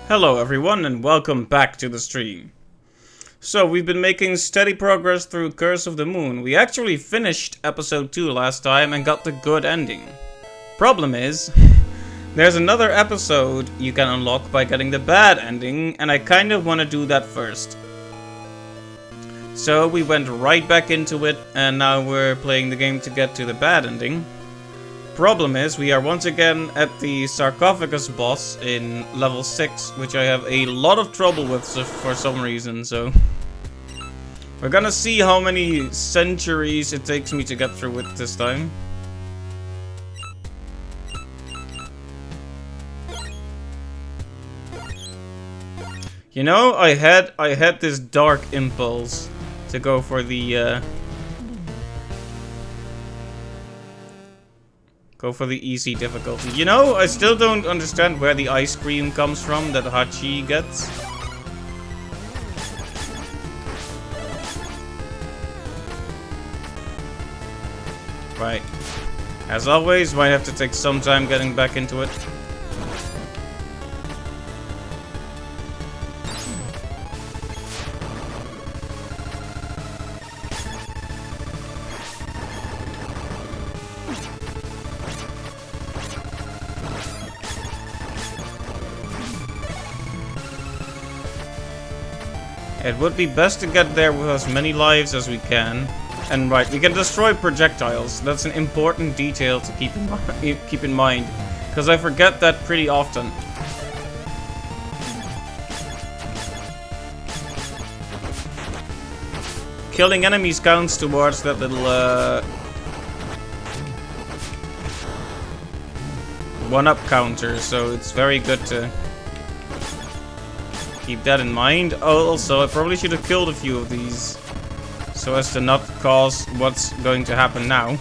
Hello everyone and welcome back to the stream. So we've been making steady progress through Curse of the Moon. We actually finished episode 2 last time and got the good ending. Problem is, there's another episode you can unlock by getting the bad ending, and I kind of want to do that first. So we went right back into it and now we're playing the game to get to the bad ending. Problem is, we are once again at the sarcophagus boss in level 6, which I have a lot of trouble with for some reason, so we're gonna see how many centuries it takes me to get through it this time. You know, I had this dark impulse to go for the easy difficulty. You know, I still don't understand where the ice cream comes from that Hachi gets. Right. As always, might have to take some time getting back into it. It would be best to get there with as many lives as we can. And right, we can destroy projectiles. That's an important detail to keep in mind, because I forget that pretty often. Killing enemies counts towards that little one-up counter, so it's very good to keep that in mind. Also, I probably should have killed a few of these so as to not cause what's going to happen now.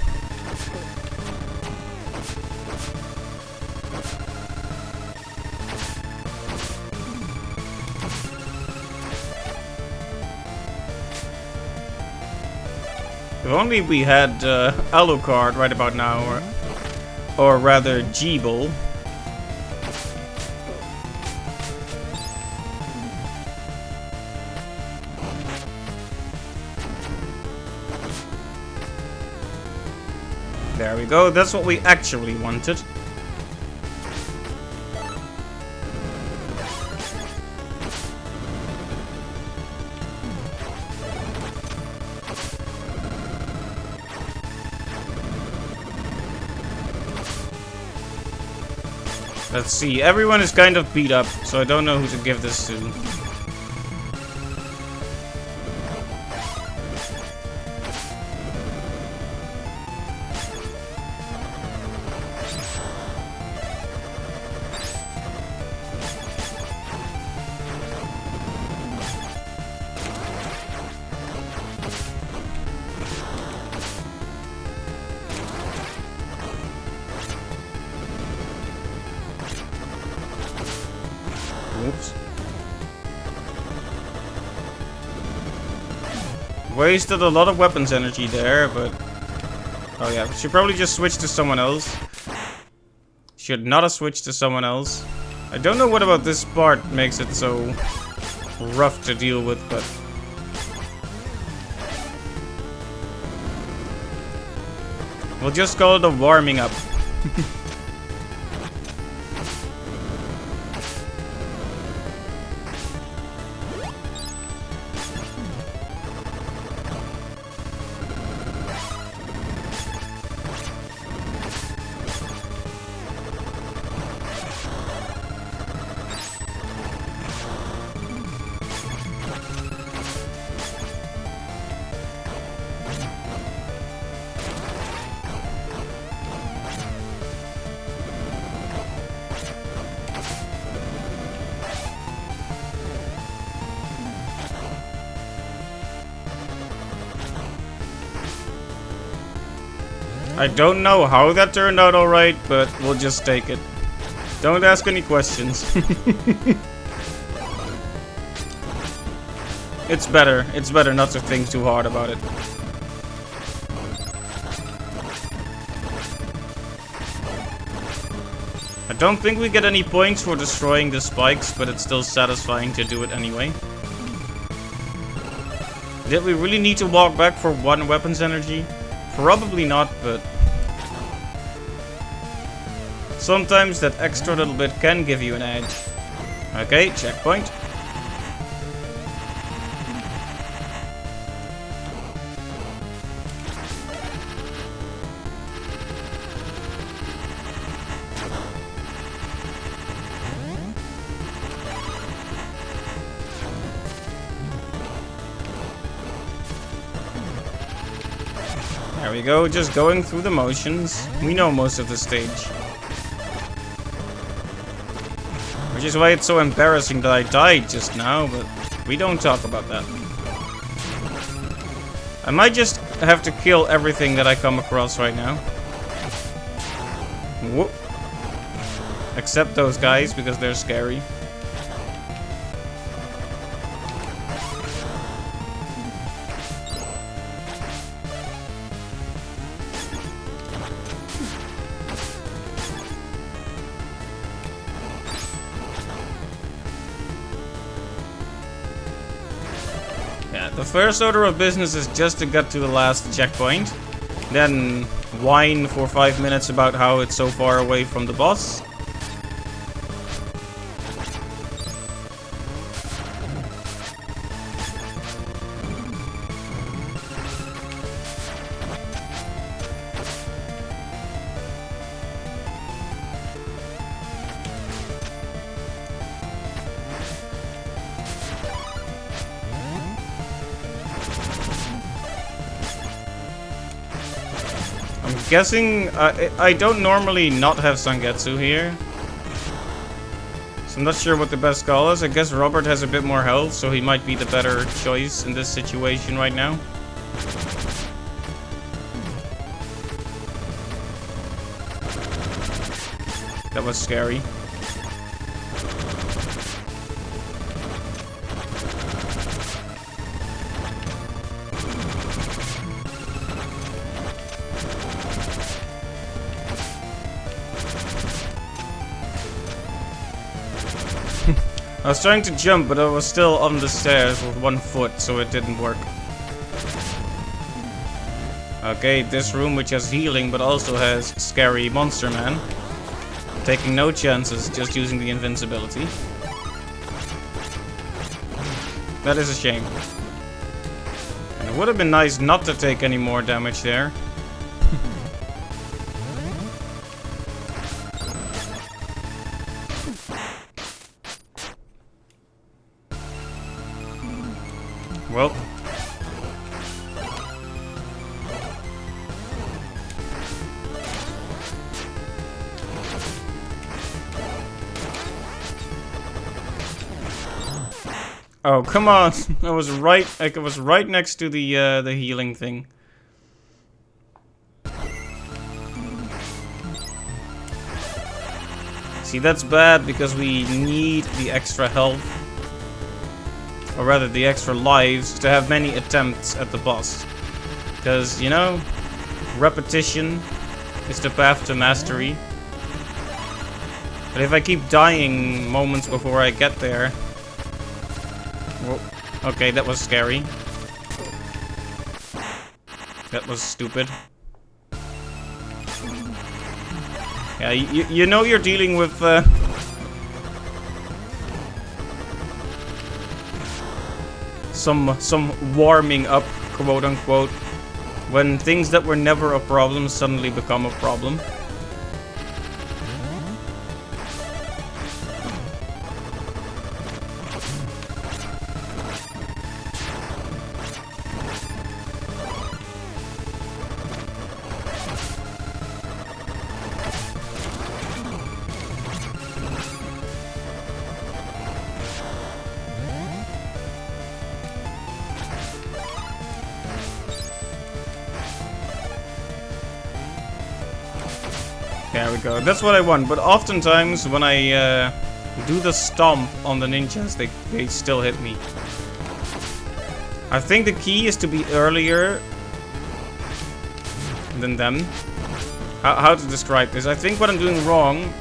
If only we had Alucard right about now, or rather Jeeble. There we go, that's what we actually wanted. Let's see, everyone is kind of beat up, so I don't know who to give this to. Oops. Wasted a lot of weapons energy there, but... Oh yeah, should probably just switch to someone else. Should not have switched to someone else. I don't know what about this part makes it so rough to deal with, but... We'll just call it a warming up. I don't know how that turned out alright, but we'll just take it. Don't ask any questions. It's better not to think too hard about it. I don't think we get any points for destroying the spikes, but it's still satisfying to do it anyway. Did we really need to walk back for 1 weapons energy? Probably not, but sometimes that extra little bit can give you an edge. Okay, checkpoint. There we go, just going through the motions. We know most of the stage. Which is why it's so embarrassing that I died just now, but we don't talk about that. I might just have to kill everything that I come across right now. Whoop. Except those guys, because they're scary. The first order of business is just to get to the last checkpoint, then whine for 5 minutes about how it's so far away from the boss. Guessing, I don't normally not have Sangetsu here. So I'm not sure what the best call is. I guess Robert has a bit more health, so he might be the better choice in this situation right now. That was scary. I was trying to jump, but I was still on the stairs with 1 foot, so it didn't work. Okay, this room which has healing, but also has scary monster man. Taking no chances, just using the invincibility. That is a shame. And it would have been nice not to take any more damage there. Well. Oh, come on. I was right, like, I was right next to the healing thing. See, that's bad because we need the extra health. Or rather, the extra lives to have many attempts at the boss. Because, you know, repetition is the path to mastery. But if I keep dying moments before I get there... Well, okay, that was scary. That was stupid. Yeah, you know you're dealing with... some warming up, quote unquote, when things that were never a problem suddenly become a problem. There we go. That's what I want. But oftentimes when I do the stomp on the ninjas, they still hit me. I think the key is to be earlier than them. How to describe this? I think what I'm doing wrong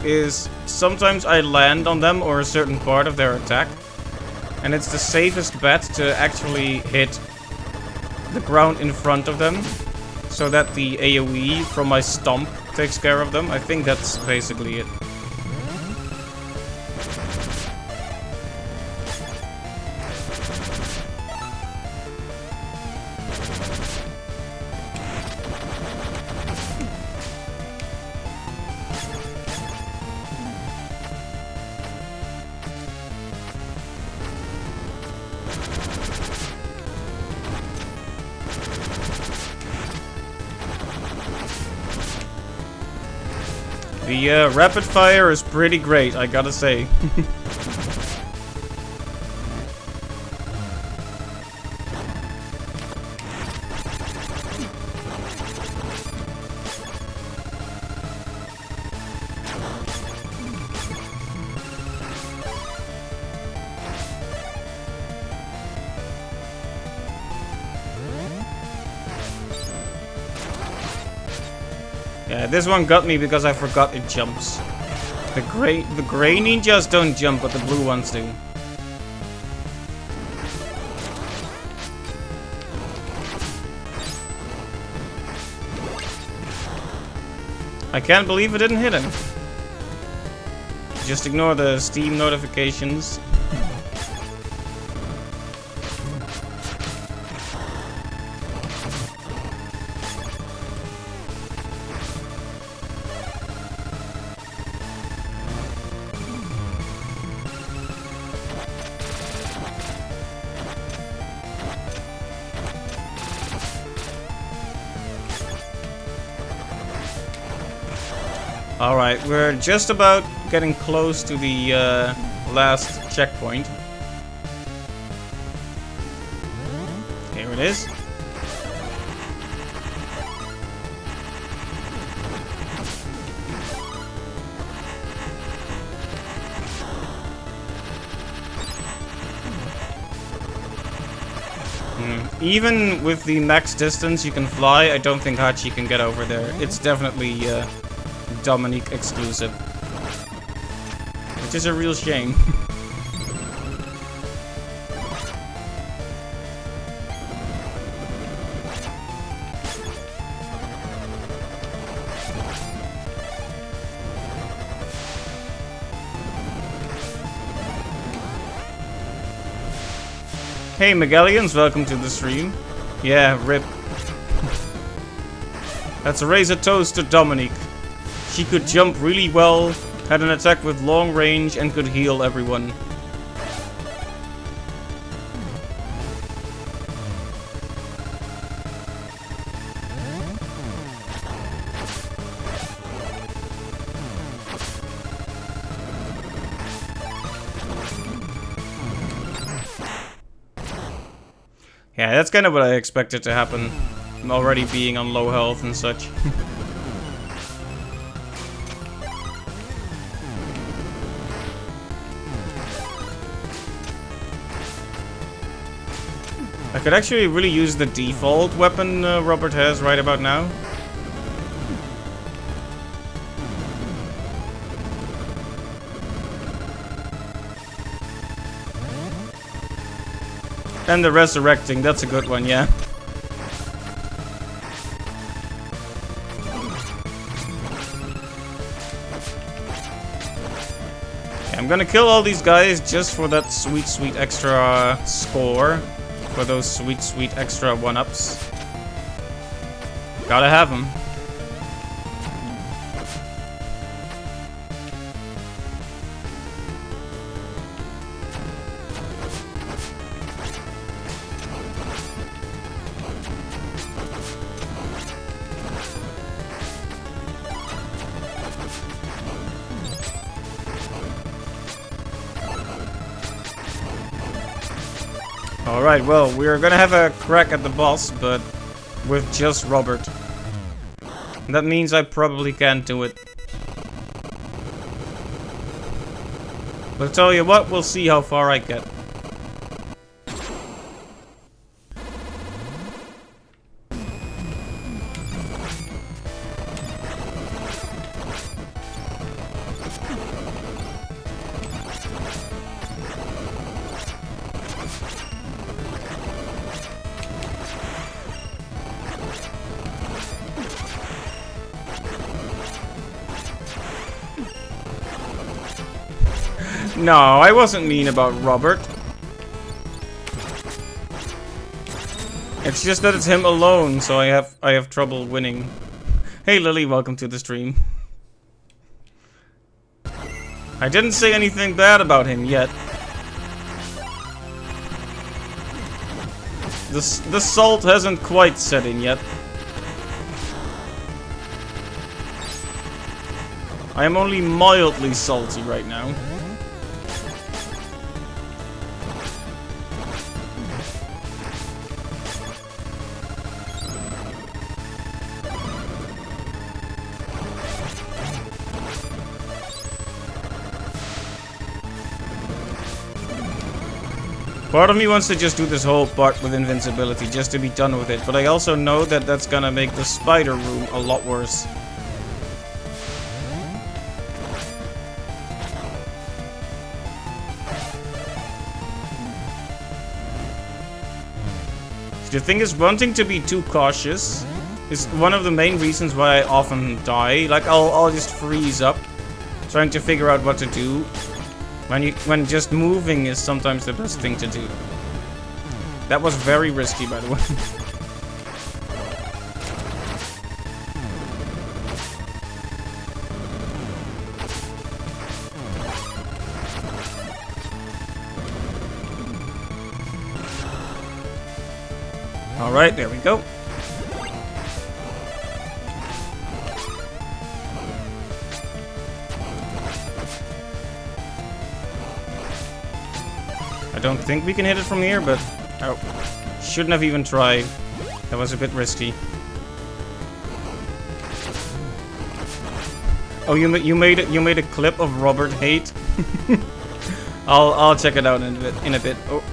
is sometimes I land on them or a certain part of their attack. And it's the safest bet to actually hit the ground in front of them, so that the AoE from my stomp takes care of them. I think that's basically it. The rapid fire is pretty great, I gotta say. Yeah, this one got me because I forgot it jumps. The gray ninjas don't jump, but the blue ones do. I can't believe it didn't hit him. Just ignore the Steam notifications. Alright, we're just about getting close to the last checkpoint. Here it is. Even with the max distance you can fly, I don't think Hachi can get over there. It's definitely Dominique exclusive. Which is a real shame. Hey Megallians, welcome to the stream. Yeah, rip. Let's raise a toast to Dominique. She could jump really well, had an attack with long range, and could heal everyone. Yeah, that's kind of what I expected to happen. I'm already being on low health and such. I could actually really use the default weapon Robert has right about now. And the resurrecting, that's a good one, yeah. I'm gonna kill all these guys just for that sweet, sweet extra score. For those sweet, sweet extra one-ups. Gotta have them. Alright, well, we're gonna have a crack at the boss, but with just Robert. That means I probably can't do it. But tell you what, we'll see how far I get. No, I wasn't mean about Robert. It's just that it's him alone, so I have trouble winning. Hey Lily, welcome to the stream. I didn't say anything bad about him yet. The salt hasn't quite set in yet. I am only mildly salty right now. Part of me wants to just do this whole part with invincibility, just to be done with it, but I also know that that's gonna make the spider room a lot worse. The thing is, wanting to be too cautious is one of the main reasons why I often die. Like, I'll just freeze up, trying to figure out what to do. When just moving is sometimes the best thing to do. That was very risky, by the way. Alright, there we go. I don't think we can hit it from here, but oh, shouldn't have even tried. That was a bit risky. Oh, you made it. You made a clip of Robert hate. I'll check it out in a bit. Oh.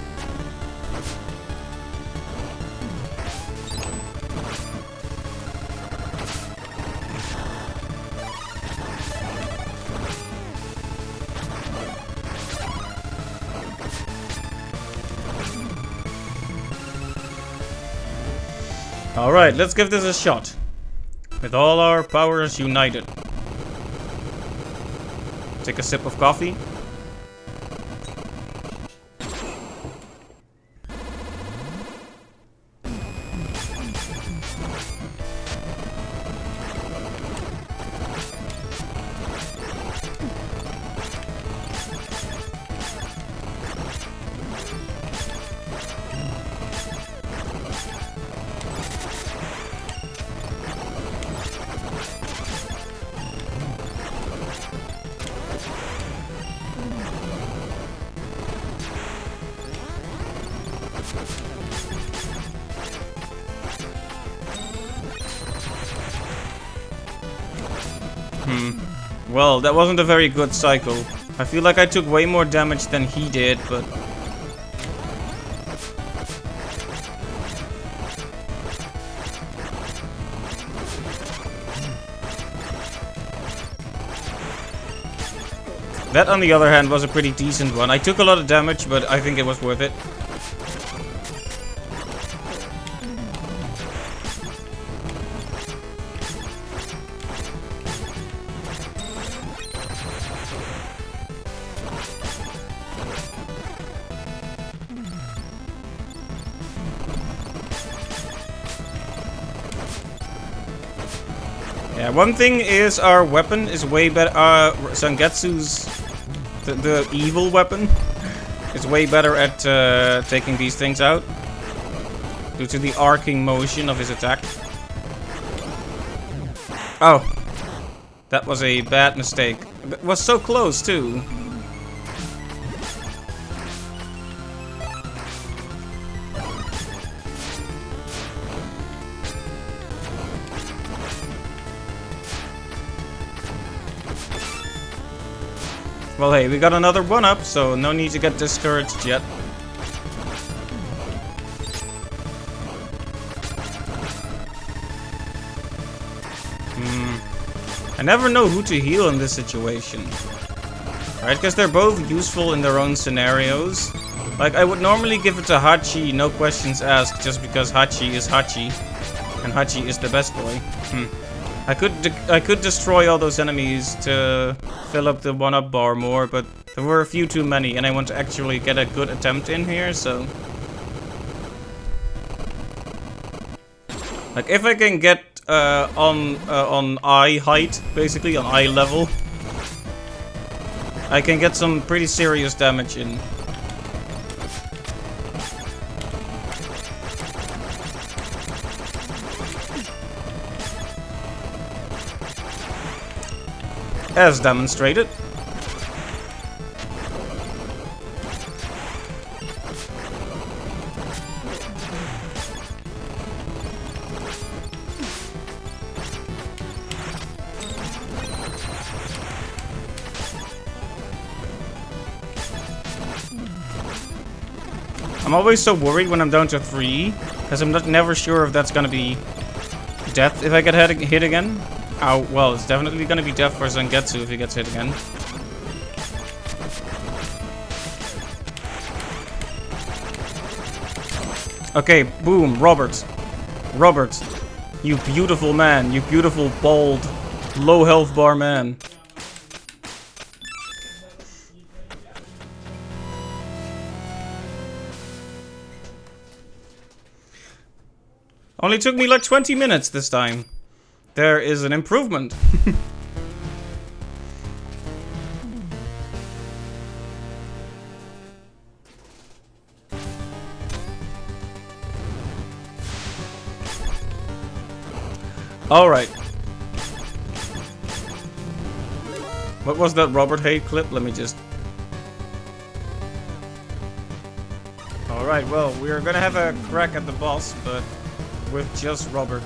Alright, let's give this a shot. With all our powers united. Take a sip of coffee. Well, that wasn't a very good cycle. I feel like I took way more damage than he did, but... That, on the other hand, was a pretty decent one. I took a lot of damage, but I think it was worth it. Yeah, one thing is our weapon is way better. Zangetsu's, the evil weapon, is way better at taking these things out due to the arcing motion of his attack. Oh, that was a bad mistake. It was so close too. Well, hey, we got another one-up, so no need to get discouraged yet. I never know who to heal in this situation. Right, because they're both useful in their own scenarios. Like, I would normally give it to Hachi, no questions asked, just because Hachi is Hachi. And Hachi is the best boy. I could destroy all those enemies to fill up the one-up bar more, but There were a few too many, and I want to actually get a good attempt in here, so... Like, if I can get on eye height, basically, on eye level, I can get some pretty serious damage in. As demonstrated. I'm always so worried when I'm down to 3, because I'm never sure if that's gonna be death if I get hit again. Oh, well, it's definitely gonna be death for Zangetsu if he gets hit again. Okay, boom, Robert. Robert, you beautiful man, you beautiful, bald, low health bar man. Only took me like 20 minutes this time. There is an improvement. Alright. What was that Robert hate clip? Let me just... Alright, well, we're gonna have a crack at the boss, but with just Robert.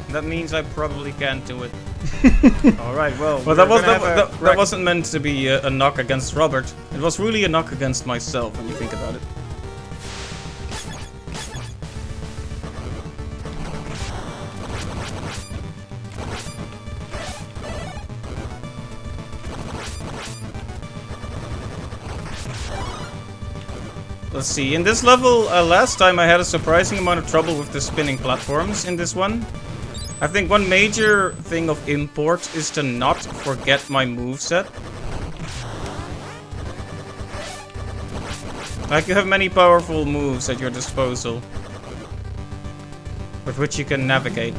That means I probably can't do it. Alright, well, that wasn't meant to be a knock against Robert. It was really a knock against myself when you think about it. Let's see, in this level, last time I had a surprising amount of trouble with the spinning platforms in this one. I think one major thing of import is to not forget my moveset. Like, you have many powerful moves at your disposal, with which you can navigate.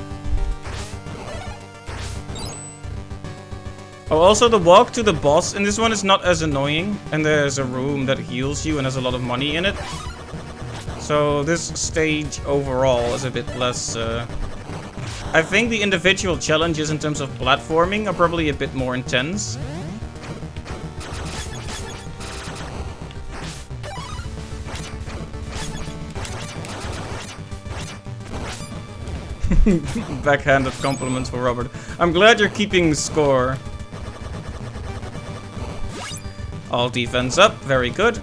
Oh, also the walk to the boss in this one is not as annoying, and there's a room that heals you and has a lot of money in it. So this stage overall is a bit less... I think the individual challenges in terms of platforming are probably a bit more intense. Backhanded compliments for Robert. I'm glad you're keeping score. All defense up, very good.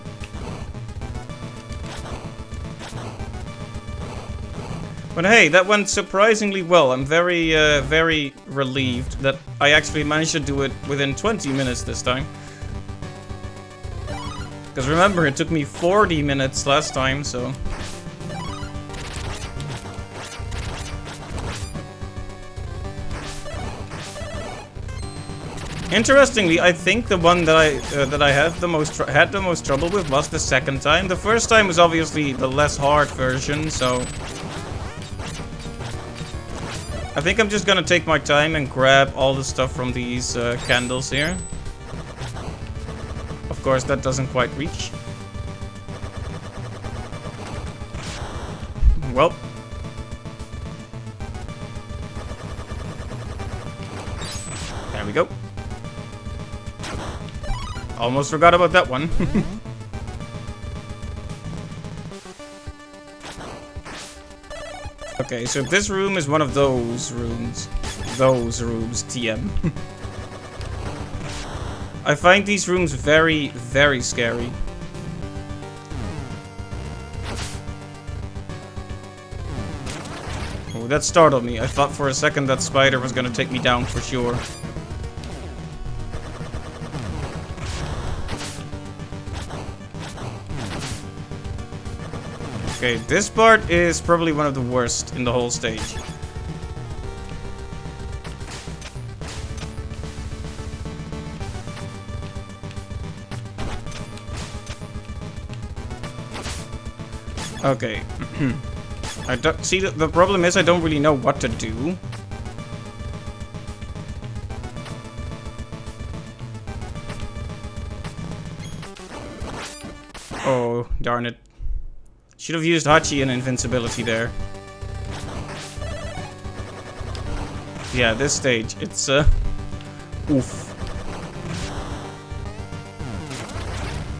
But hey, that went surprisingly well. I'm very, very relieved that I actually managed to do it within 20 minutes this time. Because remember, it took me 40 minutes last time, so... Interestingly, I think the one that I had the most trouble with was the second time. The first time was obviously the less hard version, so I think I'm just gonna take my time and grab all the stuff from these candles here. Of course, that doesn't quite reach. Well. There we go. Almost forgot about that one. Okay, so this room is one of those rooms. Those rooms, TM. I find these rooms very, very scary. Oh, that startled me. I thought for a second that spider was gonna take me down for sure. Okay, this part is probably one of the worst in the whole stage. Okay. I don't see the problem is I don't really know what to do. Oh, darn it. Should have used Hachi and invincibility there. Yeah, this stage, it's oof.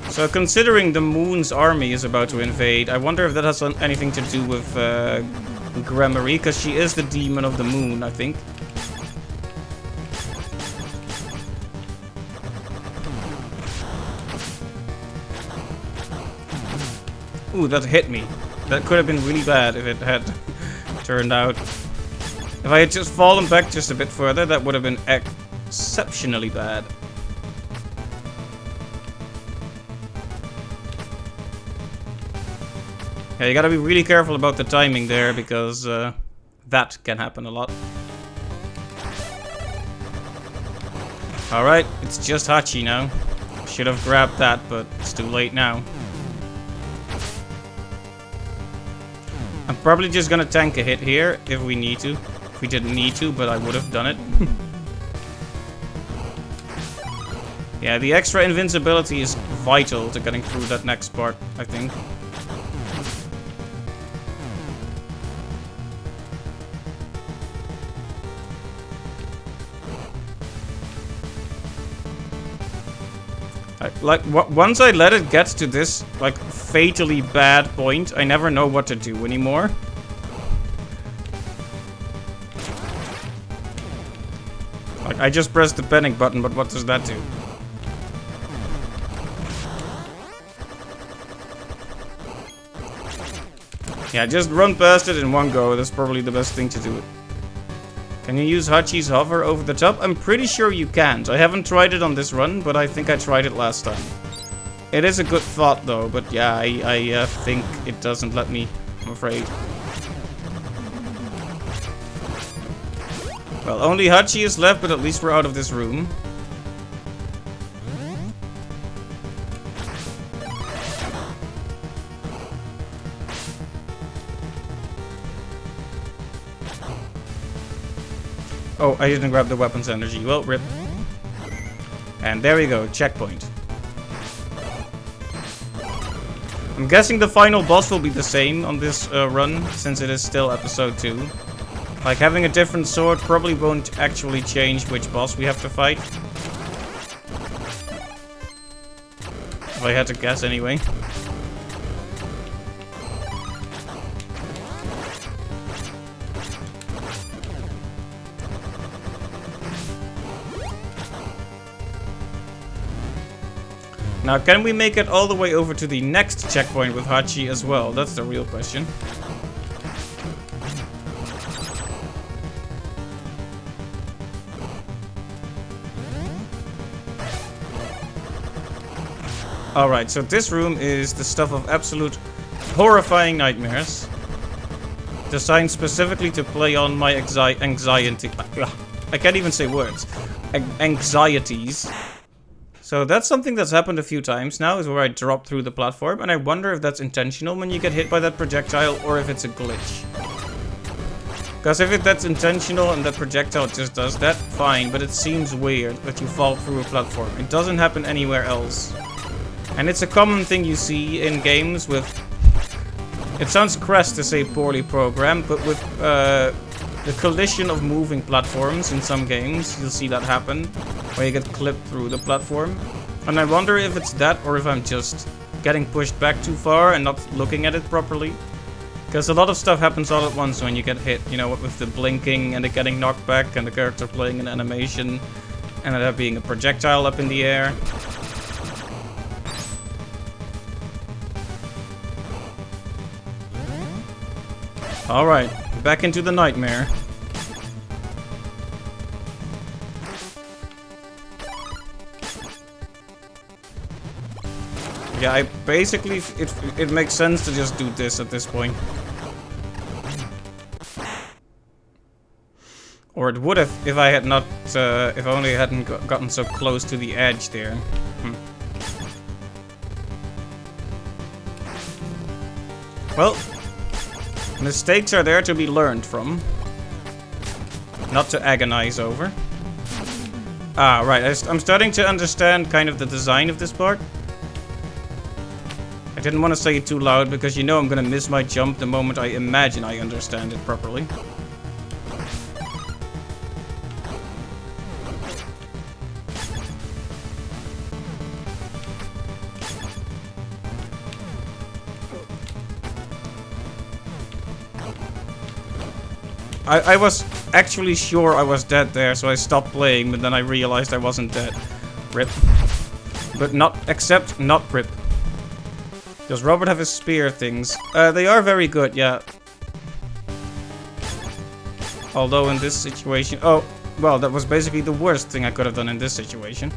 So considering the Moon's army is about to invade, I wonder if that has anything to do with Gremory, because she is the demon of the Moon, I think. Ooh, that hit me. That could have been really bad if it had turned out. If I had just fallen back just a bit further, that would have been exceptionally bad. Yeah, you gotta be really careful about the timing there, because that can happen a lot. Alright, it's just Hachi now. Should have grabbed that, but it's too late now. I'm probably just gonna tank a hit here, if we need to. If we didn't need to, but I would have done it. Yeah, the extra invincibility is vital to getting through that next part, I think. Once I let it get to this, like, fatally bad point, I never know what to do anymore. Like, I just pressed the panic button, but what does that do? Yeah, just run past it in one go. That's probably the best thing to do. Can you use Hachi's hover over the top? I'm pretty sure you can't. I haven't tried it on this run, but I think I tried it last time. It is a good thought though, but yeah, I think it doesn't let me, I'm afraid. Well, only Hachi is left, but at least we're out of this room. Oh, I didn't grab the weapons energy. Well, rip. And there we go, checkpoint. I'm guessing the final boss will be the same on this run, since it is still episode 2. Like, having a different sword probably won't actually change which boss we have to fight. If I had to guess anyway. Now, can we make it all the way over to the next checkpoint with Hachi as well? That's the real question. Alright, so this room is the stuff of absolute horrifying nightmares. Designed specifically to play on my anxiety. I can't even say words. Anxieties. So that's something that's happened a few times now, is where I drop through the platform, and I wonder if that's intentional when you get hit by that projectile, or if it's a glitch. Because if that's intentional and that projectile just does that, fine, but it seems weird that you fall through a platform. It doesn't happen anywhere else. And it's a common thing you see in games with... It sounds crass to say poorly programmed, but with the collision of moving platforms in some games, you'll see that happen. Where you get clipped through the platform. And I wonder if it's that, or if I'm just getting pushed back too far and not looking at it properly. Because a lot of stuff happens all at once when you get hit, you know, with the blinking and the getting knocked back and the character playing an animation. And there being a projectile up in the air. Alright, back into the nightmare. Yeah, I basically, it makes sense to just do this at this point. Or it would have if I had not, if only I hadn't gotten so close to the edge there. Well, mistakes are there to be learned from. Not to agonize over. Ah, right. I'm starting to understand kind of the design of this part. I didn't want to say it too loud because you know I'm going to miss my jump the moment I imagine I understand it properly. I was actually sure I was dead there, so I stopped playing, but then I realized I wasn't dead. Rip. But not, except not rip. Does Robert have his spear things? They are very good, yeah. Although in this situation... Oh, well, that was basically the worst thing I could have done in this situation.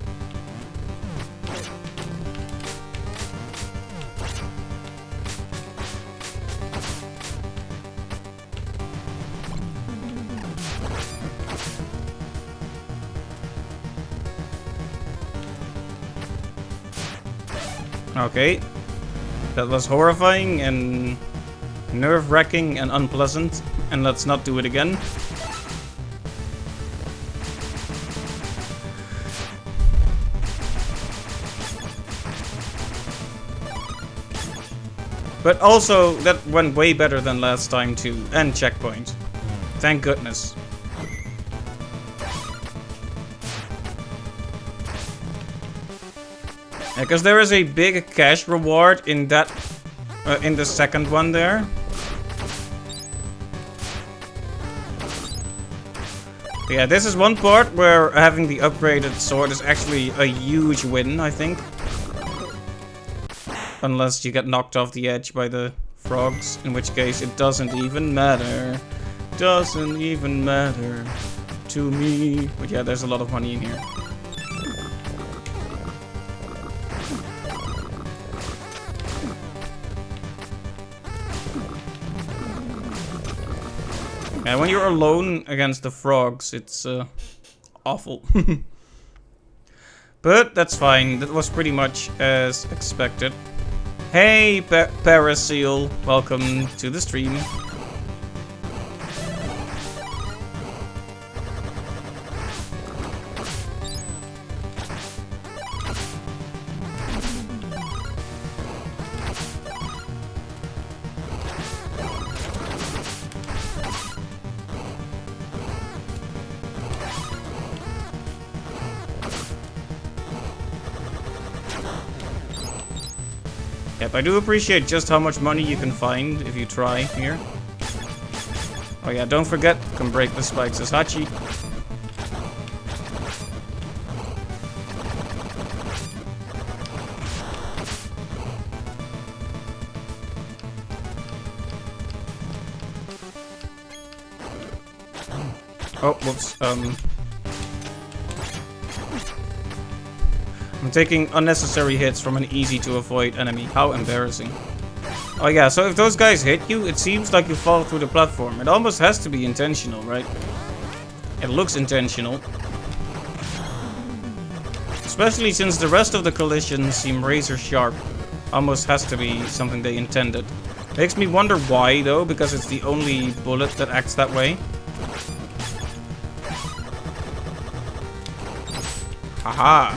Okay. That was horrifying and nerve-wracking and unpleasant. And let's not do it again. But also, that went way better than last time too. And checkpoint. Thank goodness. Because there is a big cash reward in that, in the second one there. But yeah, this is one part where having the upgraded sword is actually a huge win, I think. Unless you get knocked off the edge by the frogs, in which case it doesn't even matter. Doesn't even matter to me. But yeah, there's a lot of money in here. Yeah, when you're alone against the frogs, it's awful. But that's fine. That was pretty much as expected. Hey, Paraseal. Welcome to the stream. Yep, I do appreciate just how much money you can find if you try here. Oh yeah, don't forget, can break the spikes as Hachi. Oh, whoops, I'm taking unnecessary hits from an easy-to-avoid enemy. How embarrassing. Oh yeah, so if those guys hit you, it seems like you fall through the platform. It almost has to be intentional, right? It looks intentional. Especially since the rest of the collisions seem razor sharp. Almost has to be something they intended. Makes me wonder why, though, because it's the only bullet that acts that way. Haha.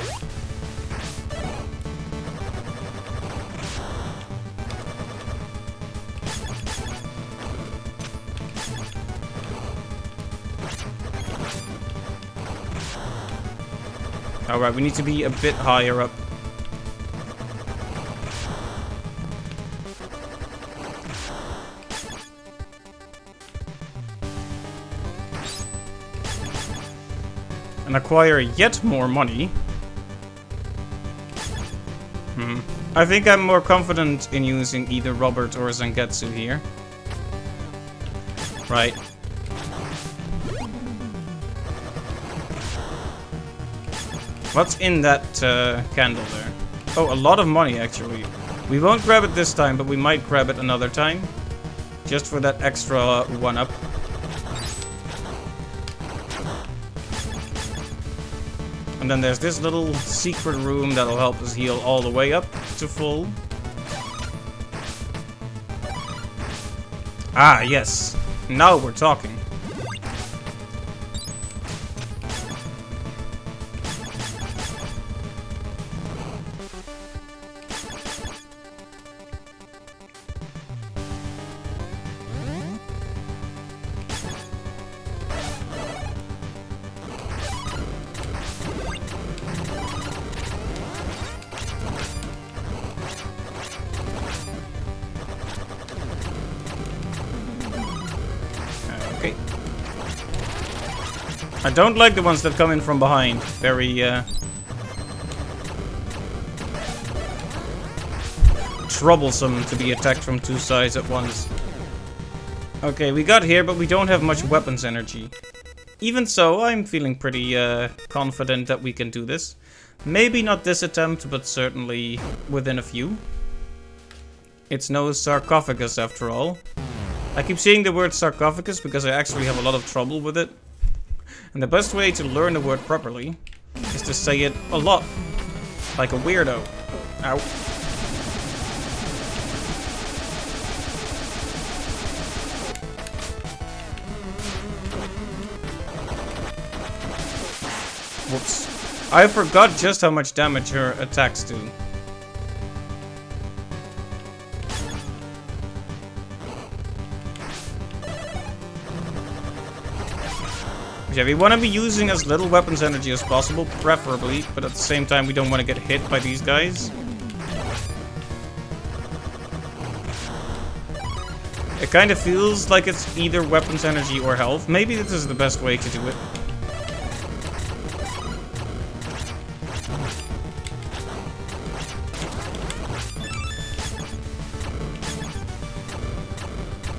Alright, we need to be a bit higher up. And acquire yet more money. I think I'm more confident in using either Robert or Zangetsu here. Right. What's in that candle there? Oh, a lot of money, actually. We won't grab it this time, but we might grab it another time. Just for that extra one-up. And then there's this little secret room that'll help us heal all the way up to full. Ah, yes. Now we're talking. Okay. I don't like the ones that come in from behind. Very, troublesome to be attacked from two sides at once. Okay, we got here, but we don't have much weapons energy. Even so, I'm feeling pretty, confident that we can do this. Maybe not this attempt, but certainly within a few. It's no sarcophagus after all. I keep saying the word sarcophagus because I actually have a lot of trouble with it. And the best way to learn the word properly is to say it a lot. Like a weirdo. Ow. Whoops. I forgot just how much damage her attacks do. Yeah, we want to be using as little weapons energy as possible, preferably, but at the same time we don't want to get hit by these guys. It kind of feels like it's either weapons energy or health. Maybe this is the best way to do it.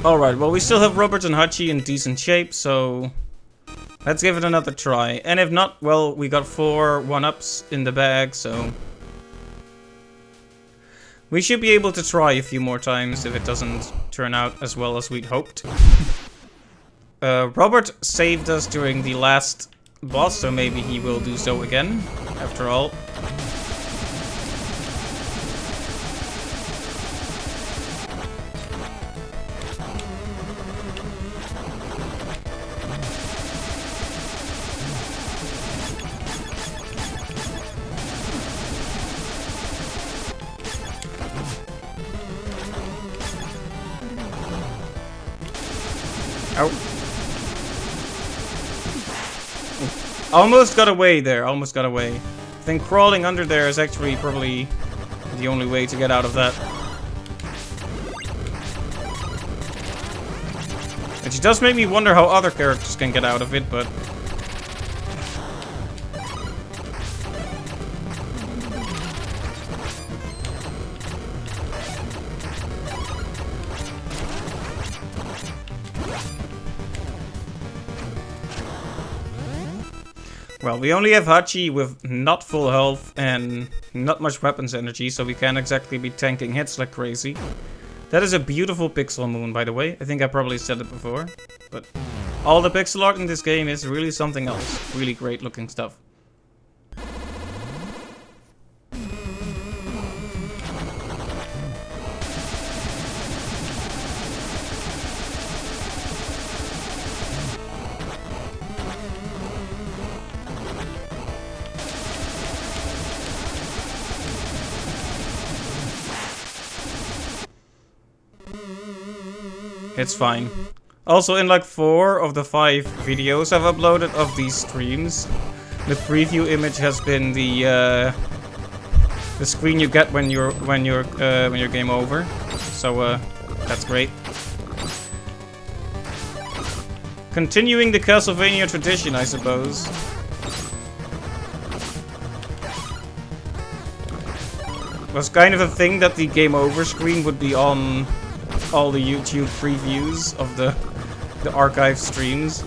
Alright, well we still have Robert and Hachi in decent shape, so let's give it another try. And if not, well, we got 4 1-ups in the bag, so we should be able to try a few more times if it doesn't turn out as well as we'd hoped. Robert saved us during the last boss, so maybe he will do so again, after all. Almost got away there, almost got away. I think crawling under there is actually probably the only way to get out of that. Which does make me wonder how other characters can get out of it, but well, we only have Hachi with not full health and not much weapons energy, so we can't exactly be tanking hits like crazy. That is a beautiful pixel moon, by the way. I think I probably said it before, but all the pixel art in this game is really something else. Really great looking stuff. It's fine. Also, in like 4 of the 5 videos I've uploaded of these streams, the preview image has been the screen you get when you're game over. So that's great. Continuing the Castlevania tradition, I suppose. It was kind of a thing that the game over screen would be on all the YouTube previews of the archive streams.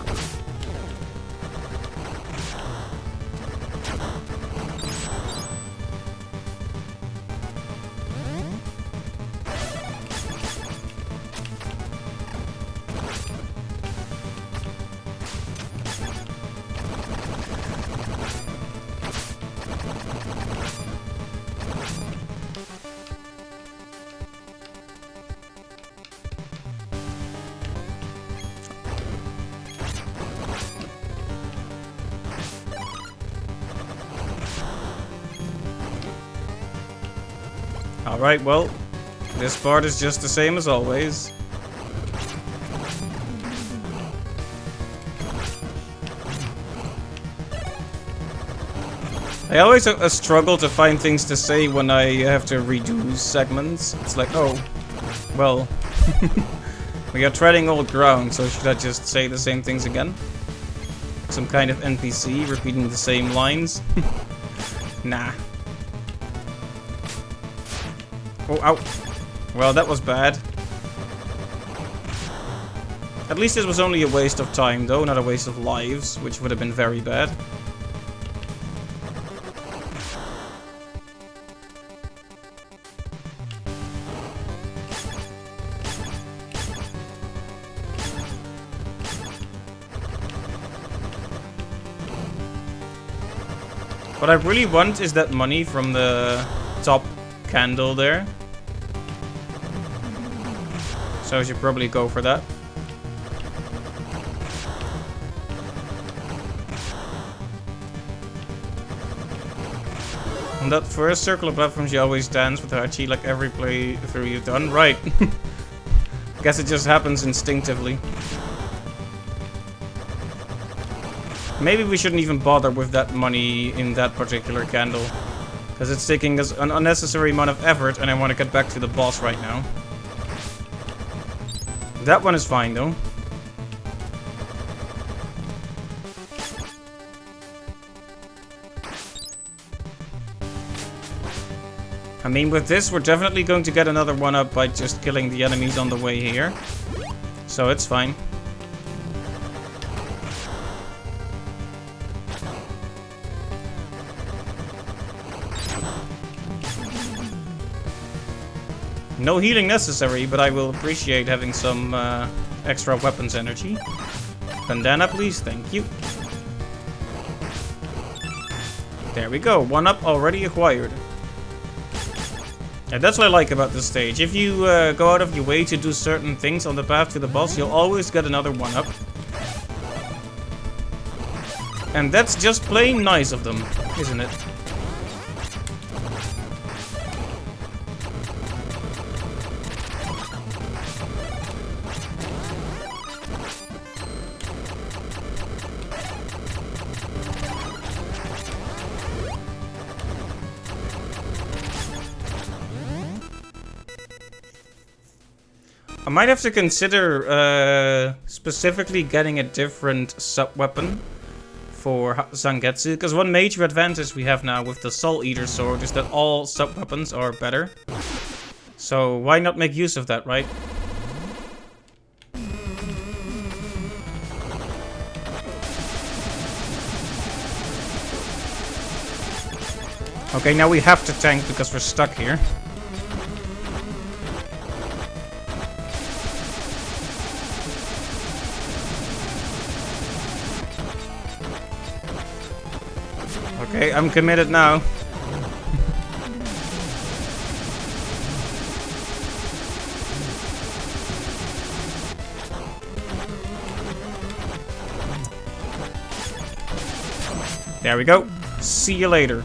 Alright, well, this part is just the same as always. I always struggle to find things to say when I have to redo segments. It's like, oh, well, we are treading old ground, so should I just say the same things again? Some kind of NPC repeating the same lines? Nah. Oh, ow. Well, that was bad. At least it was only a waste of time, though, not a waste of lives, which would have been very bad. What I really want is that money from the top candle there. So I should probably go for that. On that first circle of platforms you always dance with Hachi like every playthrough you've done. Right. Guess it just happens instinctively. Maybe we shouldn't even bother with that money in that particular candle. Because it's taking us an unnecessary amount of effort and I want to get back to the boss right now. That one is fine though. I mean, with this we're definitely going to get another one up by just killing the enemies on the way here. So it's fine. No healing necessary, but I will appreciate having some extra weapons energy. Bandana, please. Thank you. There we go. One up already acquired. And that's what I like about this stage. If you go out of your way to do certain things on the path to the boss, you'll always get another one up. And that's just plain nice of them, isn't it? I might have to consider specifically getting a different sub-weapon for Zangetsu, because one major advantage we have now with the Soul Eater sword is that all sub-weapons are better. So why not make use of that, right? Okay, now we have to tank because we're stuck here. Okay, I'm committed now. There we go. See you later.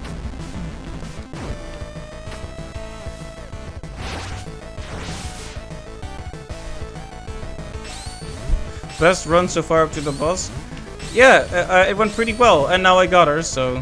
Best run so far up to the boss? Yeah, it went pretty well, and now I got her, so...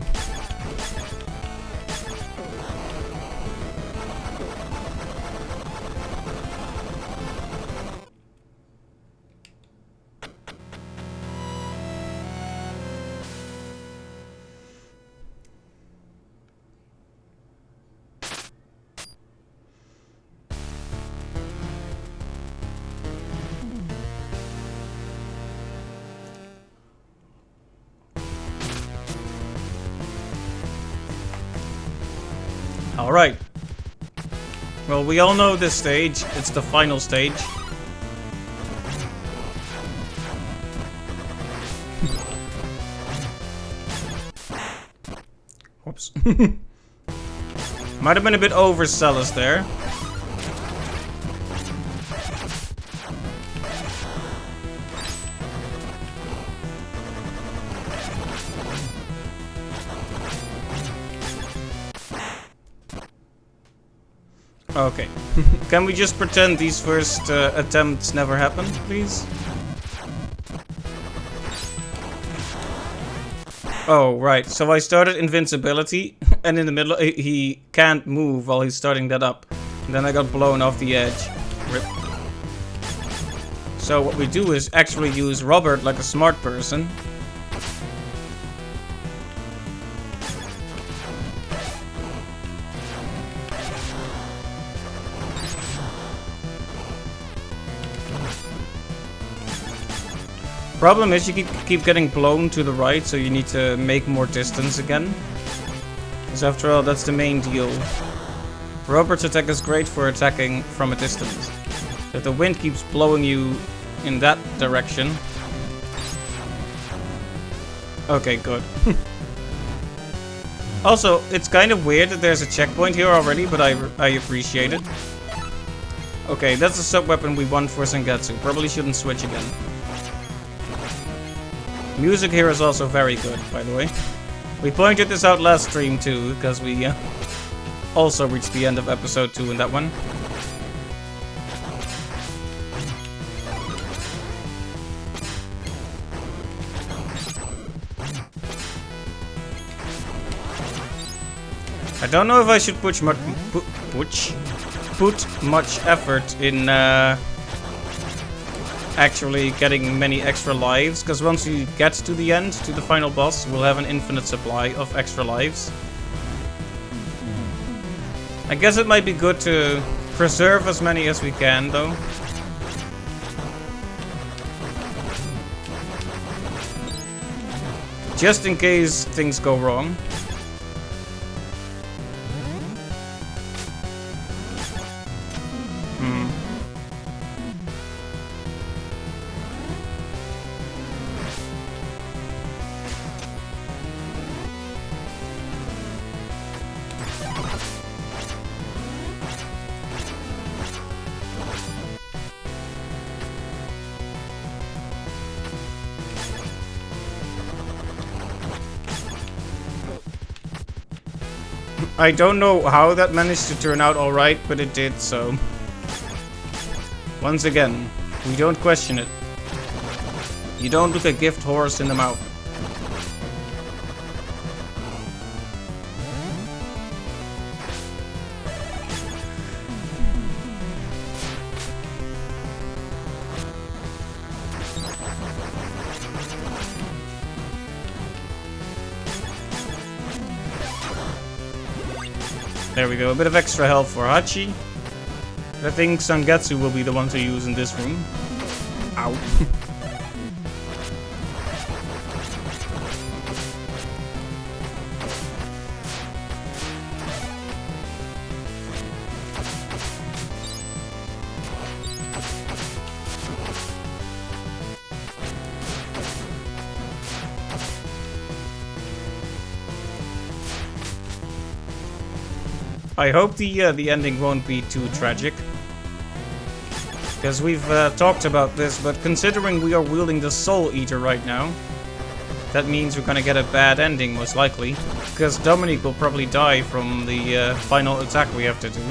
Alright. Well, we all know this stage. It's the final stage. Whoops. Might have been a bit overzealous there. Okay. Can we just pretend these first attempts never happened, please? Oh, right. So I started invincibility, and in the middle, he can't move while he's starting that up. And then I got blown off the edge. Rip. So what we do is actually use Robert like a smart person. Problem is you keep getting blown to the right, so you need to make more distance again. Because after all, that's the main deal. Robert's attack is great for attacking from a distance. If the wind keeps blowing you in that direction... Okay, good. Also, it's kind of weird that there's a checkpoint here already, but I appreciate it. Okay, that's the sub-weapon we want for Zangetsu. Probably shouldn't switch again. Music here is also very good, by the way. We pointed this out last stream too, because we also reached the end of episode 2 in that one. I don't know if I should put much effort in actually getting many extra lives, because once we get to the end, to the final boss, we'll have an infinite supply of extra lives. I guess it might be good to preserve as many as we can, though. Just in case things go wrong. I don't know how that managed to turn out alright, but it did, so... Once again, we don't question it. You don't look a gift horse in the mouth. There we go, a bit of extra health for Hachi. I think Zangetsu will be the one to use in this room. Ow. I hope the ending won't be too tragic. Because we've talked about this, but considering we are wielding the Soul Eater right now, that means we're gonna get a bad ending, most likely. Because Dominique will probably die from the final attack we have to do.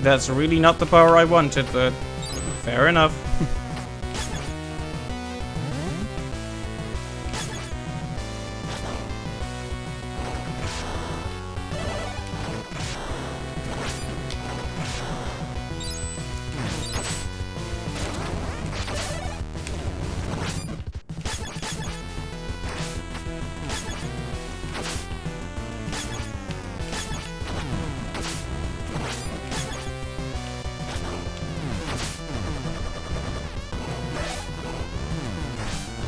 That's really not the power I wanted, but fair enough.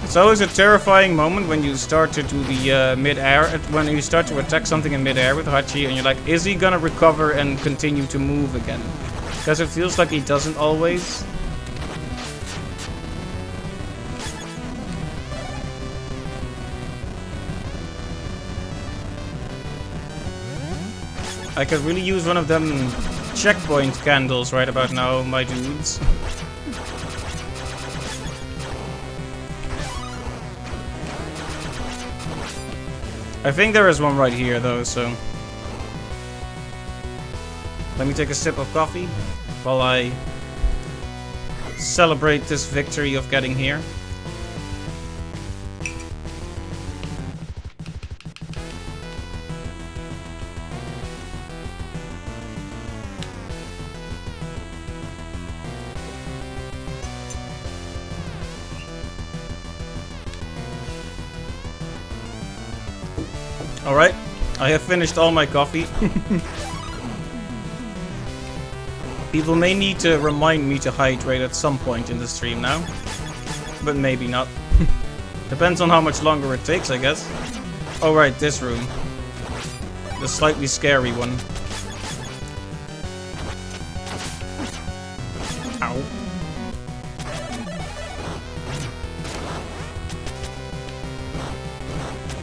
It's always a terrifying moment when you start to do the mid-air, when you start to attack something in mid-air with Hachi and you're like, is he gonna recover and continue to move again? Because it feels like he doesn't always. I could really use one of them checkpoint candles right about now, my dudes. I think there is one right here though, so... Let me take a sip of coffee while I celebrate this victory of getting here. Alright, I have finished all my coffee. People may need to remind me to hydrate at some point in the stream now. But maybe not. Depends on how much longer it takes, I guess. Oh right, this room. The slightly scary one. Ow.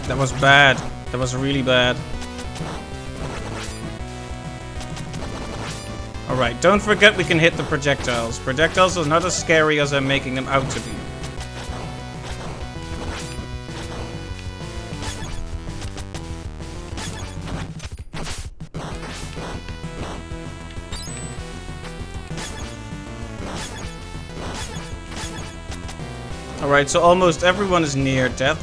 That was bad. That was really bad. Alright, don't forget we can hit the projectiles. Projectiles are not as scary as I'm making them out to be. Alright, so almost everyone is near death.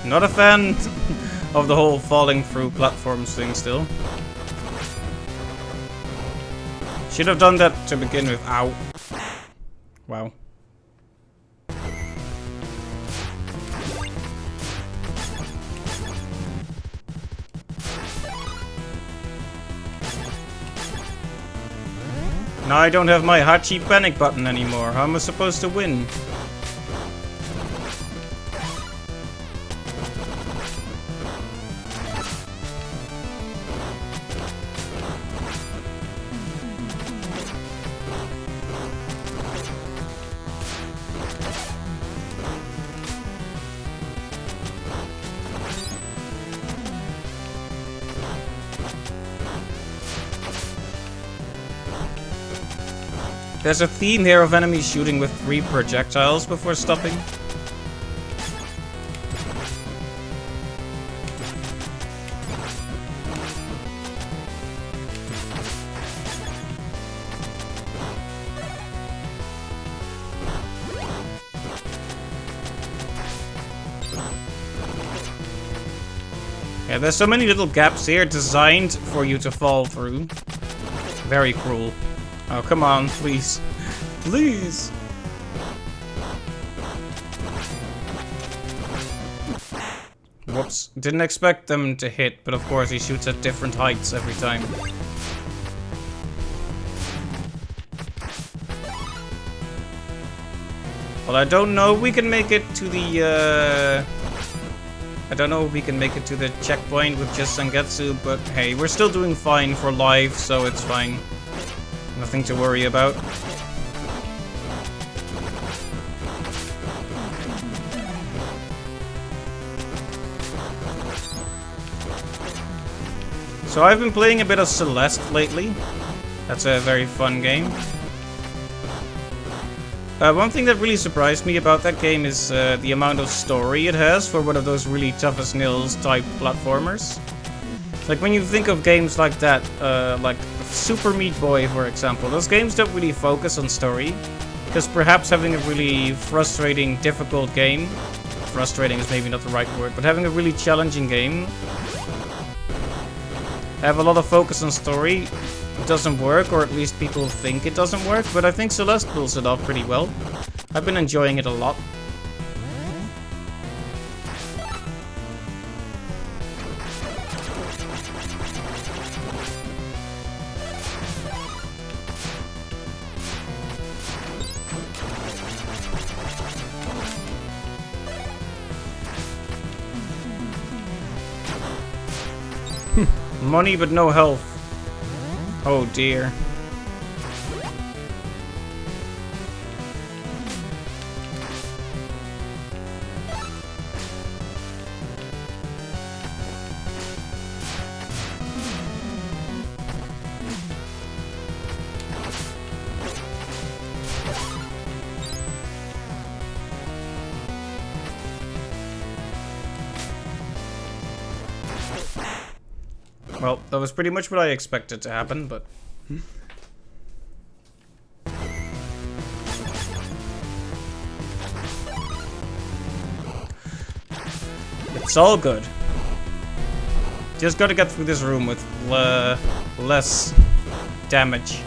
Not a fan of the whole falling through platforms thing still. Should have done that to begin with. Ow. Wow. Now I don't have my Hachi panic button anymore. How am I supposed to win? There's a theme here of enemies shooting with 3 projectiles before stopping. Yeah, there's so many little gaps here designed for you to fall through. Very cruel. Oh, come on, please. Please! Whoops. Didn't expect them to hit, but of course he shoots at different heights every time. Well, I don't know if we can make it to the, I don't know if we can make it to the checkpoint with just Sangetsu, but hey, we're still doing fine for life, so it's fine. Nothing to worry about. So I've been playing a bit of Celeste lately. That's a very fun game. One thing that really surprised me about that game is the amount of story it has for one of those really tough as nails type platformers. Like when you think of games like that, like Super Meat Boy for example, those games don't really focus on story, because perhaps having a really frustrating, difficult game, frustrating is maybe not the right word, but having a really challenging game, have a lot of focus on story, doesn't work, or at least people think it doesn't work, but I think Celeste pulls it off pretty well. I've been enjoying it a lot. Money but no health. Oh dear. Well, that was pretty much what I expected to happen, but... It's all good. Just gotta get through this room with less damage.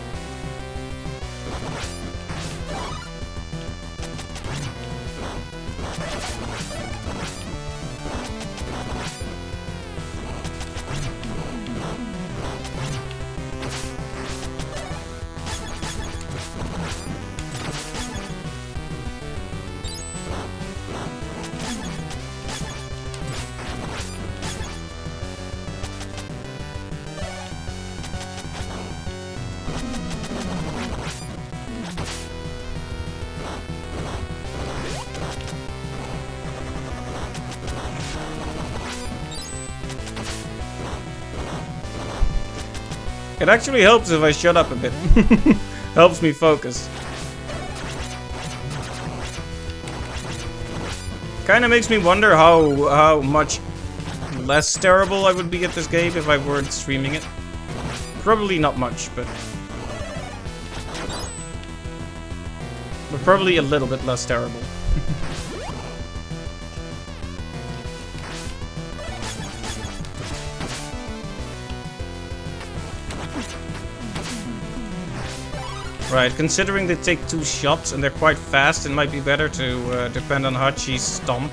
It actually helps if I shut up a bit. Helps me focus. Kinda makes me wonder how much less terrible I would be at this game if I weren't streaming it. Probably not much, but probably a little bit less terrible. Right, considering they take 2 shots and they're quite fast, it might be better to depend on Hachi's stomp.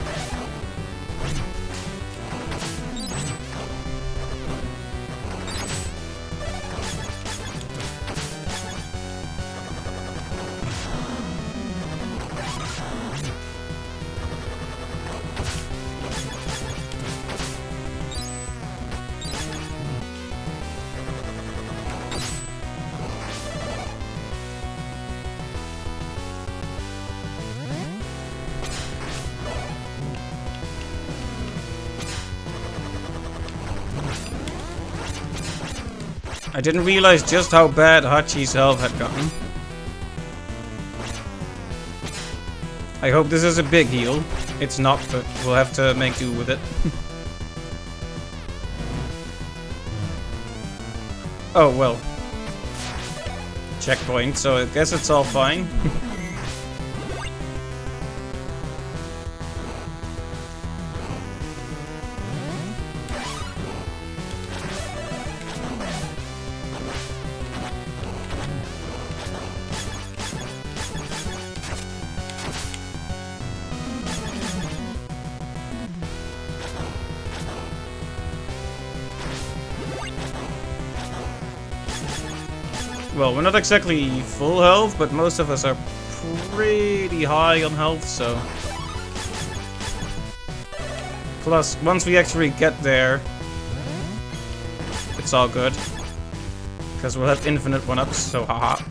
I didn't realize just how bad Hachi's health had gotten. I hope this is a big heal. It's not, but we'll have to make do with it. Oh, well. Checkpoint, so I guess it's all fine. Well, we're not exactly full health, but most of us are pretty high on health, so... Plus, once we actually get there, it's all good. Because we'll have infinite 1-ups, so haha.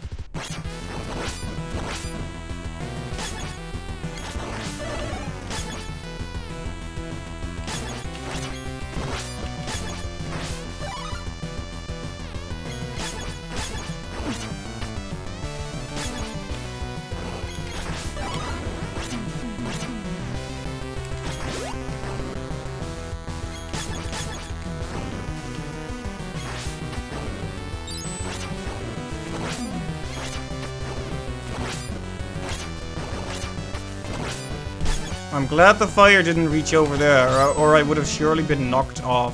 I'm glad the fire didn't reach over there, or I would have surely been knocked off.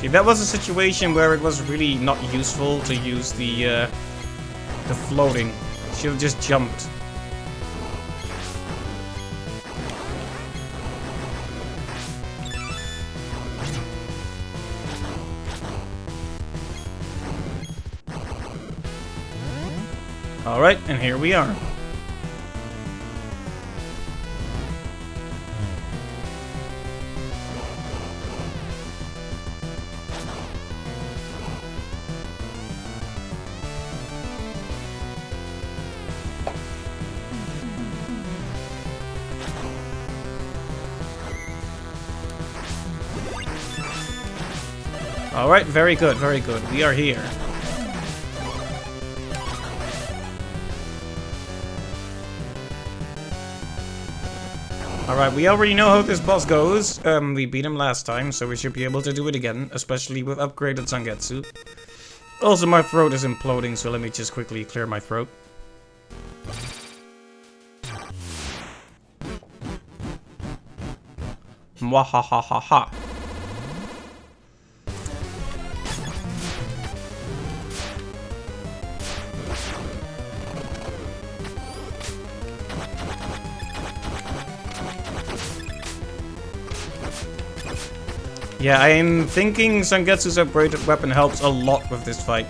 See, that was a situation where it was really not useful to use the floating. Should have just jumped. Alright, and here we are. Alright, very good, very good. We are here. Alright, we already know how this boss goes. We beat him last time, so we should be able to do it again, especially with upgraded Zangetsu. Also, my throat is imploding, so let me just quickly clear my throat. Mwahahaha. Yeah, I'm thinking Zangetsu's upgraded weapon helps a lot with this fight.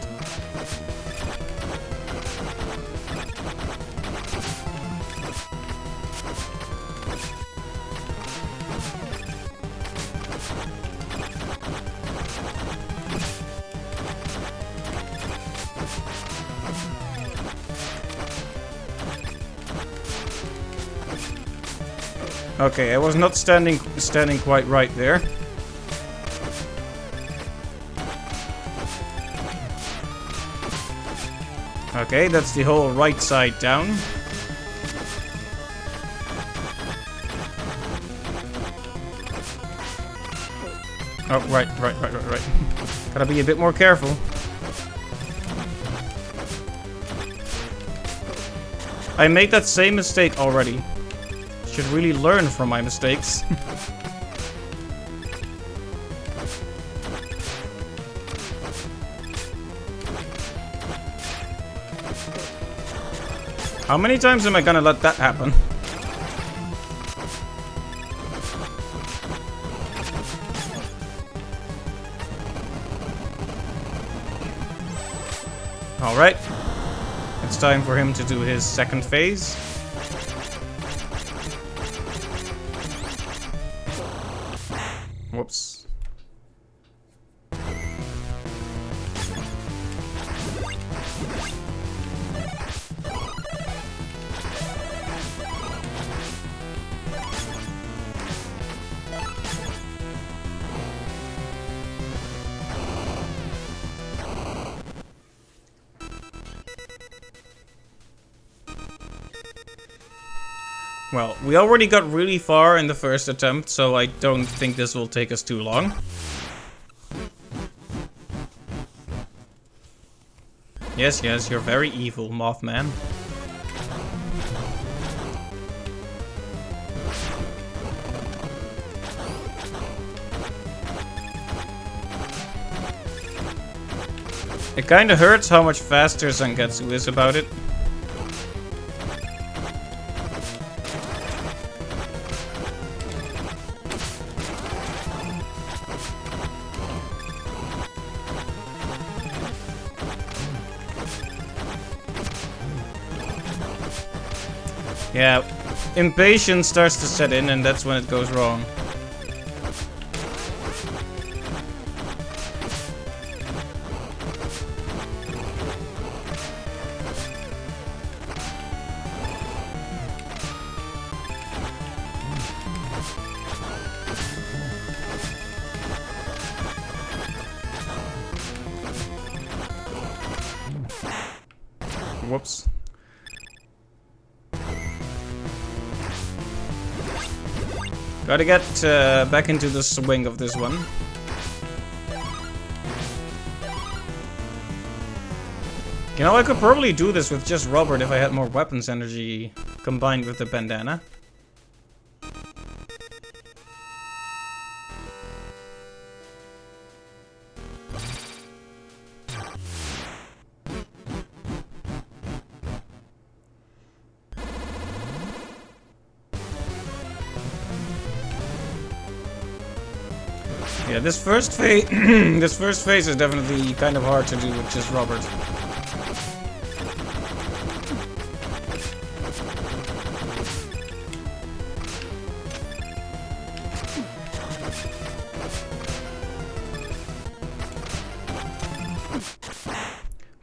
Okay, I was not standing quite right there. Okay, that's the whole right side down. Oh, right. Gotta be a bit more careful. I made that same mistake already. Should really learn from my mistakes. How many times am I gonna let that happen? Alright. It's time for him to do his second phase. Whoops. Well, we already got really far in the first attempt, so I don't think this will take us too long. Yes, you're very evil, Mothman. It kinda hurts how much faster Zangetsu is about it. Yeah, impatience starts to set in, and that's when it goes wrong. Whoops. Gotta get back into the swing of this one. You know, I could probably do this with just Robert if I had more weapons energy combined with the bandana. Yeah, this first phase is definitely kind of hard to do with just Robert.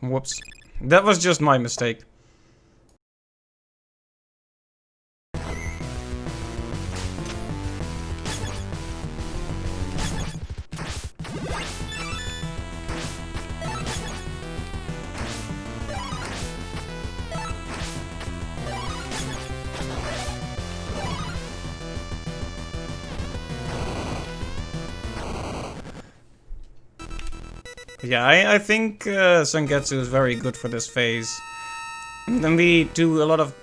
Whoops. That was just my mistake. Yeah, I think Zangetsu is very good for this phase. And then we do a lot of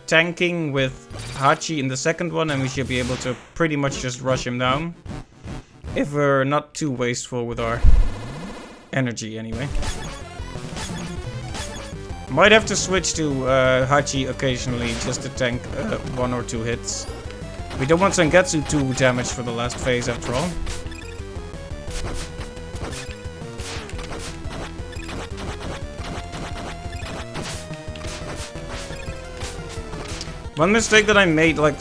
tanking with Hachi in the second one, and we should be able to pretty much just rush him down. If we're not too wasteful with our energy, anyway. Might have to switch to Hachi occasionally just to tank 1 or 2 hits. We don't want Zangetsu too damaged for the last phase after all. One mistake that I made like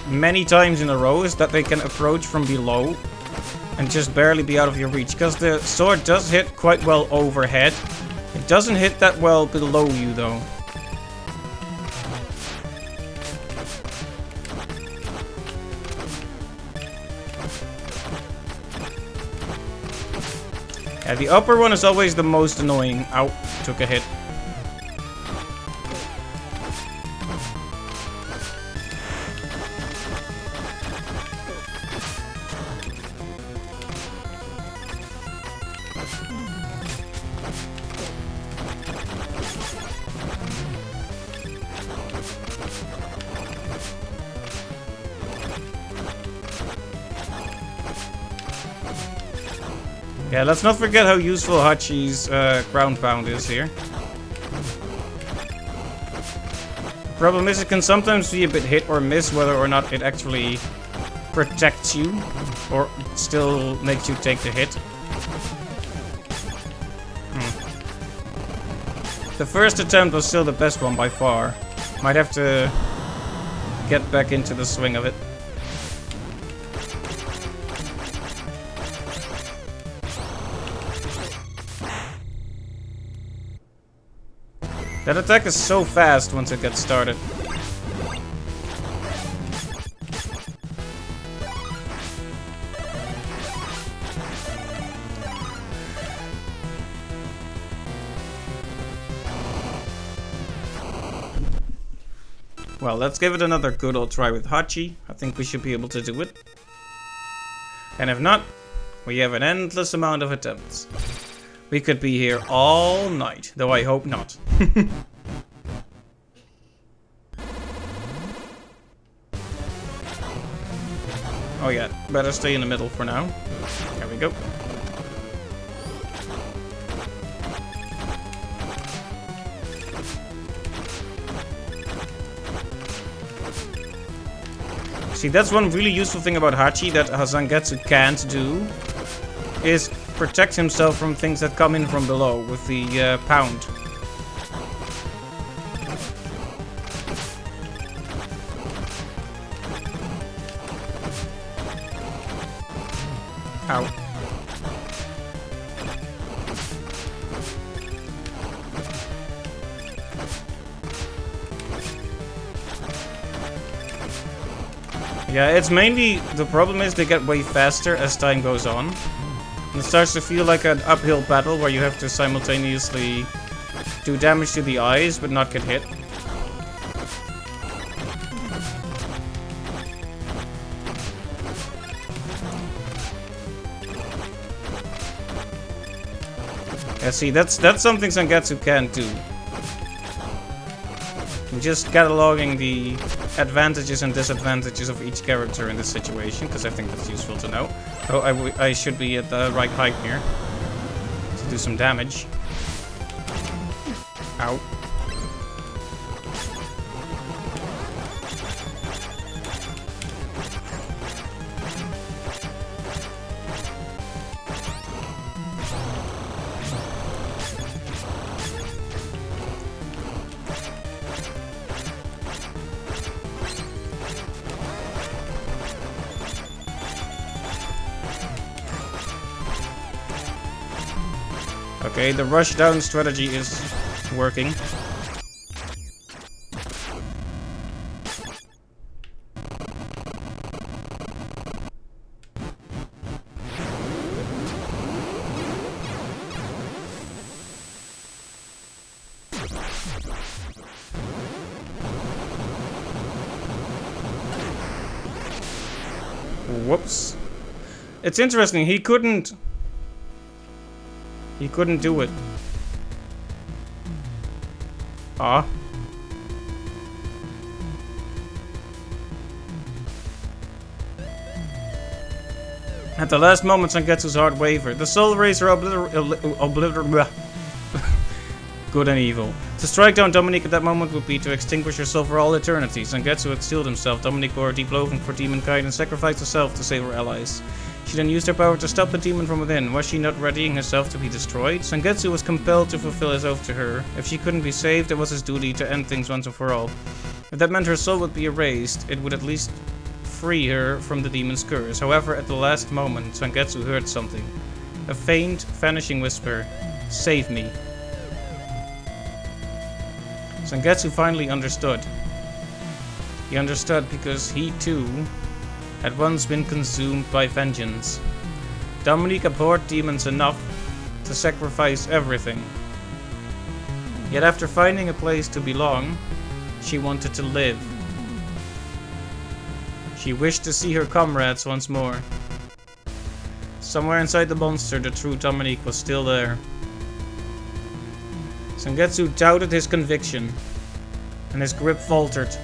many times in a row is that they can approach from below and just barely be out of your reach, because the sword does hit quite well overhead. It doesn't hit that well below you though. Yeah, the upper one is always the most annoying. Ow, took a hit. Yeah, let's not forget how useful Hachi's ground pound is here. Problem is, it can sometimes be a bit hit or miss whether or not it actually protects you or still makes you take the hit. The first attempt was still the best one by far. Might have to get back into the swing of it. That attack is so fast once it gets started. Well, let's give it another good old try with Hachi. I think we should be able to do it. And if not, we have an endless amount of attempts. We could be here all night, though I hope not. Oh yeah, better stay in the middle for now. There we go. See, that's one really useful thing about Hachi that Zangetsu can't do, is protect himself from things that come in from below with the pound. Ow. Yeah, it's mainly, the problem is they get way faster as time goes on. And it starts to feel like an uphill battle where you have to simultaneously do damage to the eyes but not get hit. Yeah, see, that's something Zangetsu can't do. I'm just cataloging the advantages and disadvantages of each character in this situation, because I think that's useful to know. Oh, I should be at the right height here to do some damage. Ow. Okay, the rush down strategy is working. Whoops. It's interesting, he couldn't... He couldn't do it. Ah. At the last moment, Zangetsu's heart wavered. The Soul Razor good and evil. To strike down Dominique at that moment would be to extinguish herself for all eternity. Zangetsu had steeled himself. Dominique bore a deep loathing for demonkind and sacrificed herself to save her allies. She then used her power to stop the demon from within. Was she not readying herself to be destroyed? Zangetsu was compelled to fulfill his oath to her. If she couldn't be saved, it was his duty to end things once and for all. If that meant her soul would be erased, it would at least free her from the demon's curse. However, at the last moment, Zangetsu heard something. A faint, vanishing whisper. Save me. Zangetsu finally understood. He understood because he, too, had once been consumed by vengeance. Dominique abhorred demons enough to sacrifice everything. Yet after finding a place to belong, she wanted to live. She wished to see her comrades once more. Somewhere inside the monster, the true Dominique was still there. Zangetsu doubted his conviction, and his grip faltered.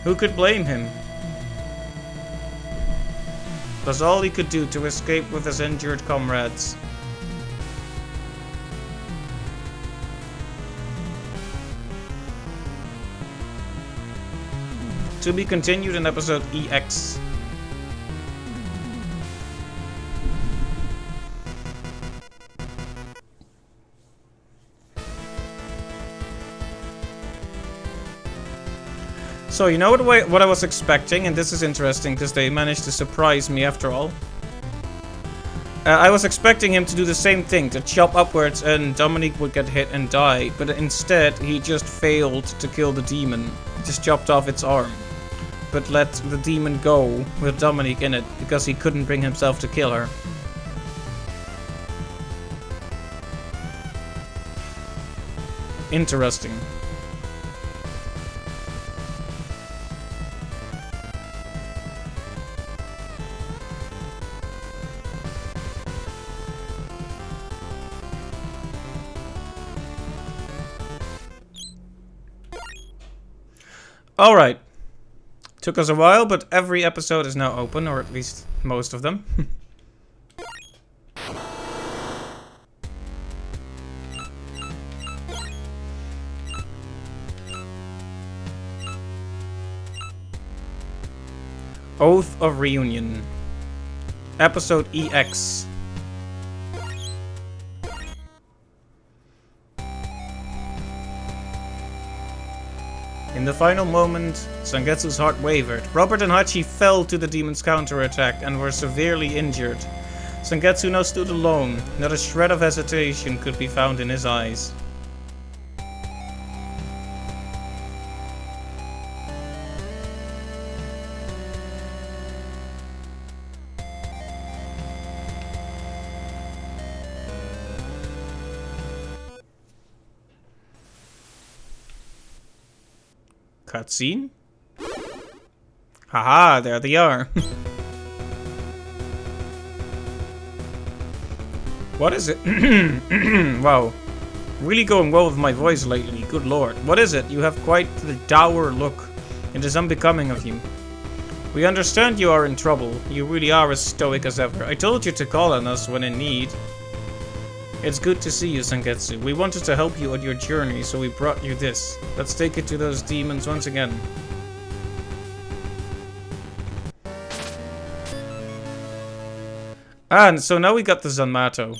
Who could blame him? It was all he could do to escape with his injured comrades. To be continued in episode EX. So, you know what I was expecting, and this is interesting because they managed to surprise me after all. I was expecting him to do the same thing, to chop upwards and Dominique would get hit and die, but instead he just failed to kill the demon. He just chopped off its arm, but let the demon go with Dominique in it because he couldn't bring himself to kill her. Interesting. Alright. Took us a while, but every episode is now open, or at least most of them. Oath of Reunion. Episode EX. In the final moment, Zangetsu's heart wavered. Robert and Hachi fell to the demon's counterattack and were severely injured. Zangetsu now stood alone. Not a shred of hesitation could be found in his eyes. Cutscene? Haha, there they are. What is it? Wow. Really going well with my voice lately, good lord. What is it? You have quite the dour look. It is unbecoming of you. We understand you are in trouble. You really are as stoic as ever. I told you to call on us when in need. It's good to see you, Zangetsu. We wanted to help you on your journey, so we brought you this. Let's take it to those demons once again. And so now we got the Zanmato.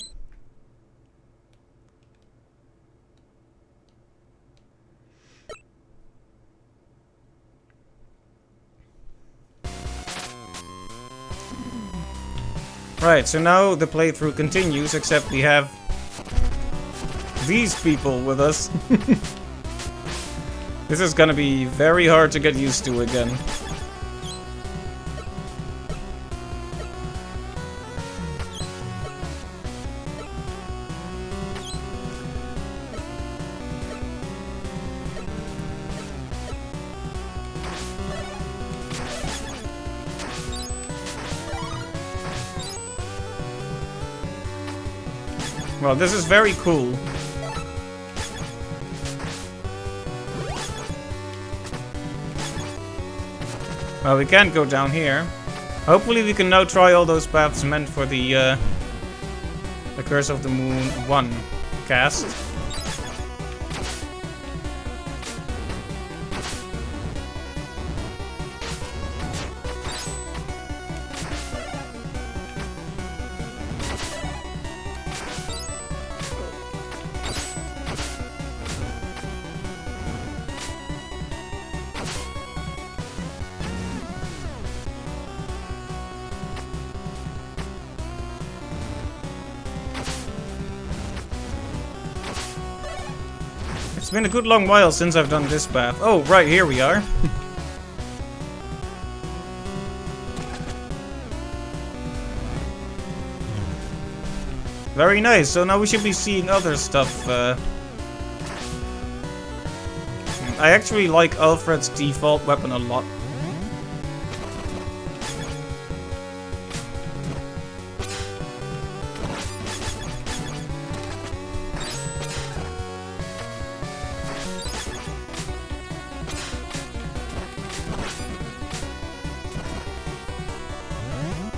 Right, so now the playthrough continues, except we have these people with us. This is gonna be very hard to get used to again. Well, this is very cool. Well, we can't go down here. Hopefully we can now try all those paths meant for the Curse of the Moon 1 cast. It's been a good long while since I've done this path. Oh, right, here we are. Very nice, so now we should be seeing other stuff. I actually like Alfred's default weapon a lot.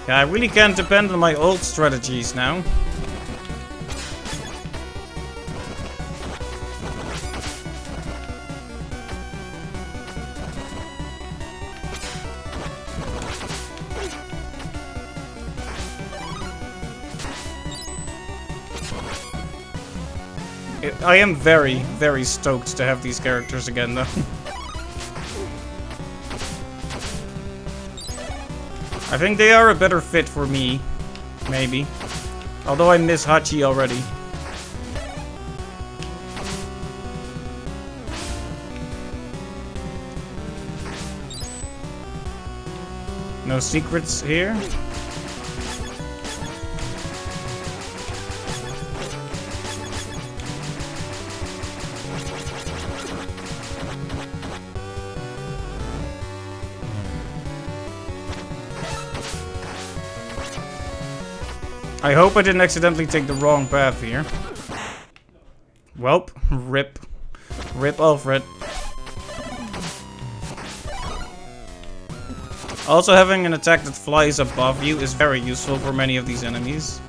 Yeah, I really can't depend on my old strategies now. I am very, very stoked to have these characters again, though. I think they are a better fit for me, maybe. Although I miss Hachi already. No secrets here. I hope I didn't accidentally take the wrong path here. Welp, rip. Rip Alfred. Also, having an attack that flies above you is very useful for many of these enemies.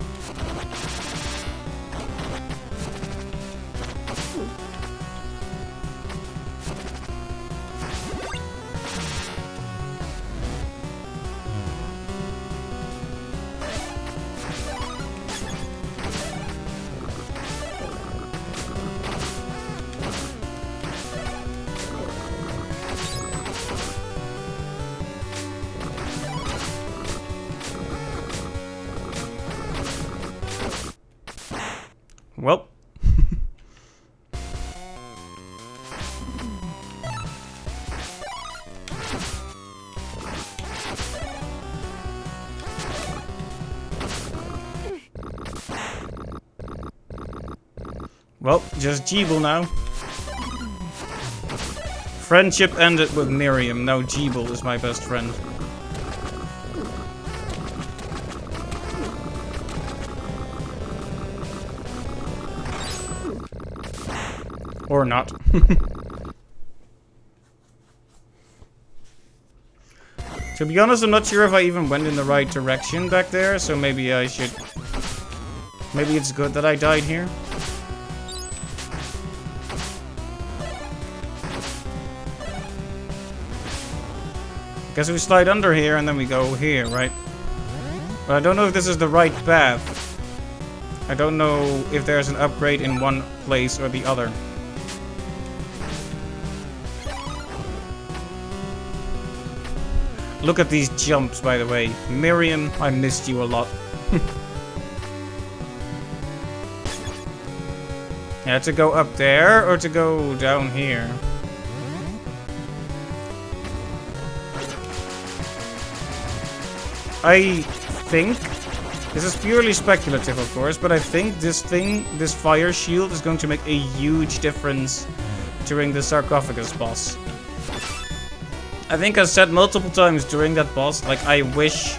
Well. Well, just Jeeble now. Friendship ended with Miriam. Now Jeeble is my best friend. Or not. To be honest, I'm not sure if I even went in the right direction back there, so maybe I should... Maybe it's good that I died here. Guess we slide under here and then we go here, right? But I don't know if this is the right path. I don't know if there's an upgrade in one place or the other. Look at these jumps, by the way. Miriam, I missed you a lot. Yeah, to go up there or to go down here? I think, this is purely speculative of course, but I think this fire shield is going to make a huge difference during the sarcophagus boss. I think I said multiple times during that boss, like, I wish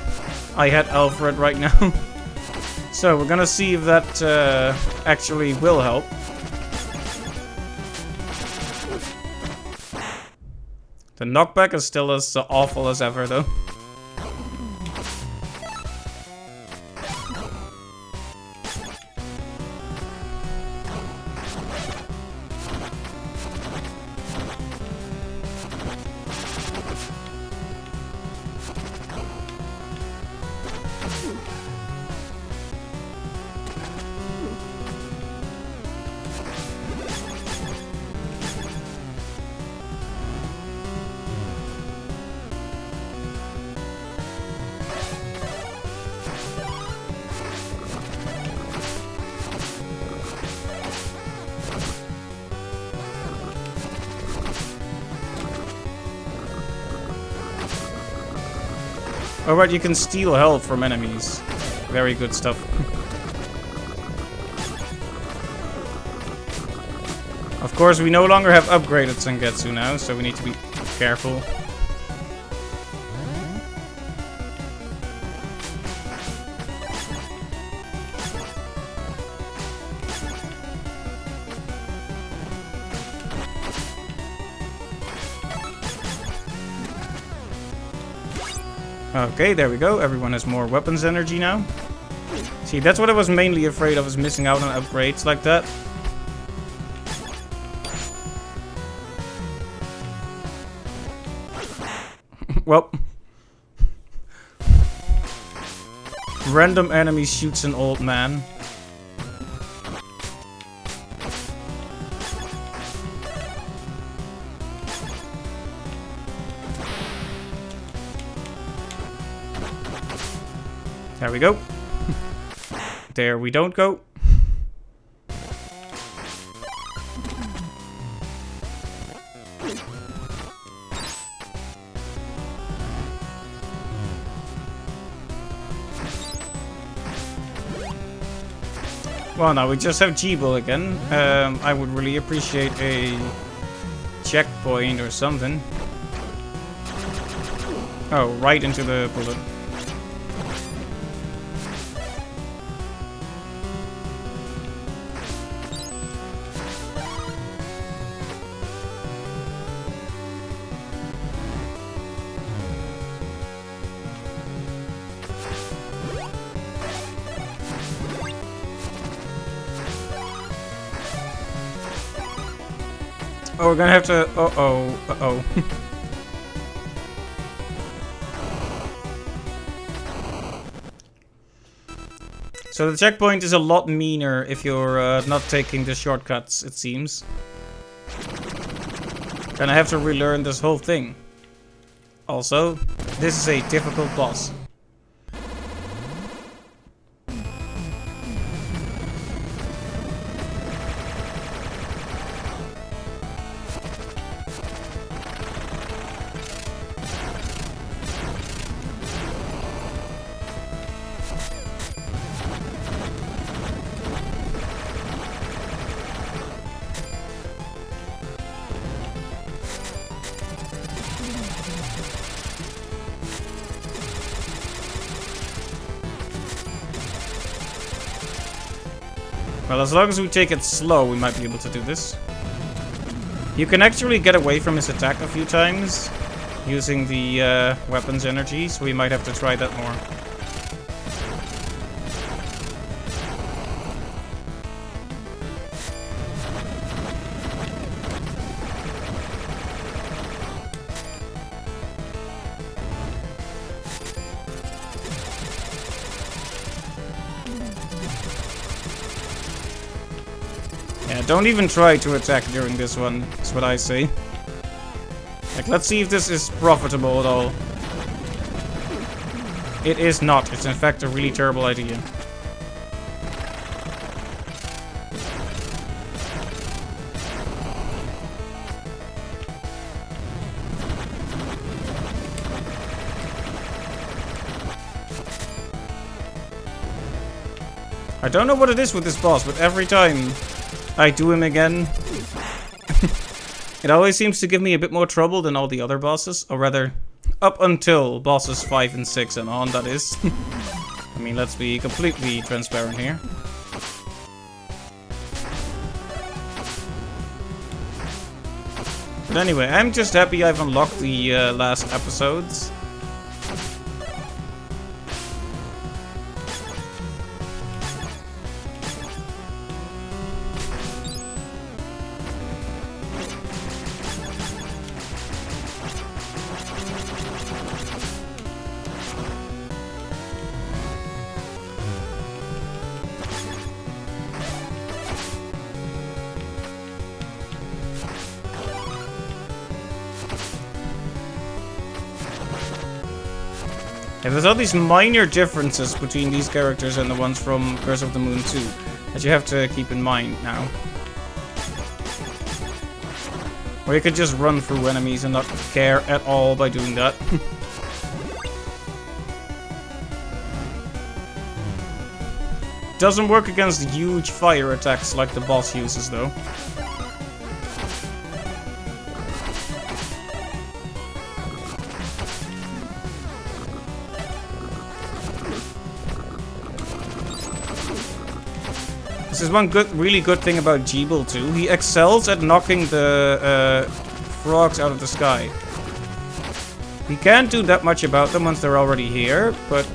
I had Alfred right now. So we're gonna see if that actually will help. The knockback is still as awful as ever, though. Alright, you can steal health from enemies. Very good stuff. Of course, we no longer have upgraded Zangetsu now, so we need to be careful. Okay, there we go. Everyone has more weapons energy now. See, that's what I was mainly afraid of, is missing out on upgrades like that. Well. Random enemy shoots an old man. There we go. There we don't go. Well, now we just have G-Bull again. I would really appreciate a checkpoint or something. Oh, right into the bullet. Oh, we're gonna have to... Uh-oh. So the checkpoint is a lot meaner if you're not taking the shortcuts, it seems. Gonna have to relearn this whole thing. Also, this is a difficult boss. Well, as long as we take it slow, we might be able to do this. You can actually get away from his attack a few times using the weapons energy, so we might have to try that more. Yeah, don't even try to attack during this one, is what I say. Like, let's see if this is profitable at all. It is not. It's in fact a really terrible idea. I don't know what it is with this boss, but every time I do him again, it always seems to give me a bit more trouble than all the other bosses. Or rather, up until bosses 5 and 6 and on, that is. I mean, let's be completely transparent here. But anyway, I'm just happy I've unlocked the last episodes. Yeah, there's all these minor differences between these characters and the ones from Curse of the Moon 2 that you have to keep in mind now. Or you could just run through enemies and not care at all by doing that. Doesn't work against huge fire attacks like the boss uses though. This is one really good thing about Jeeble too. He excels at knocking the frogs out of the sky. He can't do that much about them once they're already here, but...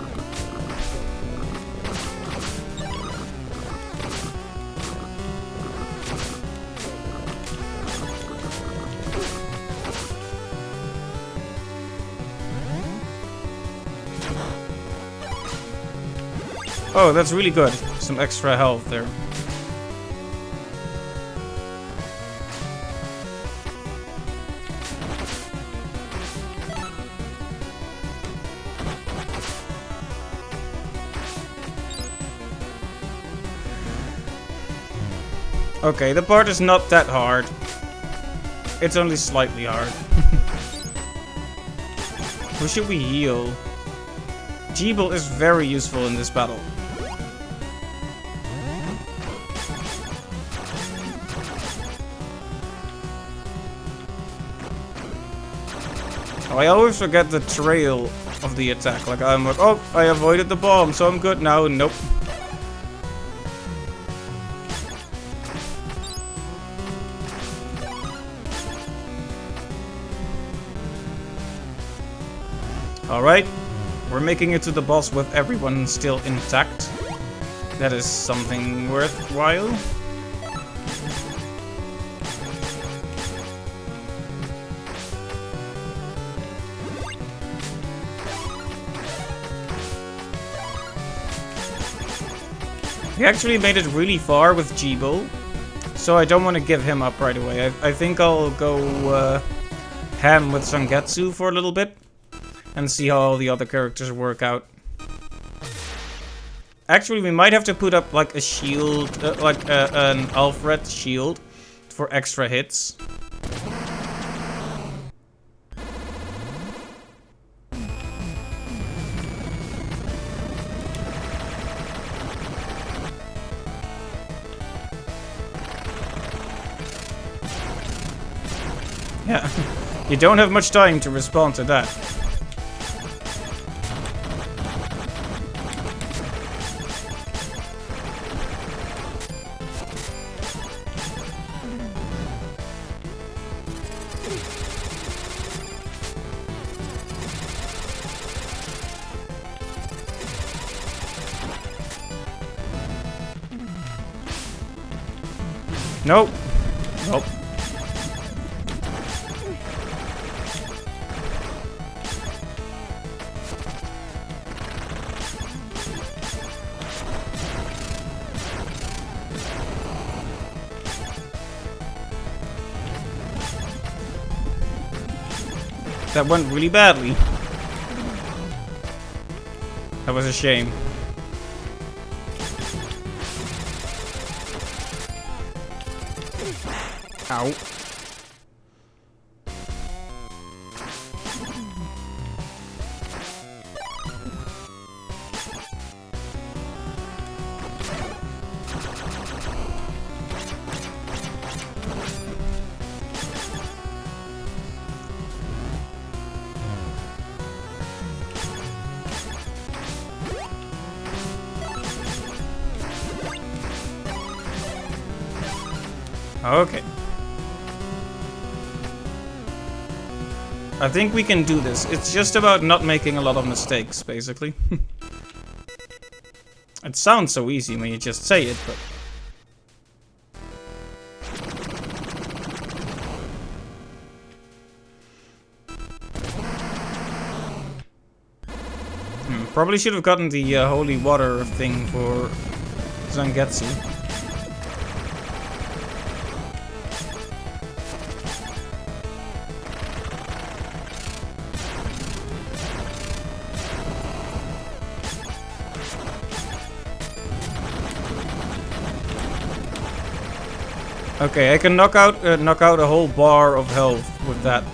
Oh, that's really good. Some extra health there. Okay, the part is not that hard. It's only slightly hard. Who should we heal? Jeeble is very useful in this battle. Oh, I always forget the trail of the attack. Like, I'm like, oh, I avoided the bomb, so I'm good now. Nope. Alright, we're making it to the boss with everyone still intact. That is something worthwhile. We actually made it really far with Jeeble, so I don't want to give him up right away. I think I'll go ham with Zangetsu for a little bit. And see how all the other characters work out. Actually, we might have to put up like a shield, an Alfred shield for extra hits. Yeah, you don't have much time to respond to that. Nope. Nope. That went really badly. That was a shame. Ow. Okay. I think we can do this. It's just about not making a lot of mistakes, basically. It sounds so easy when you just say it, but... Probably should have gotten the holy water thing for Zangetsu. Okay, I can knock out a whole bar of health with that.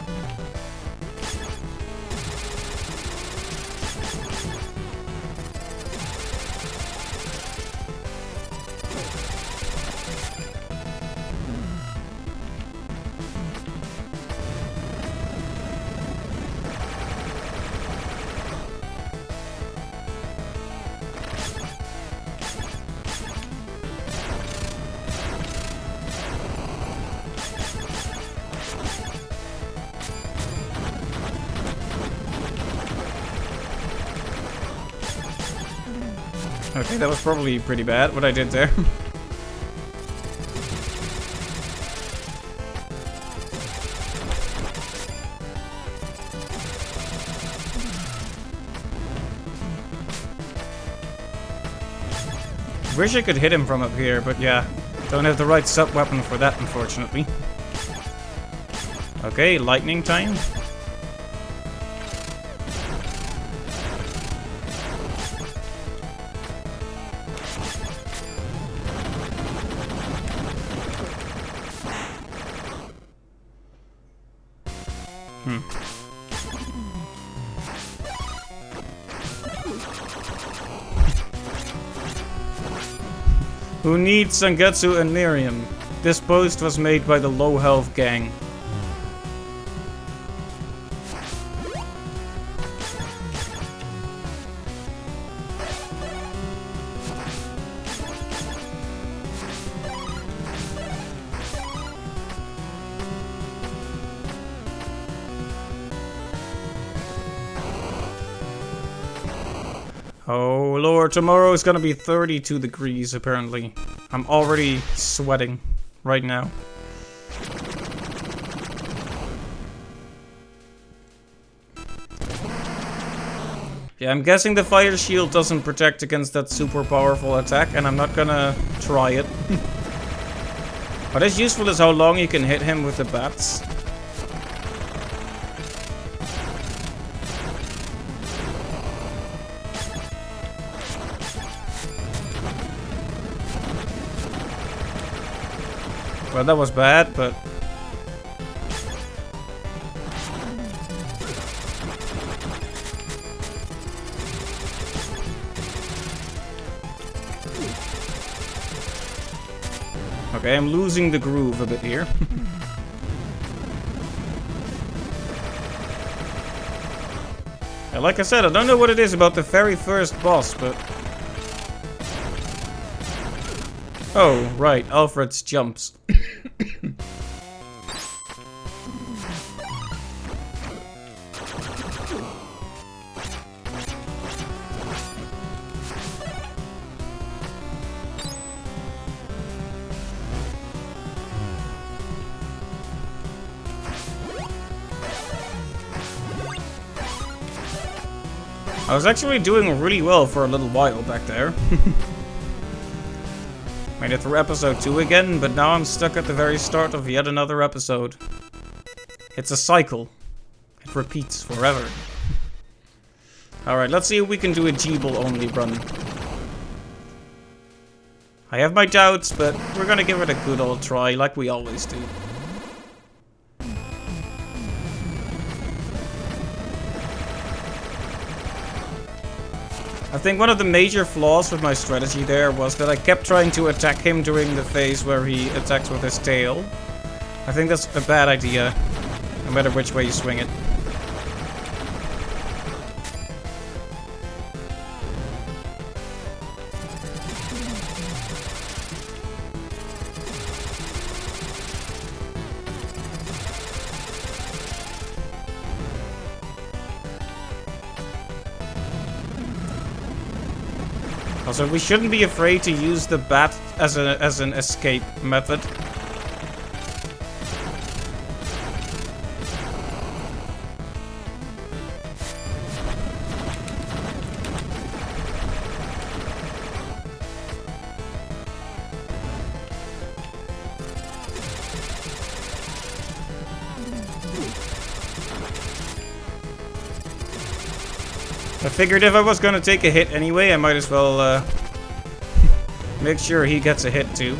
Okay, that was probably pretty bad, what I did there. Wish I could hit him from up here, but yeah. Don't have the right sub-weapon for that, unfortunately. Okay, lightning time. Who needs Zangetsu and Miriam? This post was made by the low health gang. Oh lord, tomorrow is gonna be 32 degrees apparently. I'm already sweating right now. Yeah, I'm guessing the fire shield doesn't protect against that super powerful attack, and I'm not gonna try it. What is useful is how long you can hit him with the bats. Well, that was bad, but... Okay, I'm losing the groove a bit here. Yeah, like I said, I don't know what it is about the very first boss, but... Oh, right, Alfred's jumps. I was actually doing really well for a little while back there. Made it through episode 2 again, but now I'm stuck at the very start of yet another episode. It's a cycle. It repeats forever. Alright, let's see if we can do a Jeeble only run. I have my doubts, but we're gonna give it a good old try, like we always do. I think one of the major flaws with my strategy there was that I kept trying to attack him during the phase where he attacks with his tail. I think that's a bad idea, no matter which way you swing it. Also, we shouldn't be afraid to use the bat as an escape method. I figured if I was gonna take a hit anyway, I might as well make sure he gets a hit too.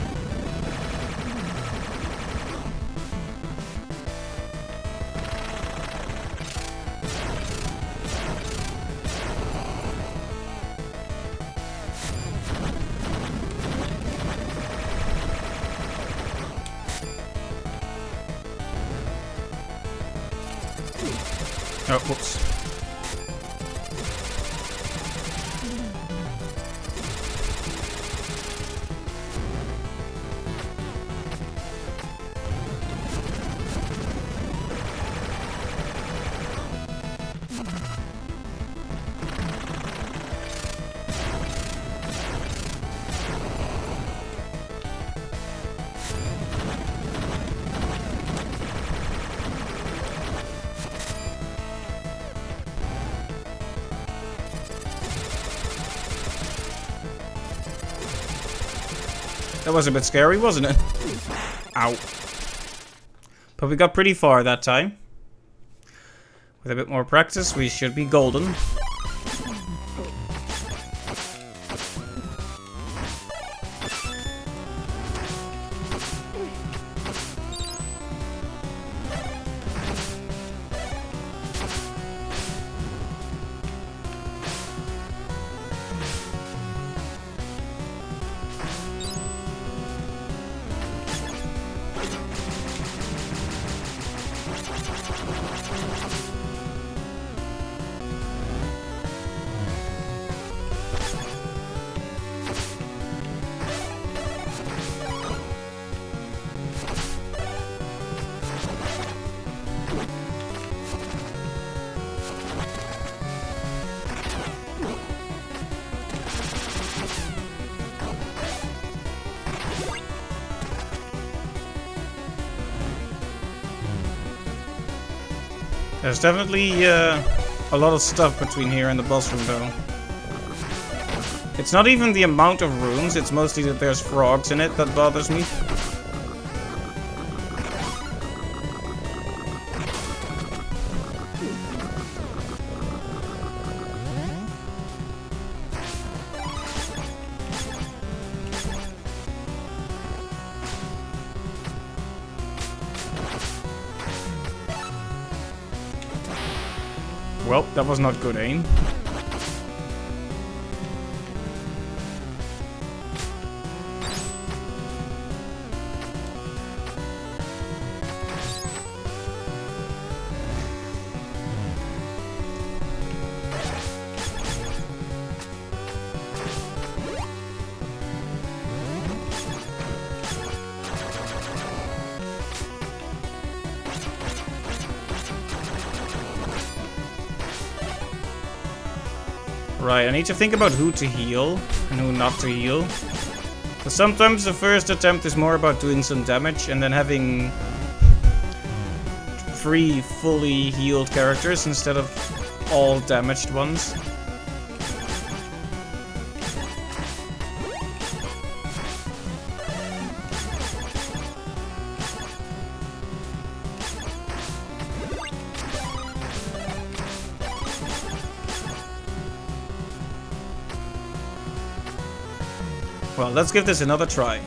Oh, whoops. That was a bit scary, wasn't it? Ow. But we got pretty far that time. With a bit more practice, we should be golden. There's definitely a lot of stuff between here and the boss room, though. It's not even the amount of rooms, it's mostly that there's frogs in it that bothers me. Well, that was not good aim. Right, I need to think about who to heal and who not to heal. Because sometimes the first attempt is more about doing some damage and then having 3 fully healed characters instead of all damaged ones. Well, let's give this another try.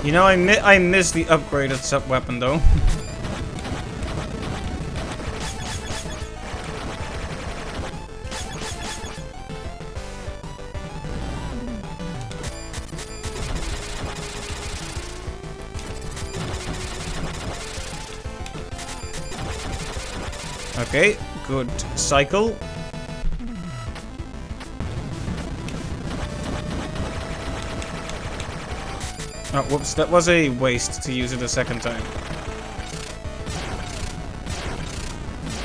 You know, I miss the upgraded sub-weapon, though. Okay, good cycle. Oh, whoops, that was a waste to use it a second time.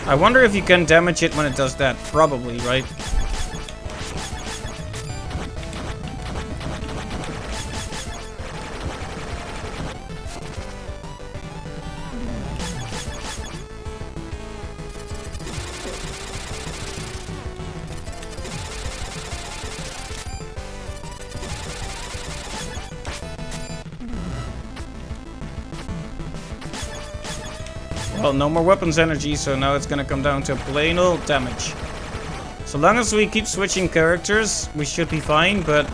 I wonder if you can damage it when it does that. Probably, right? Well, no more weapons energy, so now it's gonna come down to plain old damage. So long as we keep switching characters, we should be fine, but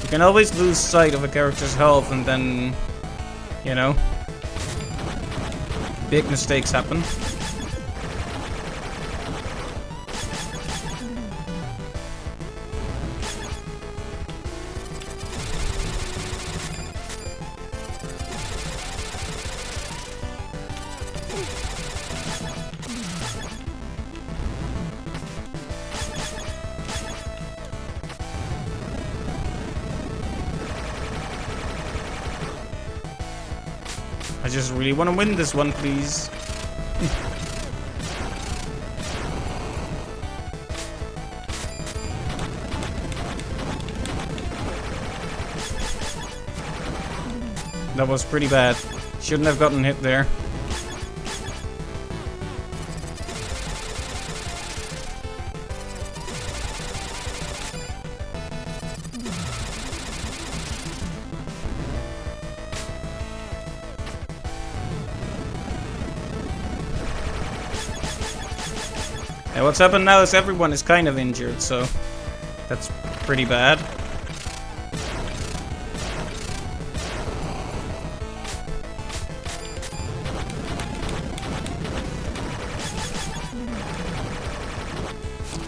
you can always lose sight of a character's health and then, you know, big mistakes happen. I just really want to win this one, please. That was pretty bad. Shouldn't have gotten hit there. And what's happened now is everyone is kind of injured, so that's pretty bad.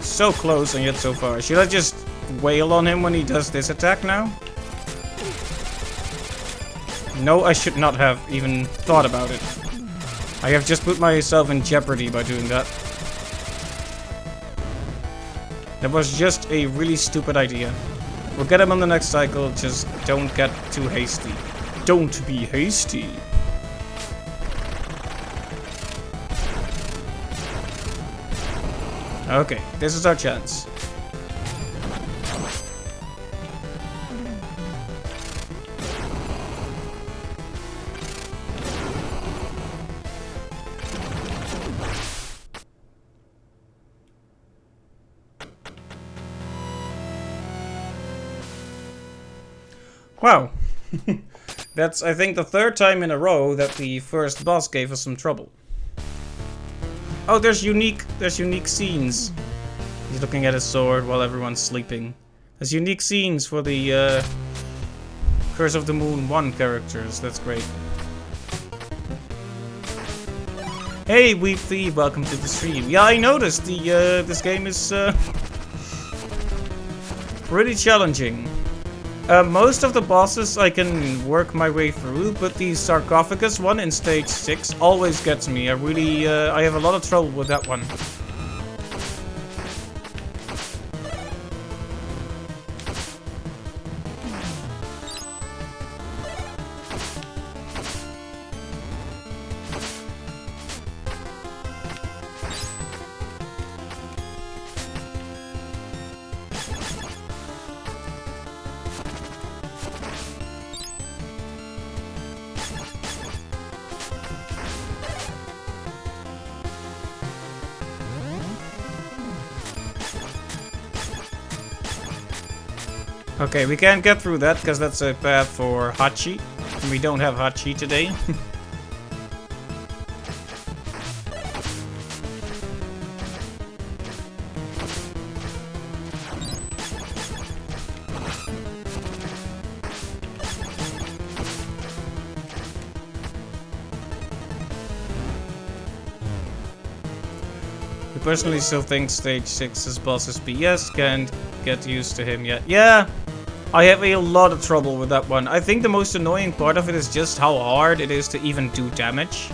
So close and yet so far. Should I just wail on him when he does this attack now? No, I should not have even thought about it. I have just put myself in jeopardy by doing that. That was just a really stupid idea. We'll get him on the next cycle, just don't get too hasty. Don't be hasty. Okay, this is our chance. Wow. That's, I think, the third time in a row that the first boss gave us some trouble. Oh, there's unique scenes. He's looking at his sword while everyone's sleeping. There's unique scenes for the Curse of the Moon 1 characters. That's great. Hey, Weep Thief, welcome to the stream. Yeah, I noticed this game is pretty challenging. Most of the bosses I can work my way through, but the sarcophagus one in stage 6 always gets me. I have a lot of trouble with that one. Okay, we can't get through that because that's a path for Hachi, and we don't have Hachi today. I personally still think stage 6's boss is BS, can't get used to him yet. Yeah! I have a lot of trouble with that one. I think the most annoying part of it is just how hard it is to even do damage.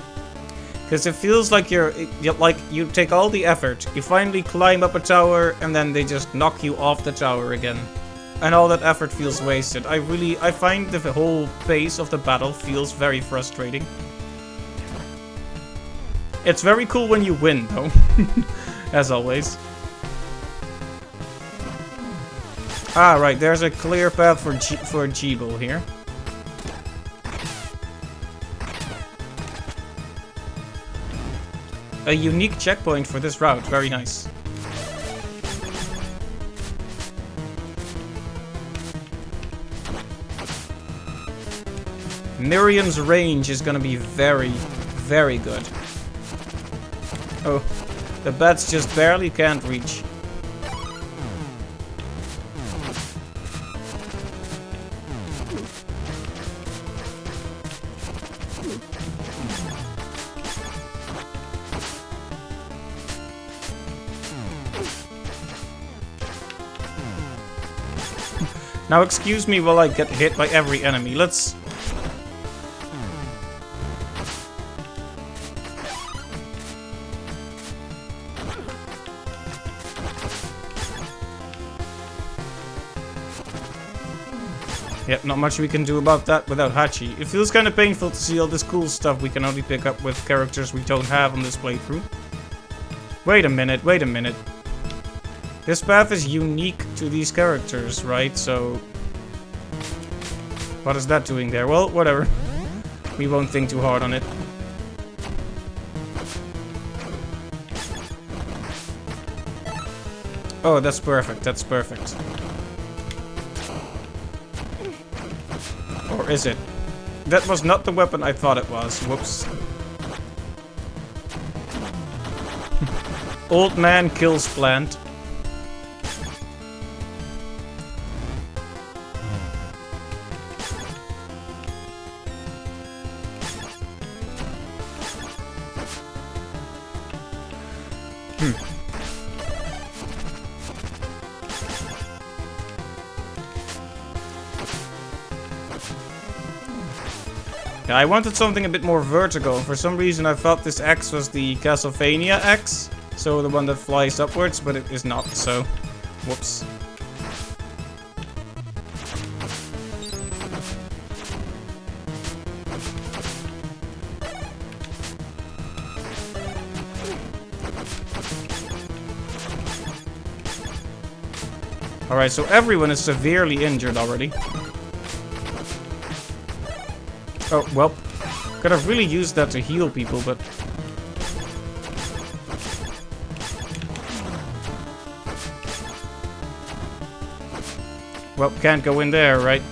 Because it feels like you take all the effort, you finally climb up a tower, and then they just knock you off the tower again. And all that effort feels wasted. I find the whole pace of the battle feels very frustrating. It's very cool when you win, though. As always. Ah, right, there's a clear path for Jeeble here. A unique checkpoint for this route, very nice. Miriam's range is gonna be very, very good. Oh, the bats just barely can't reach. Now excuse me while I get hit by every enemy. Let's... Yep, not much we can do about that without Hachi. It feels kind of painful to see all this cool stuff we can only pick up with characters we don't have on this playthrough. Wait a minute, wait a minute. This path is unique to these characters, right? So... what is that doing there? Well, whatever. We won't think too hard on it. Oh, that's perfect, that's perfect. Or is it? That was not the weapon I thought it was. Whoops. Old man kills plant. Yeah, I wanted something a bit more vertical. For some reason I thought this X was the Castlevania X, so the one that flies upwards, but it is not, so whoops. Alright, so everyone is severely injured already. Oh, well. Could have really used that to heal people, but... well, can't go in there, right?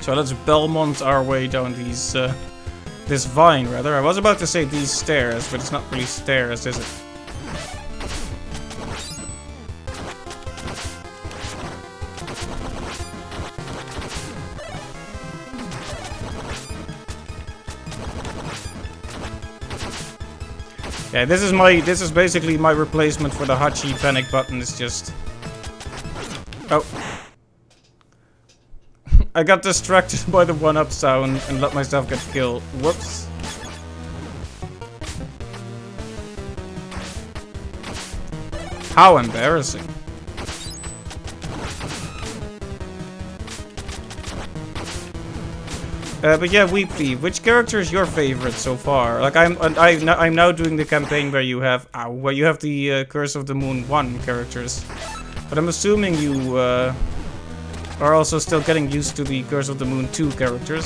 So let's Belmont our way down these, this vine, rather. I was about to say these stairs, but it's not really stairs, is it? Yeah, this is basically my replacement for the Hachi panic button. It's just... oh. I got distracted by the one-up sound and let myself get killed. Whoops. How embarrassing. But yeah, Weep Thief, which character is your favorite so far? Like I'm now doing the campaign where you have the Curse of the Moon 1 characters, but I'm assuming you are also still getting used to the Curse of the Moon 2 characters.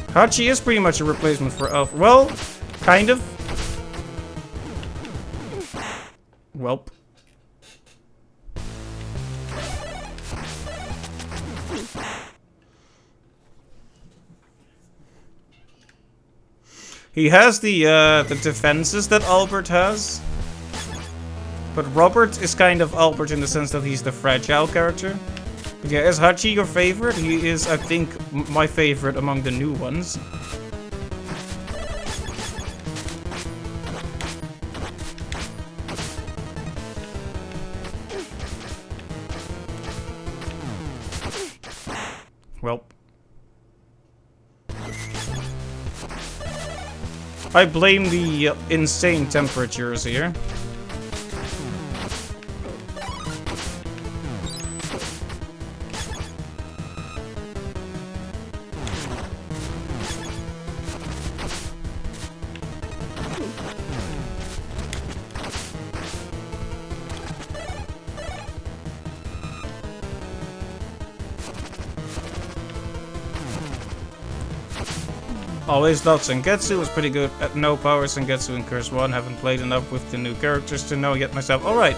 Hachi is pretty much a replacement for Elf. Well, kind of. Welp. He has the defenses that Albert has. But Robert is kind of Albert in the sense that he's the fragile character. But yeah, is Hachi your favorite? He is, I think, my favorite among the new ones. Well. I blame the insane temperatures here. Always thought Sengetsu was pretty good at no power Sengetsu in Curse 1. Haven't played enough with the new characters to know yet myself. Alright.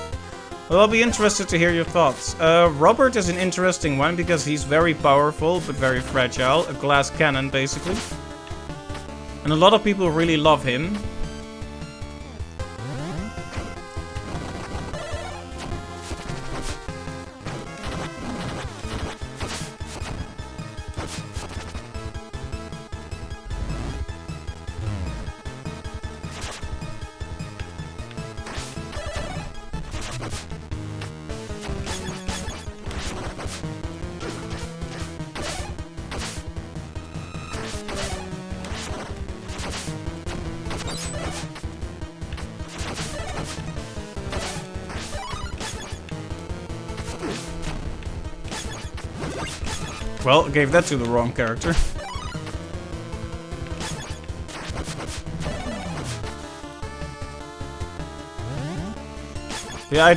Well, I'll be interested to hear your thoughts. Robert is an interesting one because he's very powerful but very fragile. A glass cannon, basically. And a lot of people really love him. Well, gave that to the wrong character. Yeah, I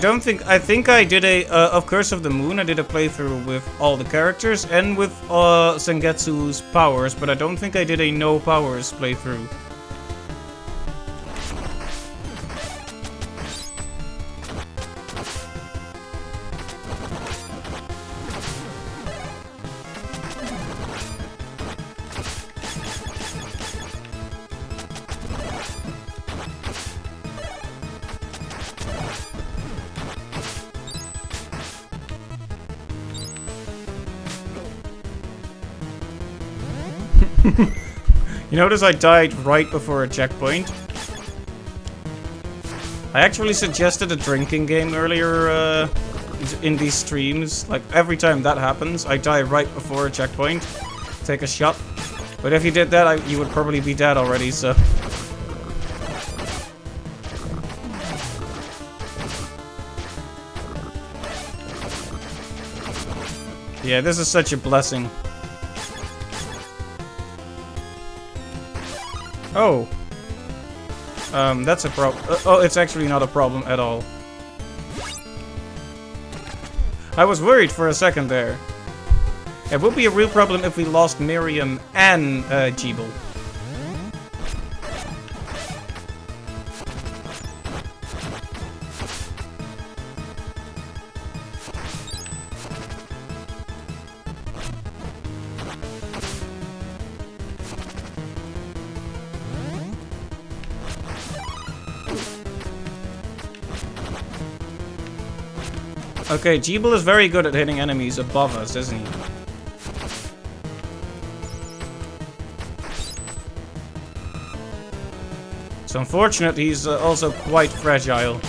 think I did a, of Curse of the Moon, I did a playthrough with all the characters and with Sengetsu's powers, but I don't think I did a no powers playthrough. You notice I died right before a checkpoint? I actually suggested a drinking game earlier in these streams. Like, every time that happens, I die right before a checkpoint. Take a shot. But if you did that, you would probably be dead already, so... Yeah, this is such a blessing. Oh. That's a problem. Oh, it's actually not a problem at all. I was worried for a second there. It would be a real problem if we lost Miriam and Jeeble. Okay, Jeeble is very good at hitting enemies above us, isn't he? It's unfortunate he's also quite fragile.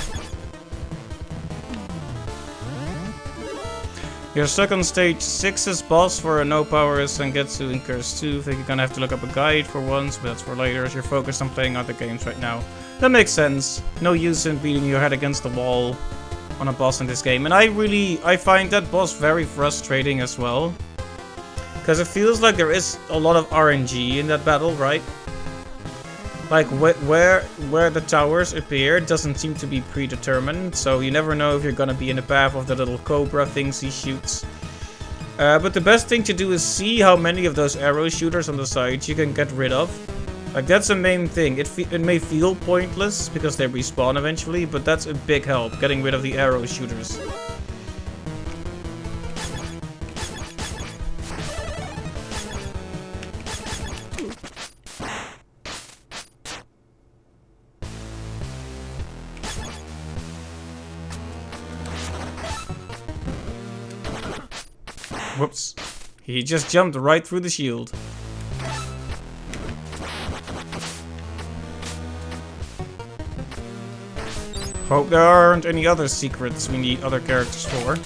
You're stuck on stage 6's boss for a no power Sengetsu in Curse 2. Think you're gonna have to look up a guide for once, but that's for later as you're focused on playing other games right now. That makes sense. No use in beating your head against the wall on a boss in this game. And I find that boss very frustrating as well. Because it feels like there is a lot of RNG in that battle, right? Like, where the towers appear doesn't seem to be predetermined, so you never know if you're gonna be in the path of the little cobra things he shoots. But the best thing to do is see how many of those arrow shooters on the sides you can get rid of. Like, that's the main thing. It may feel pointless because they respawn eventually, but that's a big help, getting rid of the arrow shooters. Whoops. He just jumped right through the shield. Hope there aren't any other secrets we need other characters for.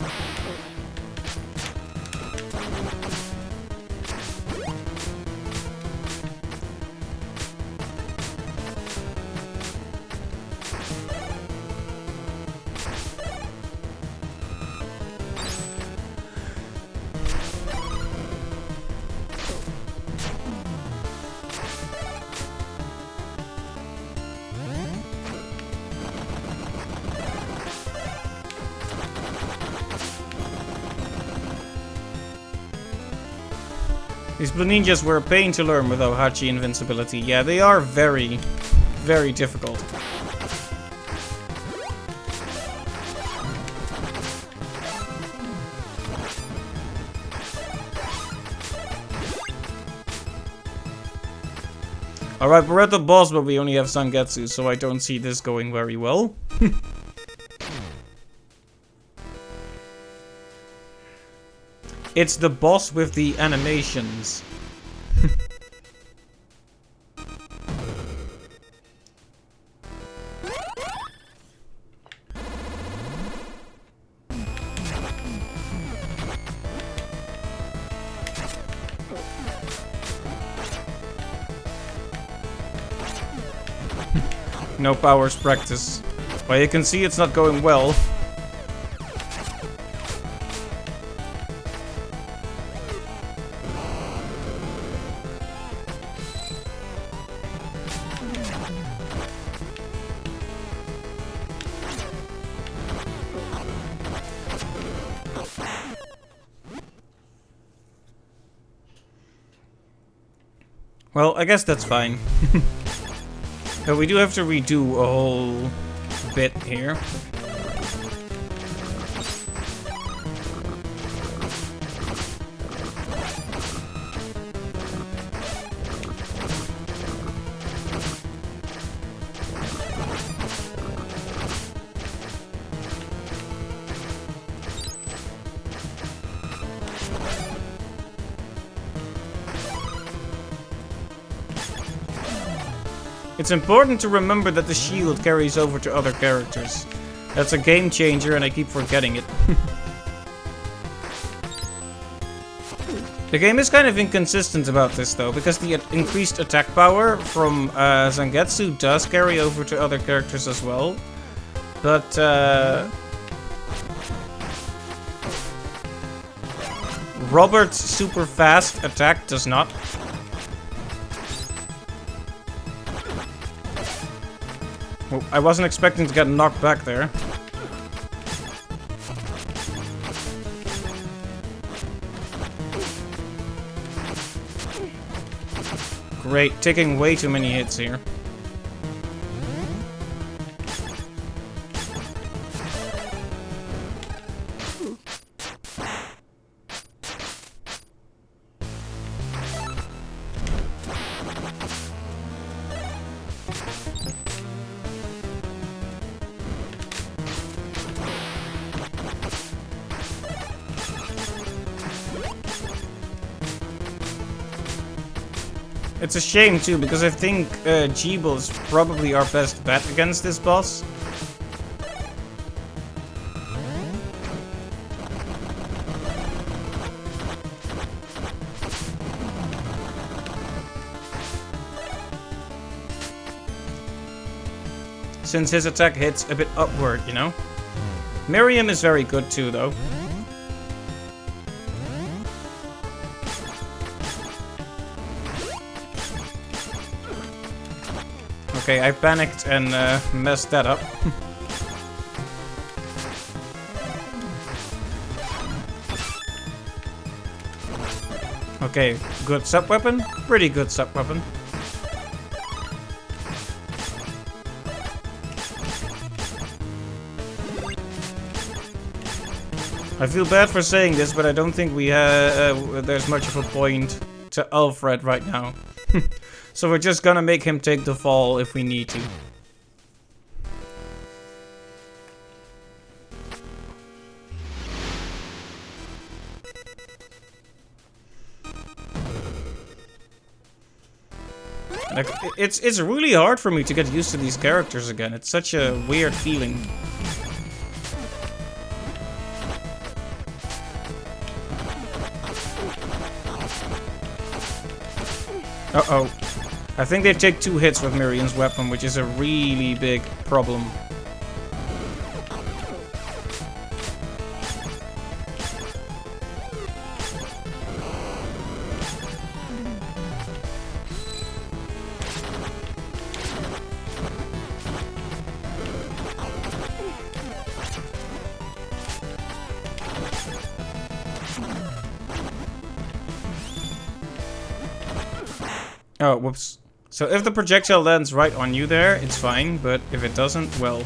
These blue ninjas were a pain to learn without Hachi invincibility. Yeah, they are very, very difficult. Alright, we're at the boss, but we only have Zangetsu, so I don't see this going very well. It's the boss with the animations. No powers practice. Well, you can see it's not going well. Well, I guess that's fine. But we do have to redo a whole bit here. It's important to remember that the shield carries over to other characters. That's a game changer and I keep forgetting it. The game is kind of inconsistent about this though, because the increased attack power from Zangetsu does carry over to other characters as well. But Robert's super fast attack does not. Well, I wasn't expecting to get knocked back there. Great, taking way too many hits here. It's a shame too, because I think Jeeble is probably our best bet against this boss. Since his attack hits a bit upward, you know? Miriam is very good too, though. Okay, I panicked and messed that up. Okay, good sub-weapon. Pretty good sub-weapon. I feel bad for saying this, but I don't think we there's much of a point to Alfred right now. So we're just gonna make him take the fall if we need to. Like, it's really hard for me to get used to these characters again. It's such a weird feeling. Uh-oh. I think they take 2 hits with Miriam's weapon, which is a really big problem. Oh, whoops. So if the projectile lands right on you there, it's fine, but if it doesn't, well...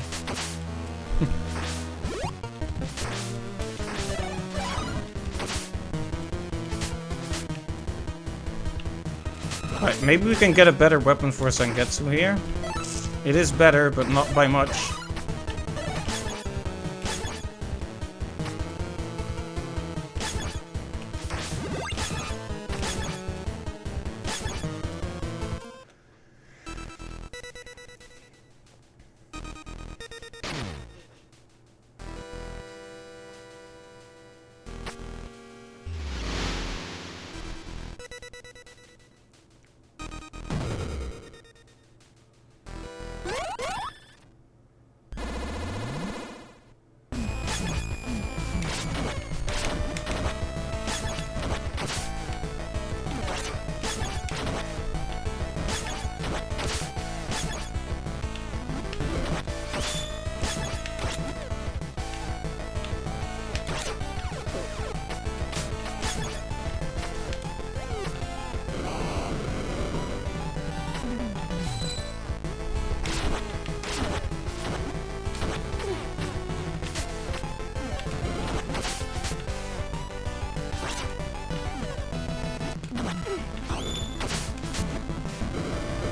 Alright, maybe we can get a better weapon for Sangetsu here. It is better, but not by much.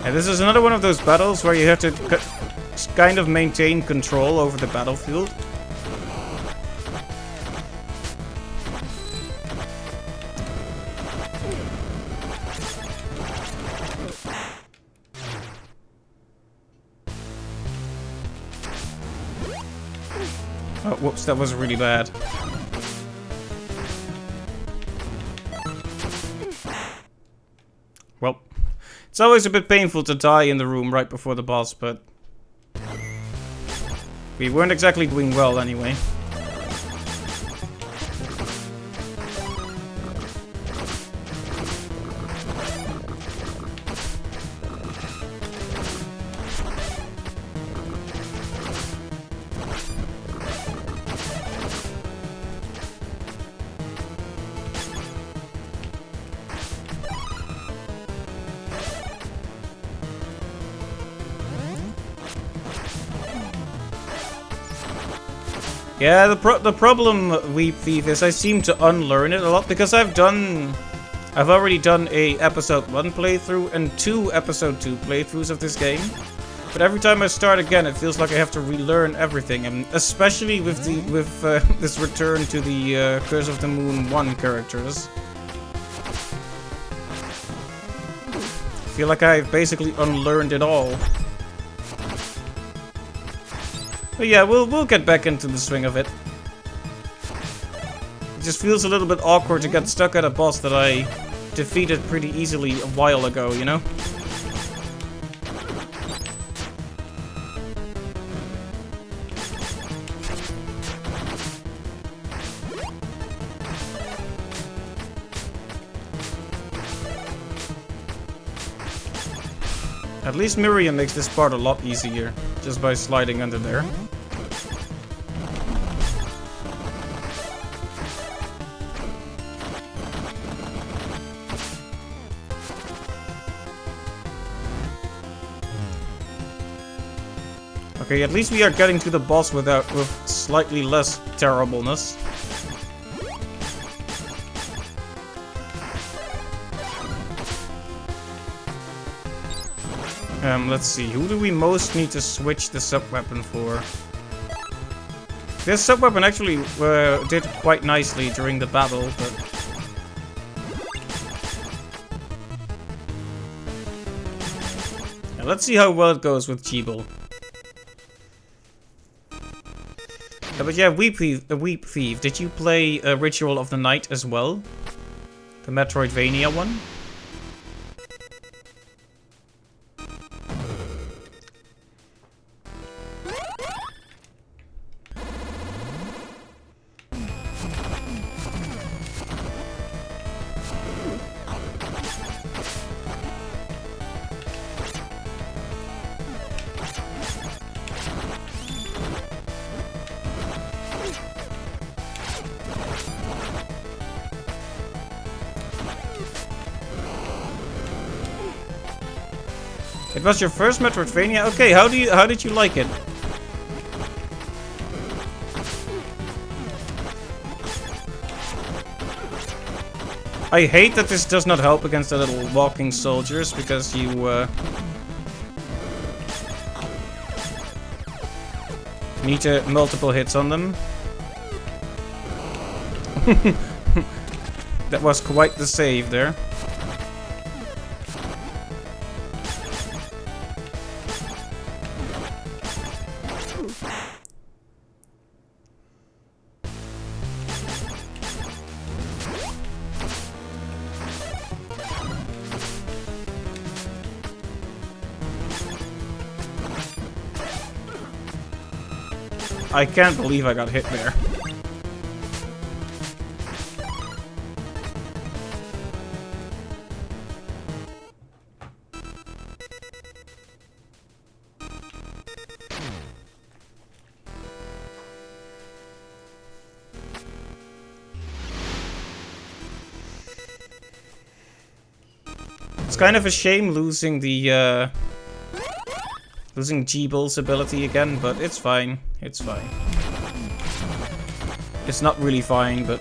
And this is another one of those battles where you have to kind of maintain control over the battlefield. Oh, whoops, that was really bad. Well, it's always a bit painful to die in the room right before the boss, but we weren't exactly doing well anyway. Yeah, the problem, Weep Thief, is I seem to unlearn it a lot, because I've already done a episode 1 playthrough and 2 episode 2 playthroughs of this game. But every time I start again, it feels like I have to relearn everything, and especially with this return to the Curse of the Moon 1 characters. I feel like I've basically unlearned it all. But yeah, we'll get back into the swing of it. It just feels a little bit awkward to get stuck at a boss that I defeated pretty easily a while ago, you know? At least Miriam makes this part a lot easier, just by sliding under there. Okay, at least we are getting to the boss with slightly less terribleness. Let's see, who do we most need to switch the sub-weapon for? This sub-weapon actually did quite nicely during the battle, but... Yeah, let's see how well it goes with Jeeble. But yeah, Weep Thief, did you play Ritual of the Night as well? The Metroidvania one? It was your first Metroidvania? Okay, how did you like it? I hate that this does not help against the little walking soldiers, because you need to multiple hits on them. That was quite the save there. I can't believe I got hit there. It's kind of a shame losing the losing Jeeble's ability again, but it's fine. It's fine. It's not really fine, but...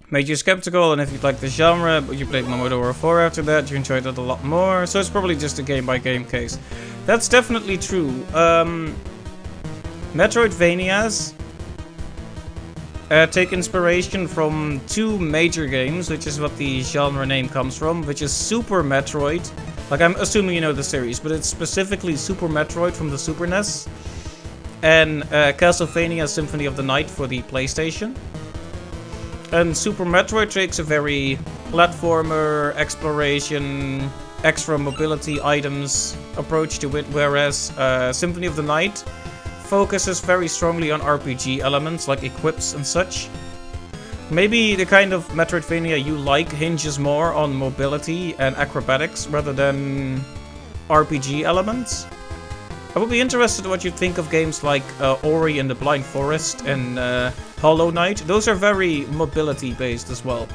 Made you skeptical, and if you like the genre, but you played Momodora 4 after that, you enjoyed it a lot more. So it's probably just a game-by-game case. That's definitely true. Metroidvanias take inspiration from two major games, which is what the genre name comes from, which is Super Metroid. Like, I'm assuming you know the series, but it's specifically Super Metroid from the Super NES. And Castlevania Symphony of the Night for the PlayStation. And Super Metroid takes a very platformer, exploration, extra mobility items approach to it, whereas Symphony of the Night focuses very strongly on RPG elements like equips and such. Maybe the kind of Metroidvania you like hinges more on mobility and acrobatics rather than RPG elements. I would be interested in what you think of games like Ori and the Blind Forest and Hollow Knight. Those are very mobility based as well.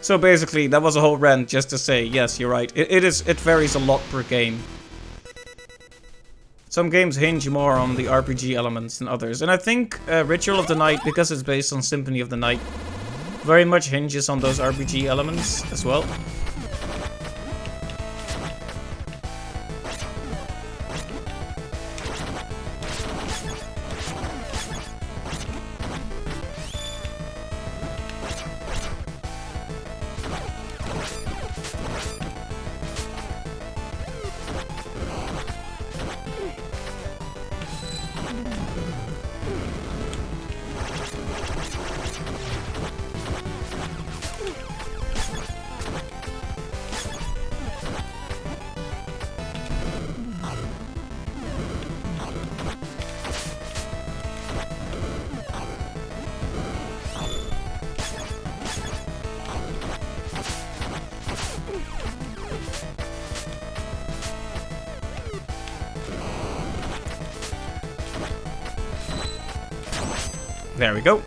So basically, that was a whole rant just to say, yes, you're right. It varies a lot per game. Some games hinge more on the RPG elements than others. And I think Ritual of the Night, because it's based on Symphony of the Night, very much hinges on those RPG elements as well. There we go.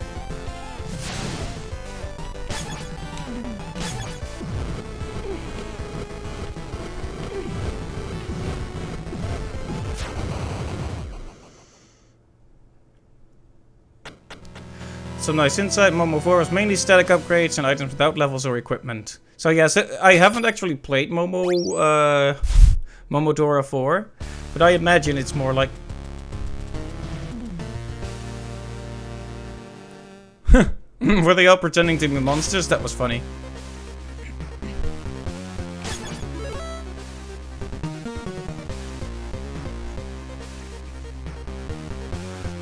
some nice insight. Momo 4 was mainly static upgrades and items without levels or equipment. So yes, I haven't actually played Momodora 4, but I imagine it's more like... Were they all pretending to be monsters? That was funny.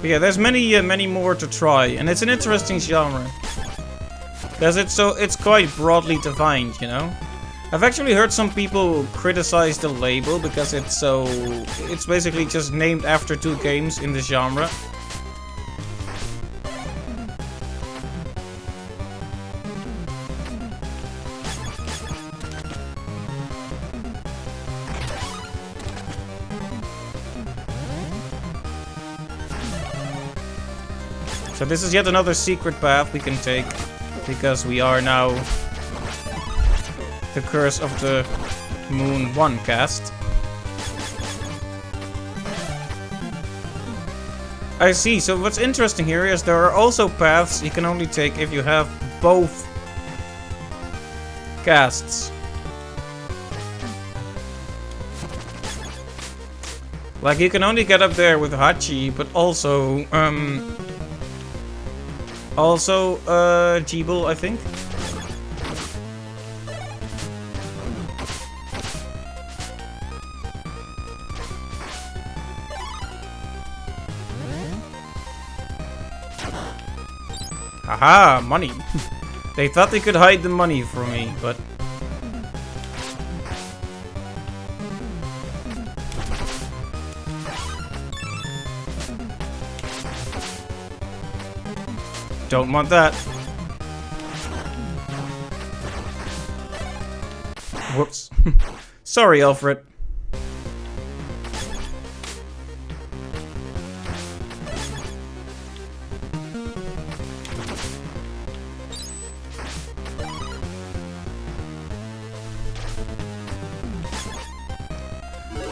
But yeah, there's many more to try, and it's an interesting genre. Because it's quite broadly defined, you know? I've actually heard some people criticize the label because it's basically just named after 2 games in the genre. So this is yet another secret path we can take, because we are now the Curse of the Moon 1 cast. I see, so what's interesting here is there are also paths you can only take if you have both casts. Like, you can only get up there with Hachi, but also, Jeeble, I think. Haha, money. They thought they could hide the money from me, but... Don't want that. Whoops. Sorry, Alfred.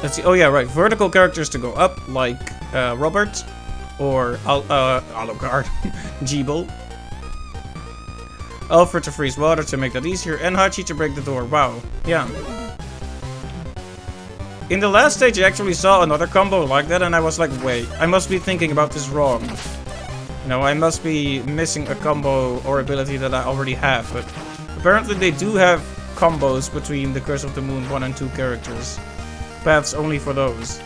Let's see. Oh yeah, right. Vertical characters to go up, like Robert or Alucard, Jeeble. Alfred to freeze water to make that easier, and Hachi to break the door. Wow. Yeah. In the last stage, I actually saw another combo like that, and I was like, wait, I must be thinking about this wrong. You know, I must be missing a combo or ability that I already have, but apparently they do have combos between the Curse of the Moon 1 and 2 characters. Paths only for those.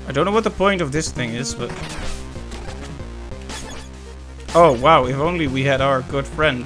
I don't know what the point of this thing is, but... Oh, wow, if only we had our good friend.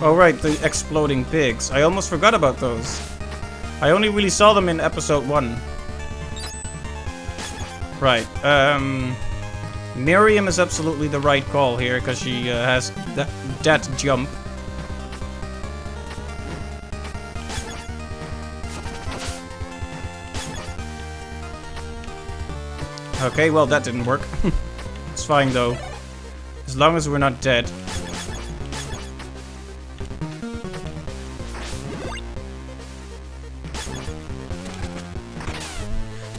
Oh right, the exploding pigs. I almost forgot about those. I only really saw them in episode 1. Right, Miriam is absolutely the right call here, because she has that jump. Okay, well that didn't work. It's fine though. As long as we're not dead.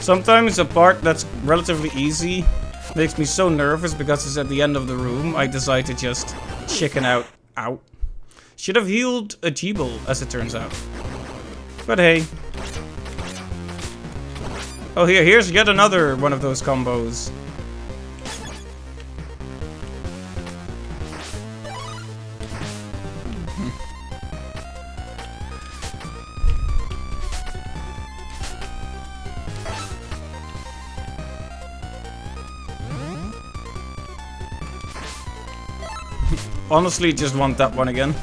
Sometimes a part that's relatively easy makes me so nervous because it's at the end of the room. I decide to just chicken out. Ow. Should have healed a Jeeble, as it turns out. But hey. Oh, here's yet another one of those combos. honestly just want that one again.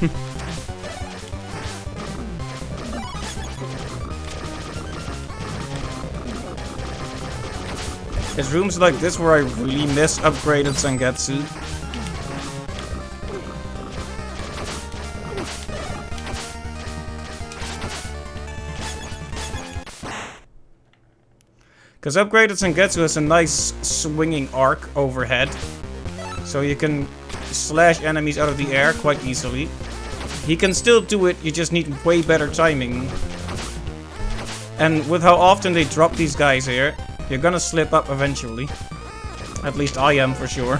It's rooms like this where I really miss upgraded Zangetsu. Because upgraded Zangetsu has a nice swinging arc overhead. So you can slash enemies out of the air quite easily. He can still do it, you just need way better timing. And with how often they drop these guys here, you're gonna slip up eventually. At least I am for sure.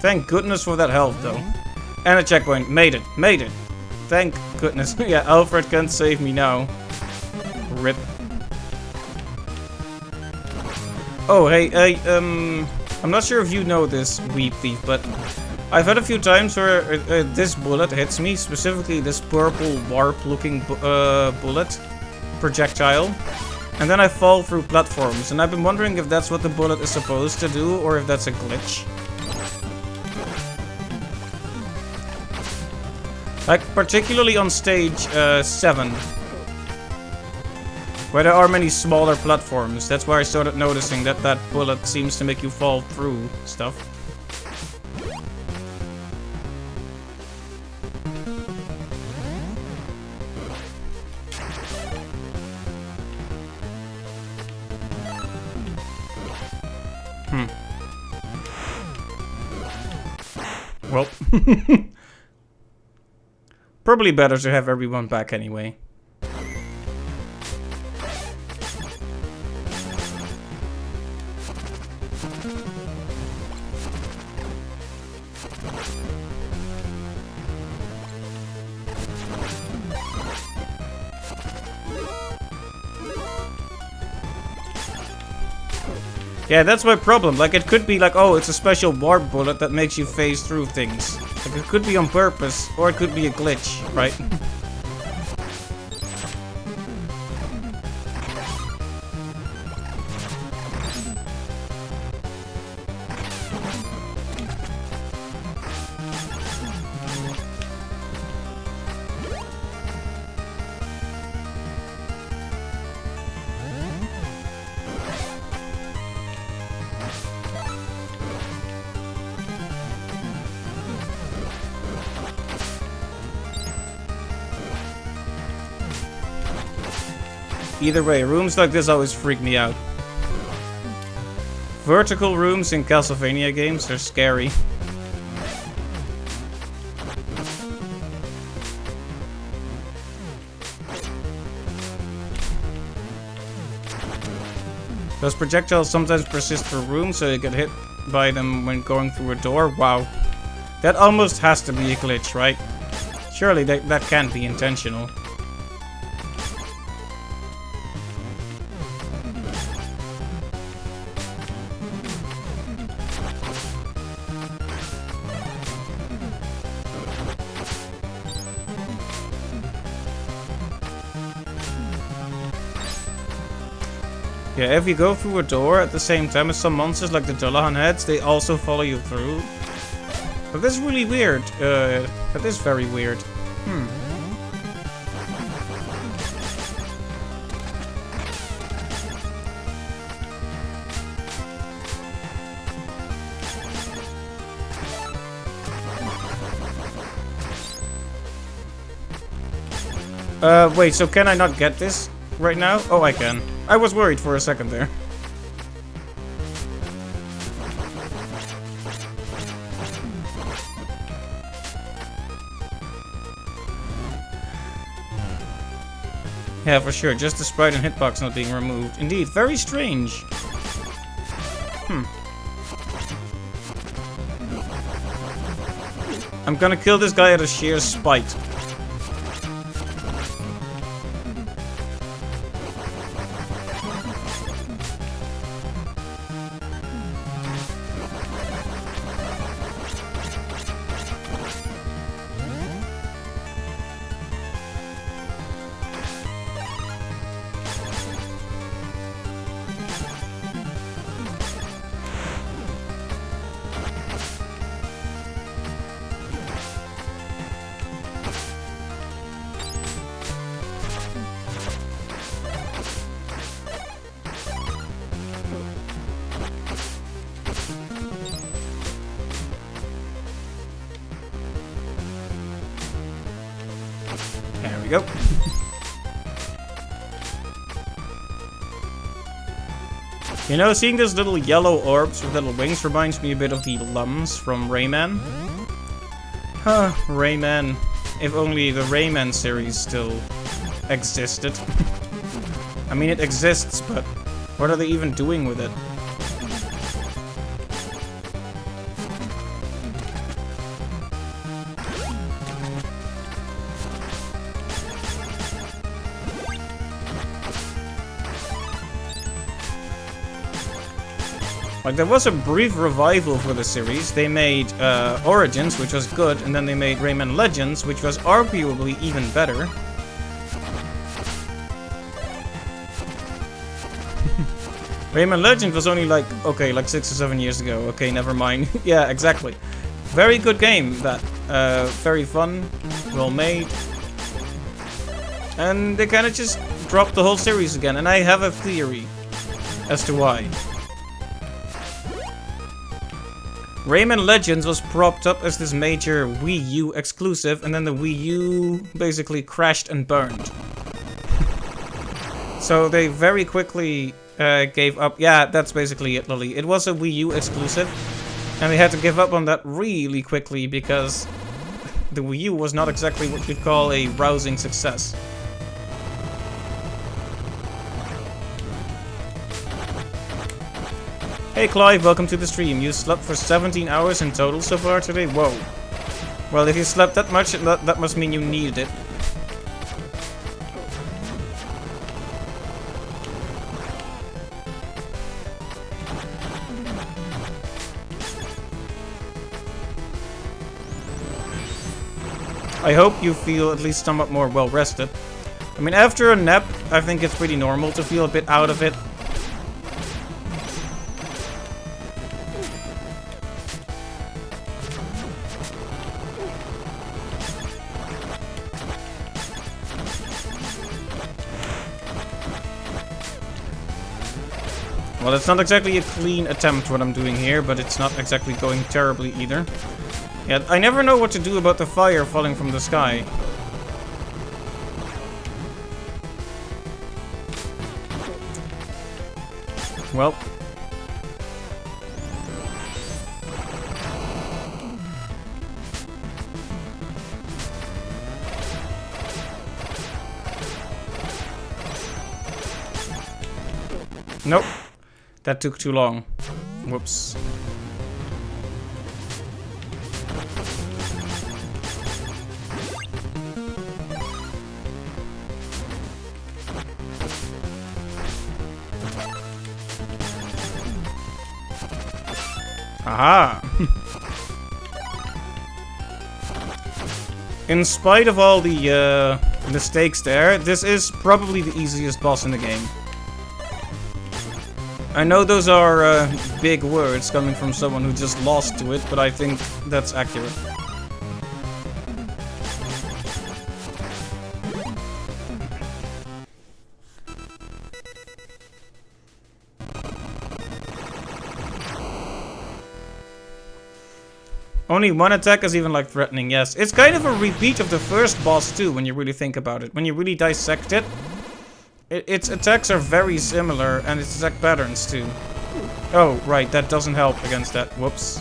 Thank goodness for that health though. And a checkpoint. Made it. Made it. Thank goodness. Yeah, Alfred can't save me now. Rip. Oh, hey, I'm not sure if you know this, Weep Thief, but I've had a few times where this bullet hits me, specifically this purple warp-looking bullet projectile, and then I fall through platforms, and I've been wondering if that's what the bullet is supposed to do, or if that's a glitch. Like, particularly on stage 7, where there are many smaller platforms. That's where I started noticing that that bullet seems to make you fall through stuff. Well, probably better to have everyone back anyway. Yeah, that's my problem. Like, it could be like, oh, it's a special warp bullet that makes you phase through things. Like, it could be on purpose, or it could be a glitch, right? Either way, rooms like this always freak me out. Vertical rooms in Castlevania games are scary. Those projectiles sometimes persist for rooms, so you get hit by them when going through a door. Wow. That almost has to be a glitch, right? Surely that can't be intentional. Yeah, if you go through a door at the same time as some monsters like the Dullahan heads, they also follow you through. But that's really weird. That is very weird. Wait, so can I not get this right now? Oh, I can. I was worried for a second there. Yeah, for sure. Just the sprite and hitbox not being removed. Indeed, very strange. I'm gonna kill this guy out of sheer spite. go. You know, seeing those little yellow orbs with little wings reminds me a bit of the Lums from Rayman. Huh, Rayman. If only the Rayman series still existed. I mean, it exists, but what are they even doing with it? Like, there was a brief revival for the series. They made Origins, which was good, and then they made Rayman Legends, which was arguably even better. Rayman Legends was only like, okay, like 6 or 7 years ago. Okay, never mind. Yeah, exactly. Very good game, that. Very fun, well made. And they kind of just dropped the whole series again, and I have a theory as to why. Rayman Legends was propped up as this major Wii U exclusive, and then the Wii U basically crashed and burned. So they very quickly gave up. Yeah, that's basically it, Lily. It was a Wii U exclusive, and they had to give up on that really quickly because the Wii U was not exactly what you'd call a rousing success. Hey Clive, welcome to the stream. You slept for 17 hours in total so far today? Whoa. Well, if you slept that much, that must mean you needed it. I hope you feel at least somewhat more well rested. I mean, after a nap, I think it's pretty normal to feel a bit out of it. Well, it's not exactly a clean attempt what I'm doing here, but it's not exactly going terribly either. Yeah, I never know what to do about the fire falling from the sky. Well. Nope. That took too long. Whoops. Aha! In spite of all the mistakes there, this is probably the easiest boss in the game. I know those are big words coming from someone who just lost to it, but I think that's accurate. Only one attack is even like threatening, yes. It's kind of a repeat of the first boss too, when you really think about it. When you really dissect it. Its attacks are very similar, and its attack patterns too. Oh, right, that doesn't help against that. Whoops.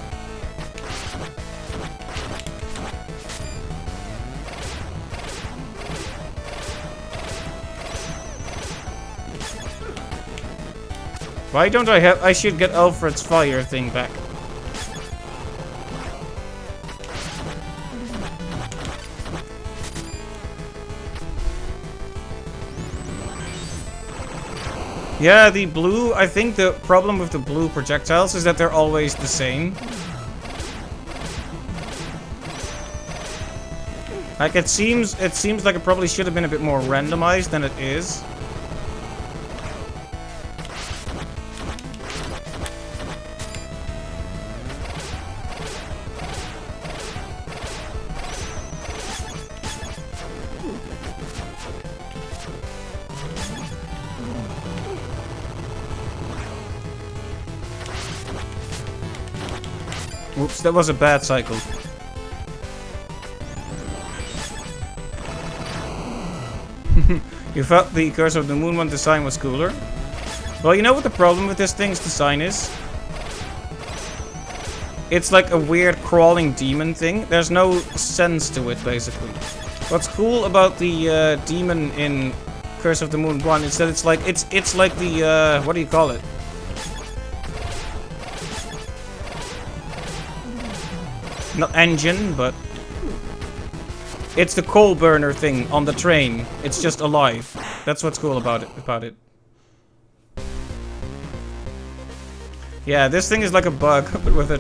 Why don't I have... I should get Alfred's fire thing back. Yeah, the blue, I think the problem with the blue projectiles is that they're always the same. Like, it seems like it probably should have been a bit more randomized than it is. Oops, that was a bad cycle. You thought the Curse of the Moon one design was cooler? Well, you know what the problem with this thing's design is? It's like a weird crawling demon thing. There's no sense to it, basically. What's cool about the demon in Curse of the Moon 1 is that it's like the what do you call it? Not engine, but it's the coal burner thing on the train. It's just alive. That's what's cool about it. Yeah, this thing is like a bug, but with a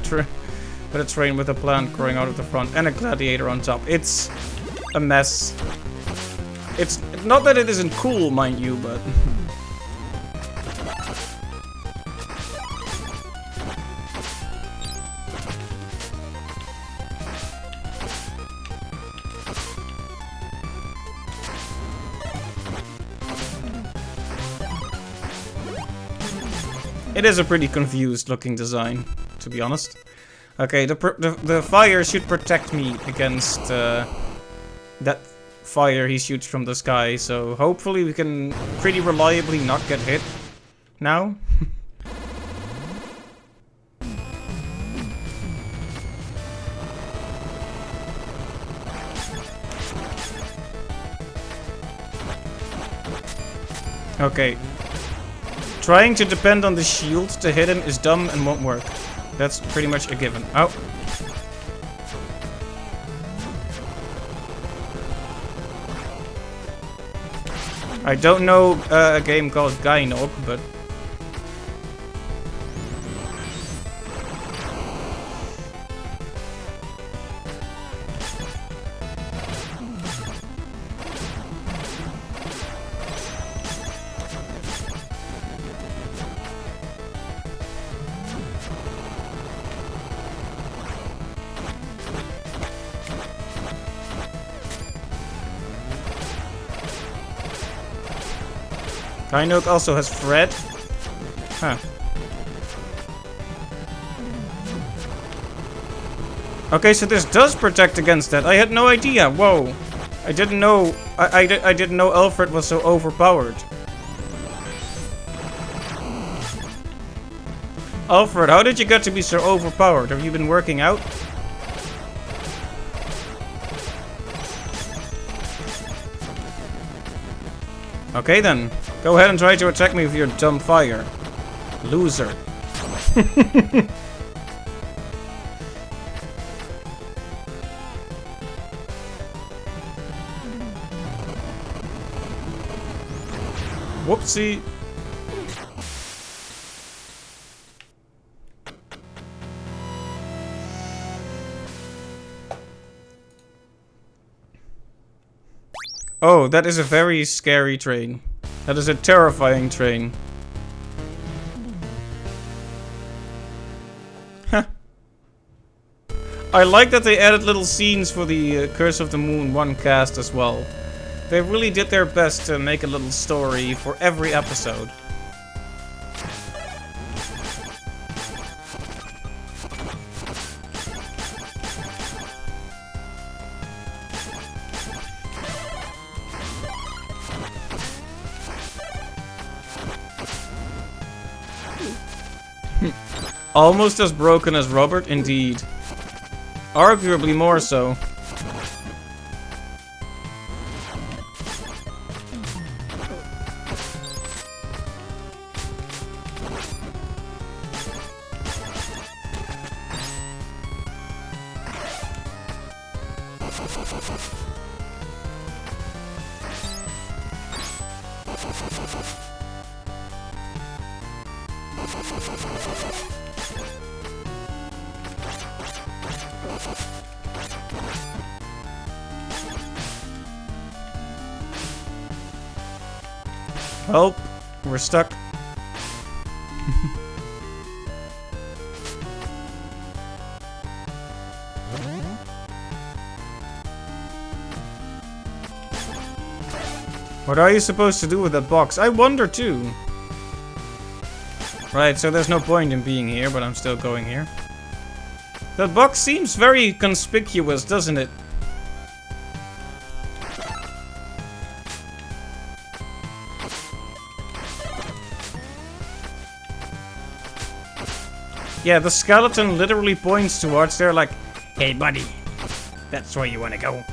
train with a plant growing out of the front and a gladiator on top. It's a mess. It's not that it isn't cool, mind you, but it is a pretty confused looking design, to be honest. Okay, the fire should protect me against that fire he shoots from the sky, so hopefully we can pretty reliably not get hit now. Okay. Trying to depend on the shield to hit him is dumb and won't work. That's pretty much a given. Oh. I don't know a game called Gynog, but Gynog also has Fred. Huh. Okay, so this does protect against that. I had no idea. Whoa. I didn't know. I didn't know Alfred was so overpowered. Alfred, how did you get to be so overpowered? Have you been working out? Okay then. Go ahead and try to attack me with your dumb fire. Loser. Whoopsie. Oh, that is a very scary train. That is a terrifying train. Huh. I like that they added little scenes for the Curse of the Moon 1 cast as well. They really did their best to make a little story for every episode. Almost as broken as Robert, indeed. Arguably more so. Help! We're stuck. What are you supposed to do with that box? I wonder too. Right, so there's no point in being here, but I'm still going here. That box seems very conspicuous, doesn't it? Yeah, the skeleton literally points towards there like, hey buddy, that's where you want to go.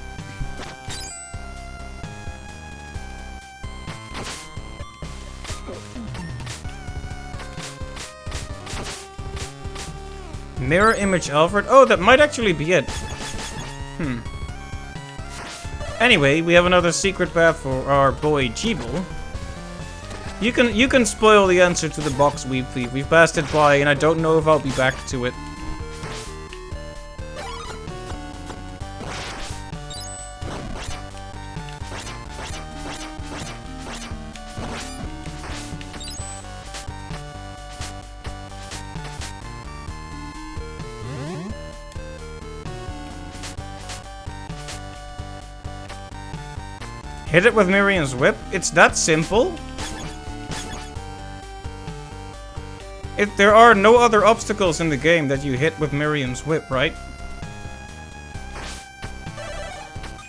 Mirror image Alfred. Oh, that might actually be it. Anyway, we have another secret path for our boy Jeeble. You can spoil the answer to the box we've passed it by, and I don't know if I'll be back to it. Hit it with Miriam's whip? It's that simple? There are no other obstacles in the game that you hit with Miriam's whip, right?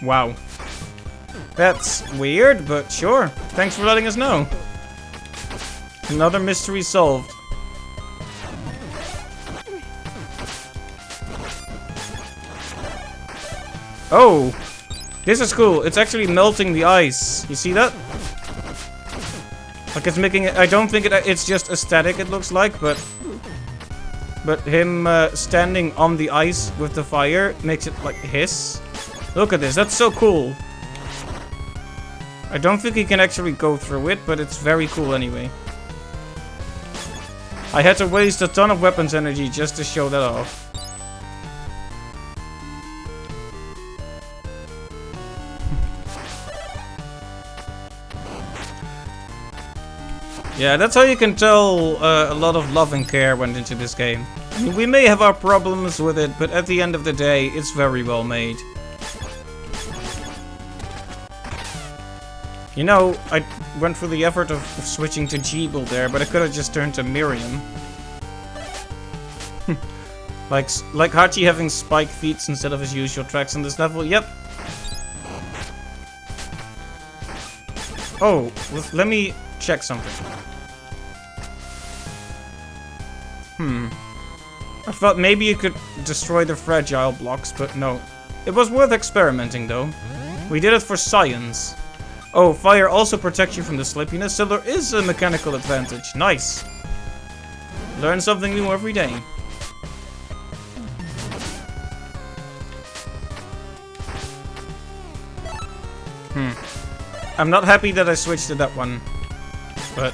Wow. That's weird, but sure. Thanks for letting us know. Another mystery solved. Oh! This is cool. It's actually melting the ice. You see that? Like it's making it. I don't think it's just aesthetic. It looks like, but him standing on the ice with the fire makes it like hiss. Look at this. That's so cool. I don't think he can actually go through it, but it's very cool anyway. I had to waste a ton of weapons energy just to show that off. Yeah, that's how you can tell a lot of love and care went into this game. I mean, we may have our problems with it, but at the end of the day, it's very well made. You know, I went through the effort of switching to Jeeble there, but I could have just turned to Miriam. like Hachi having spike feet instead of his usual tracks in this level. Yep. Oh, let me check something. I thought maybe you could destroy the fragile blocks, but no. It was worth experimenting, though. We did it for science. Oh, fire also protects you from the slippiness, so there is a mechanical advantage. Nice. Learn something new every day. I'm not happy that I switched to that one, but...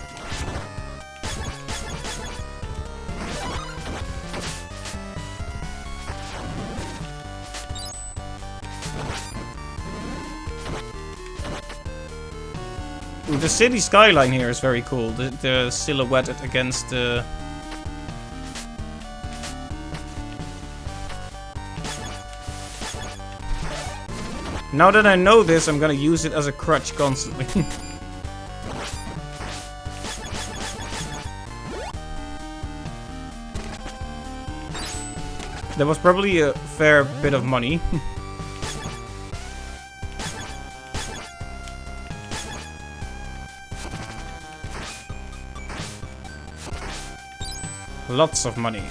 the city skyline here is very cool. The silhouette against the... Now that I know this, I'm gonna use it as a crutch constantly. That was probably a fair bit of money. Lots of money.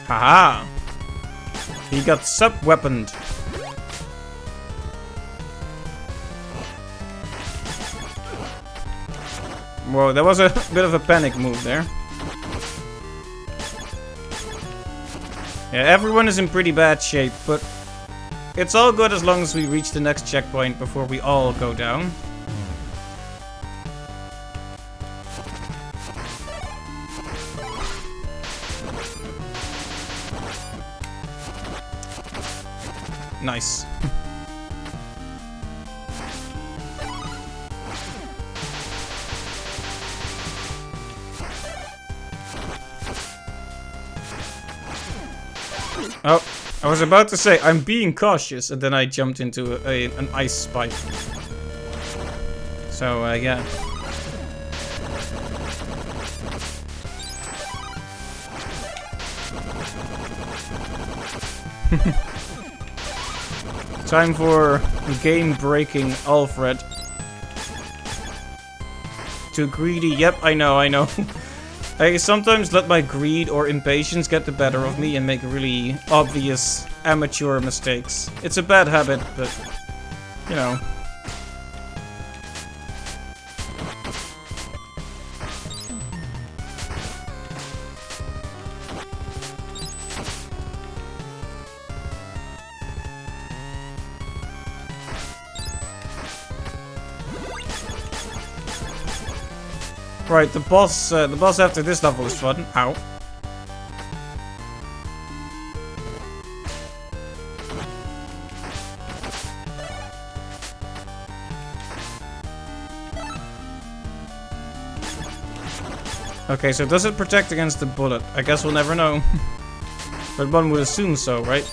Haha! He got sub-weaponed. Whoa, that was a bit of a panic move there. Yeah, everyone is in pretty bad shape, but it's all good as long as we reach the next checkpoint before we all go down. Nice. Oh, I was about to say, I'm being cautious, and then I jumped into an ice spike. So, yeah. Time for game-breaking Alfred. Too greedy. Yep, I know. I sometimes let my greed or impatience get the better of me and make really obvious amateur mistakes. It's a bad habit, but, you know. Right, the boss after this level is fun. Ow. Okay, so does it protect against the bullet? I guess we'll never know. But one would assume so, right?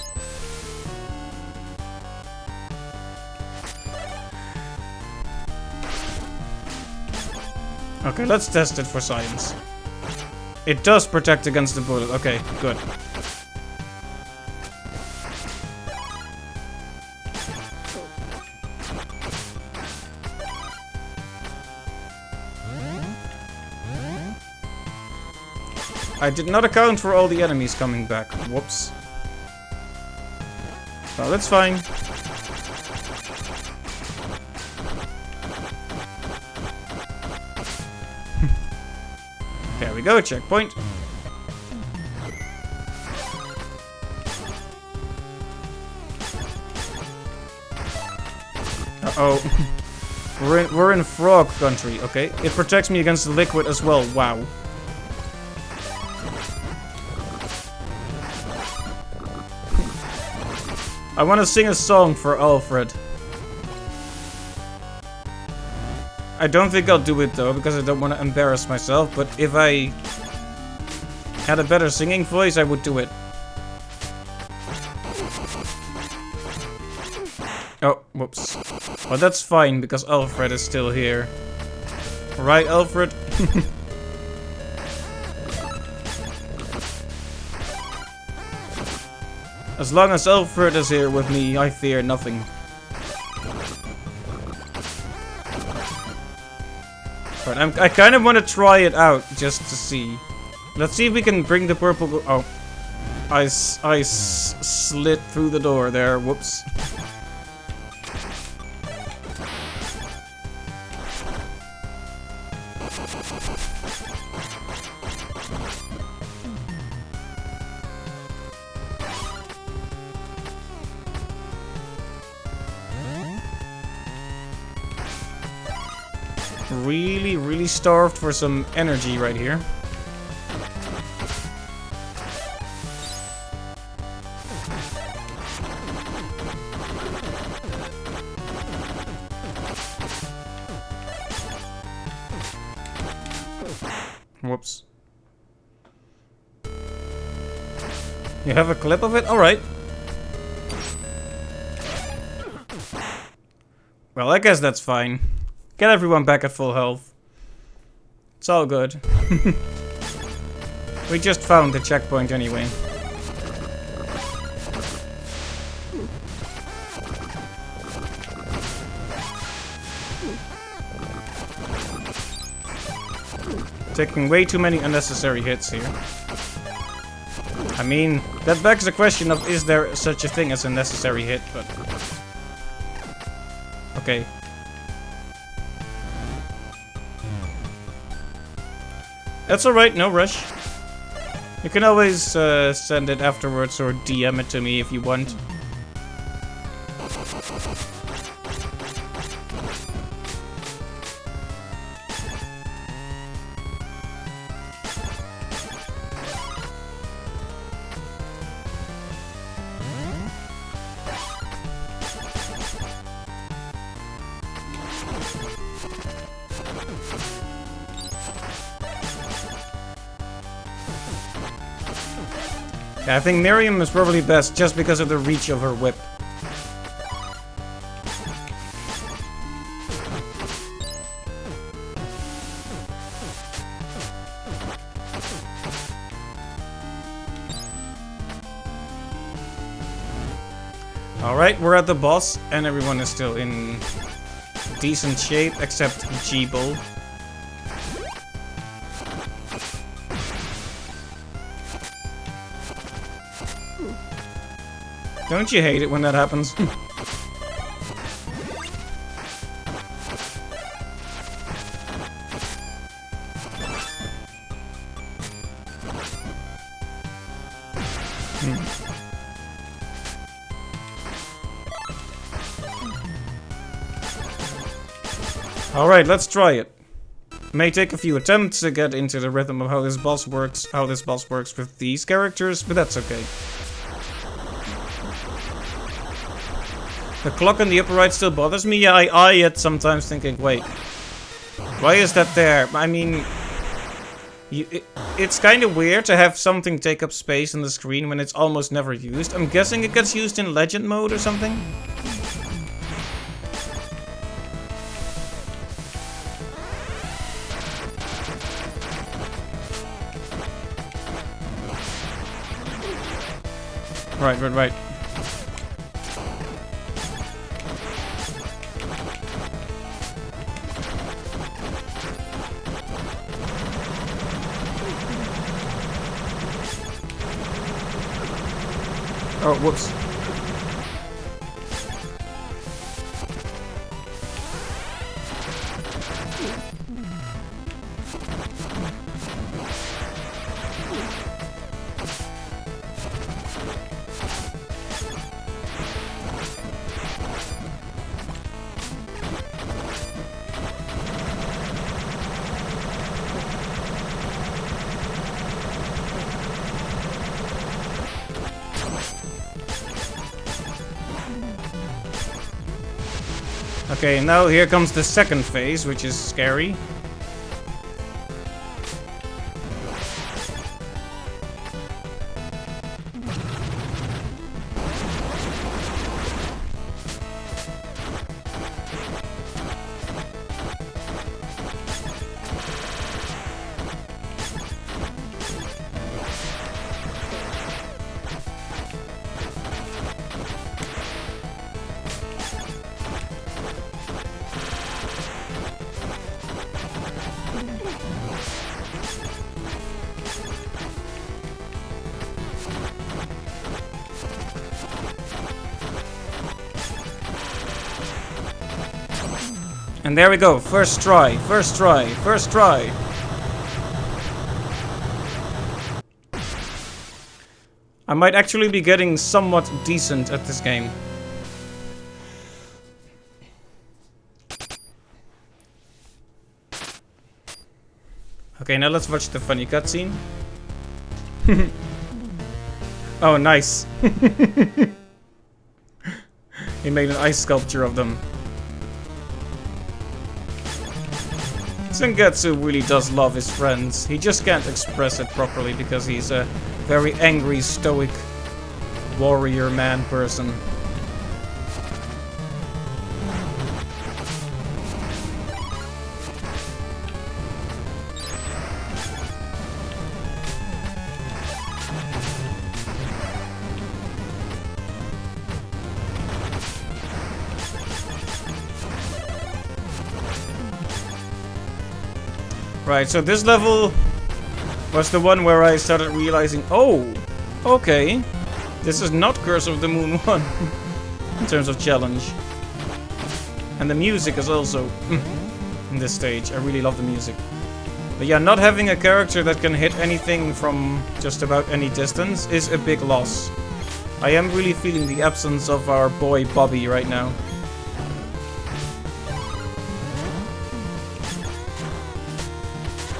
Okay, let's test it for science. It does protect against the bullet. Okay, good. I did not account for all the enemies coming back. Whoops. Well, that's fine. There we go, checkpoint. Uh-oh. We're in frog country, okay. It protects me against the liquid as well, wow. I want to sing a song for Alfred. I don't think I'll do it though, because I don't want to embarrass myself, but if I had a better singing voice, I would do it. Oh, whoops. Well, that's fine, because Alfred is still here. Right, Alfred? As long as Alfred is here with me, I fear nothing. Right, I kind of want to try it out, just to see. Let's see if we can bring the purple... Oh. I slid through the door there, whoops. Really starved for some energy right here. Whoops. You have a clip of it? Alright. Well, I guess that's fine. Get everyone back at full health. It's all good. We just found the checkpoint anyway. Taking way too many unnecessary hits here. I mean, that begs the question of, is there such a thing as a necessary hit, but... Okay. That's alright, no rush. You can always send it afterwards or DM it to me if you want. Yeah, I think Miriam is probably best just because of the reach of her whip. Alright, we're at the boss, and everyone is still in decent shape, except Jeeble. Don't you hate it when that happens? Alright, let's try it. May take a few attempts to get into the rhythm of how this boss works with these characters, but that's okay. The clock on the upper right still bothers me. Yeah, I eye it sometimes thinking, wait, why is that there? I mean, it's kind of weird to have something take up space on the screen when it's almost never used. I'm guessing it gets used in Legend mode or something. Right. Oh, whoops. Okay, now here comes the second phase, which is scary. And there we go, first try. I might actually be getting somewhat decent at this game. Okay, now let's watch the funny cutscene. Oh, nice. He made an ice sculpture of them. Zangetsu really does love his friends. He just can't express it properly because he's a very angry, stoic, warrior man person. Right, so this level was the one where I started realizing, oh, okay, this is not Curse of the Moon 1 in terms of challenge. And the music is also in this stage. I really love the music. But yeah, not having a character that can hit anything from just about any distance is a big loss. I am really feeling the absence of our boy Bobby right now.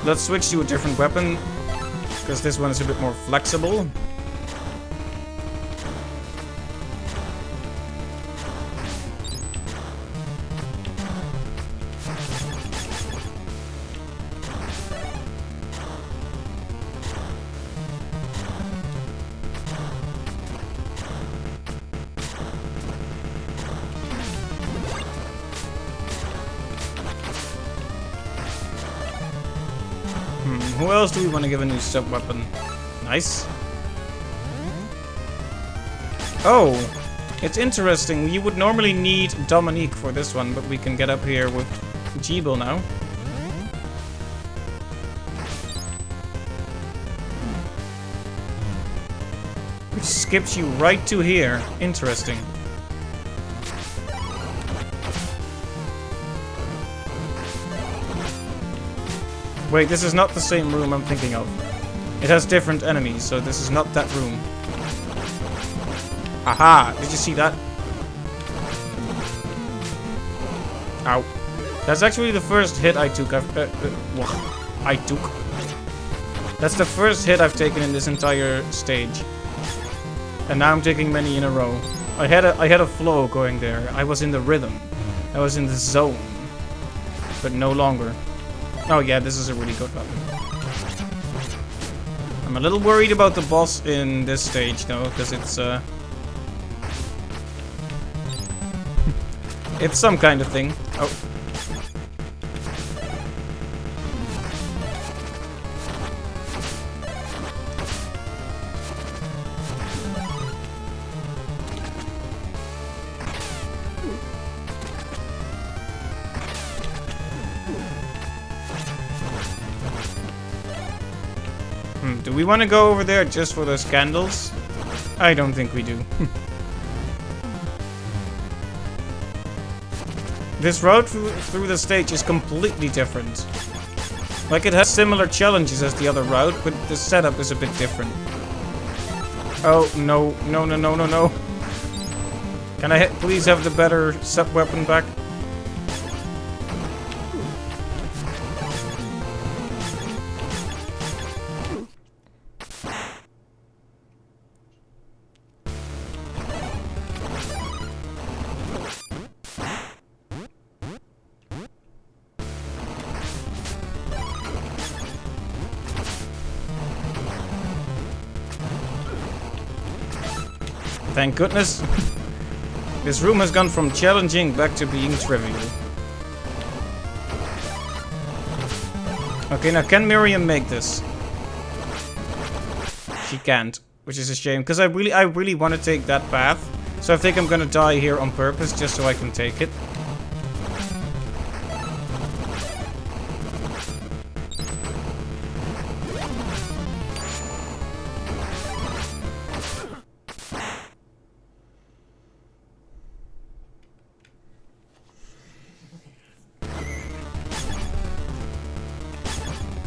Let's switch to a different weapon, because this one is a bit more flexible. Who else do we want to give a new sub-weapon? Nice. Oh, it's interesting. You would normally need Dominique for this one, but we can get up here with Jeeble now. Which skips you right to here. Interesting. Wait, this is not the same room I'm thinking of. It has different enemies, so this is not that room. Aha! Did you see that? Ow. That's actually the first hit I took. That's the first hit I've taken in this entire stage. And now I'm taking many in a row. I had a flow going there. I was in the rhythm. I was in the zone. But no longer. Oh yeah, this is a really good weapon. I'm a little worried about the boss in this stage though, because it's it's some kind of thing. Oh. Do we want to go over there just for those candles? I don't think we do. This road through the stage is completely different. Like, it has similar challenges as the other route, but the setup is a bit different. Oh, no. No, no, no, no, no. Can I please have the better sub-weapon back? Thank goodness. This room has gone from challenging back to being trivial. Okay, now can Miriam make this? She can't, which is a shame, because I really want to take that path. So I think I'm gonna die here on purpose just so I can take it.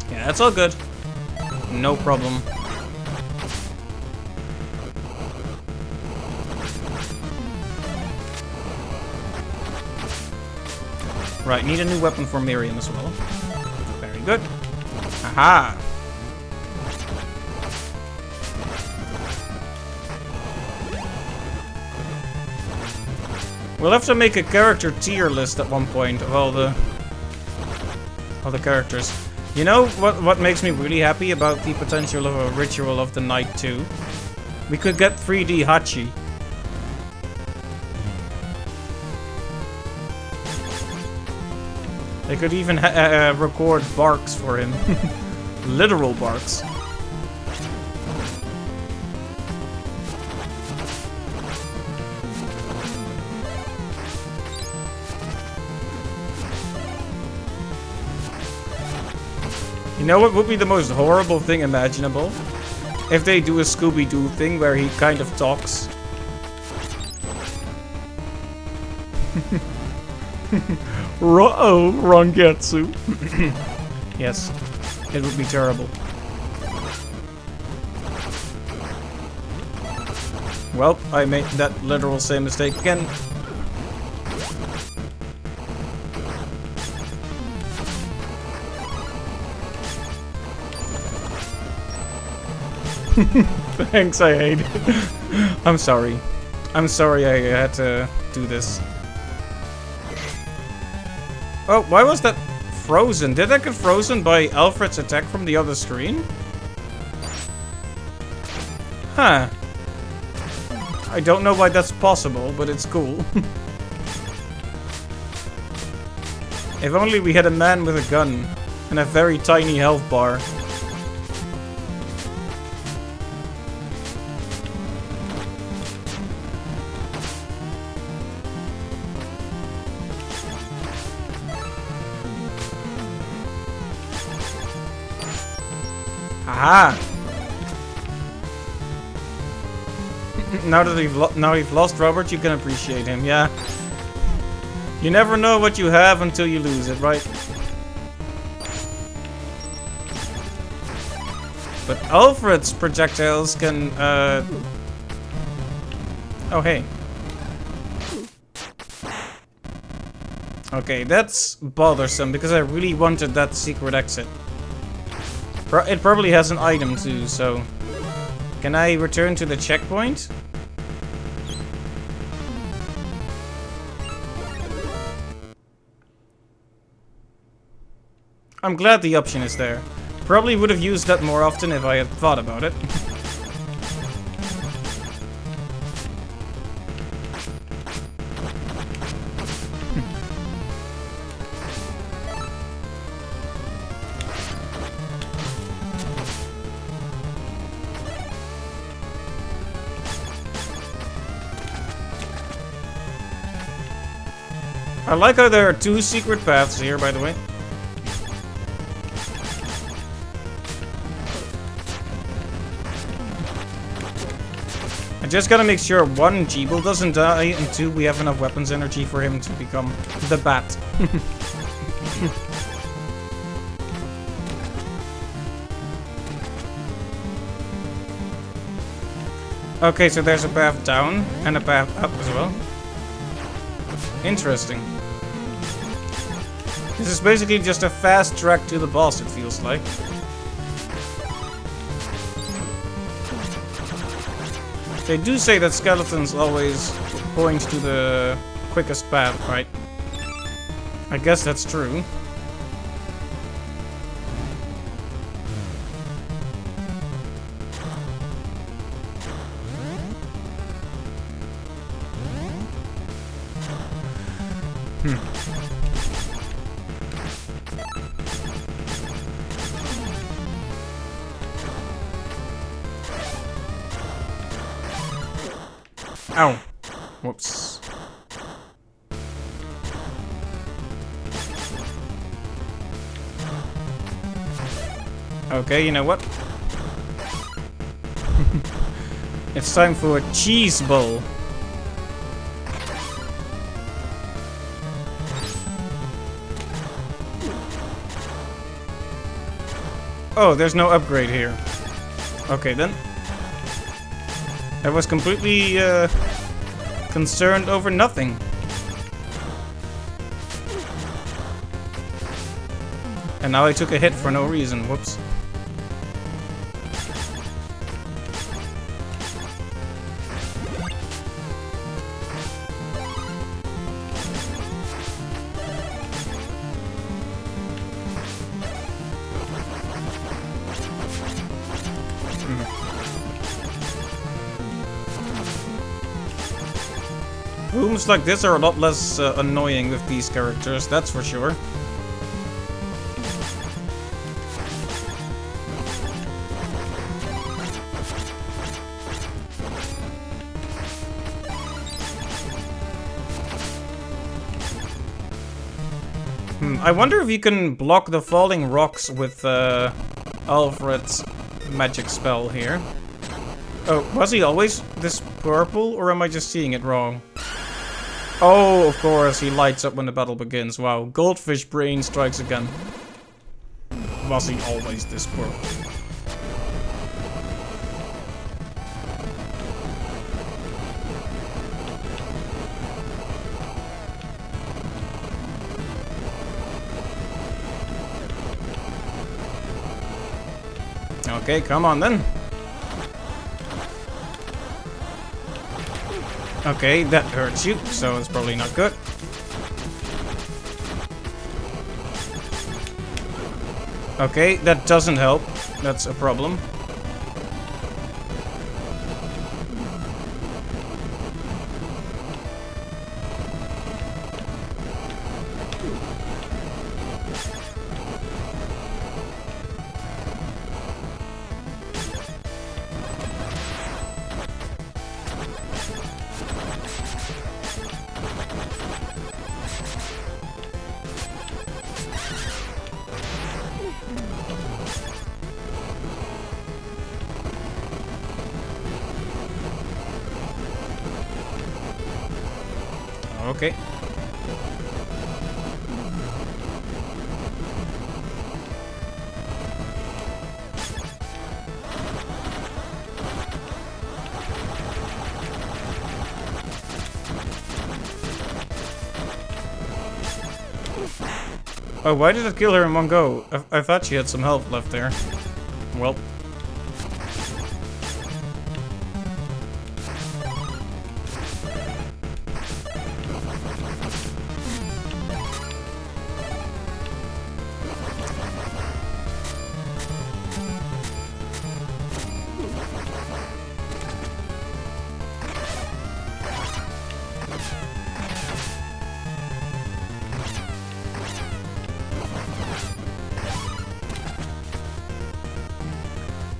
That's all good. No problem. Right, need a new weapon for Miriam as well. Very good. Aha! We'll have to make a character tier list at one point of all the characters. You know what makes me really happy about the potential of a Ritual of the Night 2? We could get 3D Hachi. They could even record barks for him. Literal barks. You know what would be the most horrible thing imaginable? If they do a Scooby-Doo thing where he kind of talks. Uh-oh, Rangetsu. Yes, it would be terrible. Well, I made that literal same mistake again. Thanks, I hate it. I'm sorry. I'm sorry I had to do this. Oh, why was that frozen? Did that get frozen by Alfred's attack from the other screen? Huh. I don't know why that's possible, but it's cool. If only we had a man with a gun and a very tiny health bar. Aha! Now that you've lost Robert, you can appreciate him, yeah. You never know what you have until you lose it, right? But Alfred's projectiles can, oh, hey. Okay, that's bothersome because I really wanted that secret exit. It probably has an item too, so... Can I return to the checkpoint? I'm glad the option is there. Probably would have used that more often if I had thought about it. I like how there are 2 secret paths here, by the way. I just gotta make sure 1, Jeeble doesn't die, and 2, we have enough weapons energy for him to become the bat. Okay, so there's a path down and a path up as well. Interesting. This is basically just a fast track to the boss, it feels like. They do say that skeletons always point to the quickest path, right? I guess that's true. Ow. Whoops. Okay, you know what? It's time for a cheese bowl. Oh, there's no upgrade here. Okay, then. I was completely concerned over nothing. And now I took a hit for no reason. Whoops. Rooms like this are a lot less annoying with these characters, that's for sure. I wonder if you can block the falling rocks with Alfred's magic spell here. Oh, was he always this purple, or am I just seeing it wrong? Oh, of course, he lights up when the battle begins. Wow, goldfish brain strikes again. Was he always this purple? Okay, come on then. Okay, that hurts you, so it's probably not good. Okay, that doesn't help. That's a problem. Okay. Oh, why did it kill her in one go? I thought she had some health left there. Well.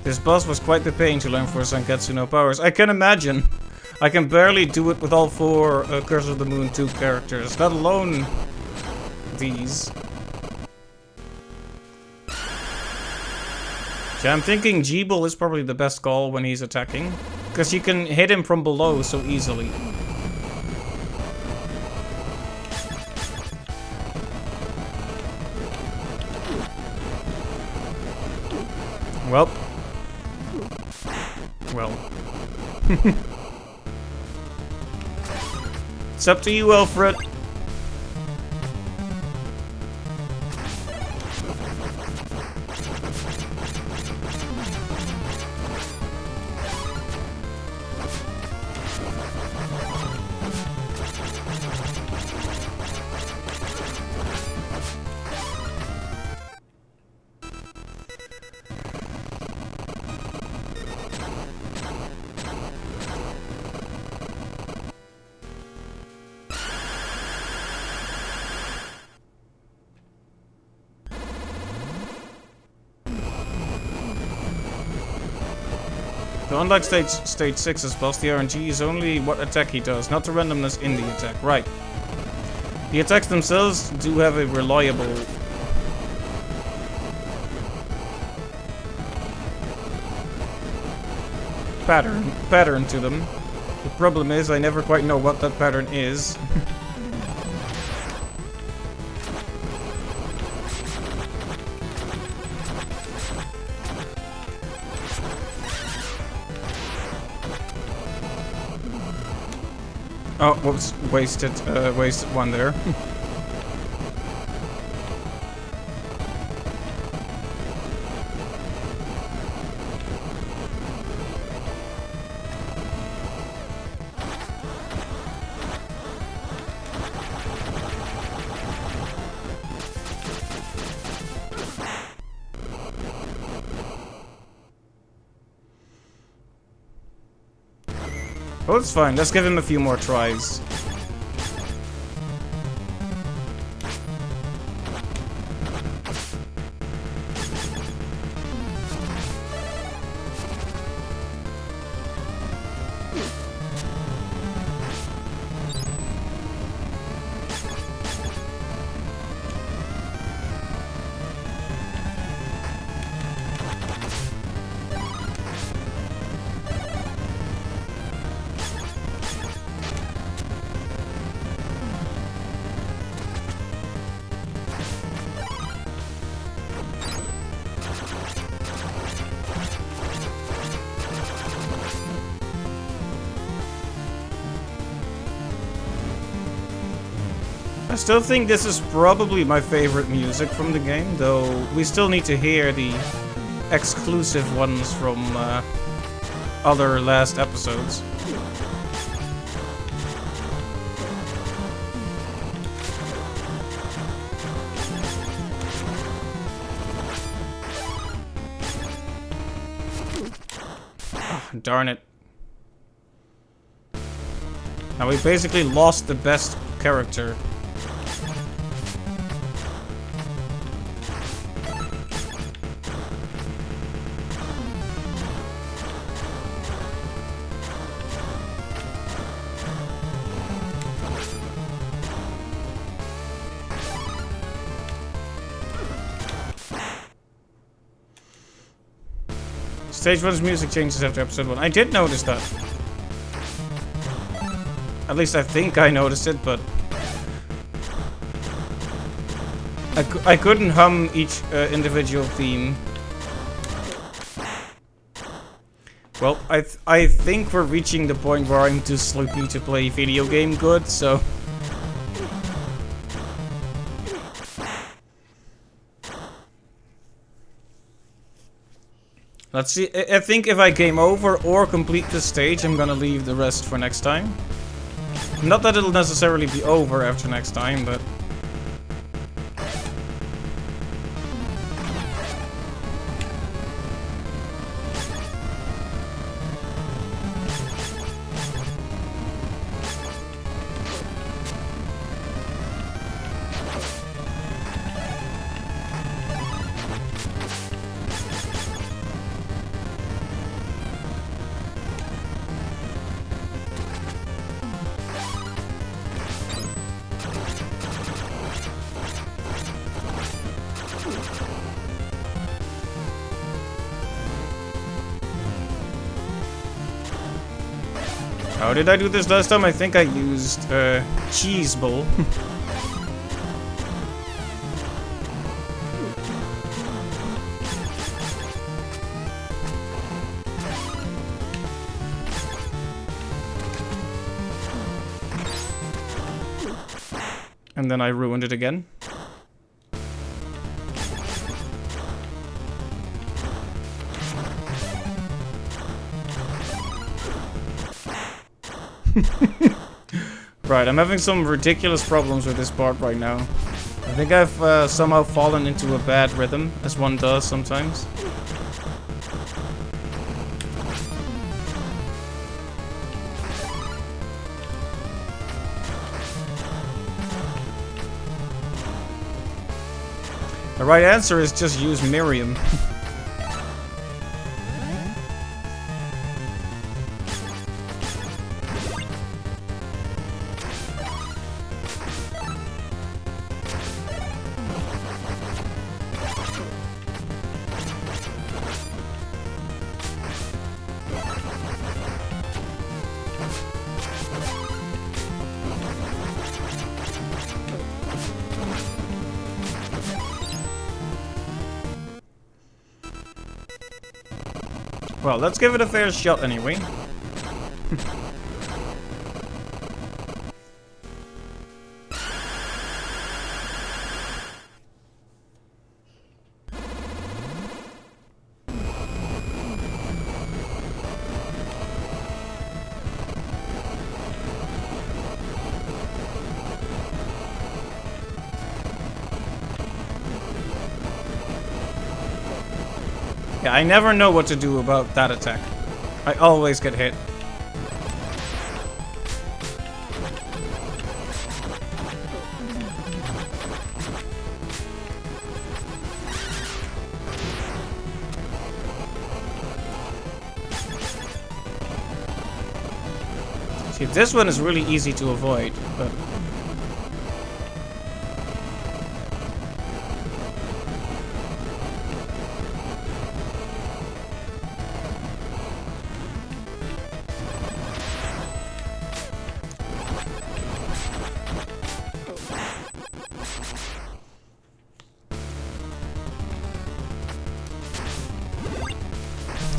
This boss was quite the pain to learn for Sanketsu no powers. I can imagine. I can barely do it with all 4 Curse of the Moon 2 characters, let alone these. Yeah, I'm thinking Jeeble is probably the best call when he's attacking, because you can hit him from below so easily. Well. Well. It's up to you, Alfred. So unlike stage 6's boss, the RNG is only what attack he does, not the randomness in the attack. Right. The attacks themselves do have a reliable pattern to them. The problem is I never quite know what that pattern is. Oh, whoops, wasted one there. Oh, it's fine. Let's give him a few more tries. I still think this is probably my favorite music from the game, though we still need to hear the exclusive ones from other last episodes. Oh, darn it. Now we basically lost the best character. Stage 1's music changes after episode 1. I did notice that. At least I think I noticed it, but I couldn't hum each individual theme. Well, I think we're reaching the point where I'm too sleepy to play video game good, so... Let's see, I think if I game over or complete the stage, I'm gonna leave the rest for next time. Not that it'll necessarily be over after next time, but... How did I do this last time? I think I used cheese bowl. And then I ruined it again. Right, I'm having some ridiculous problems with this part right now. I think I've somehow fallen into a bad rhythm, as one does sometimes. The right answer is just use Miriam. Well, let's give it a fair shot anyway. Yeah, I never know what to do about that attack. I always get hit. See, this one is really easy to avoid, but...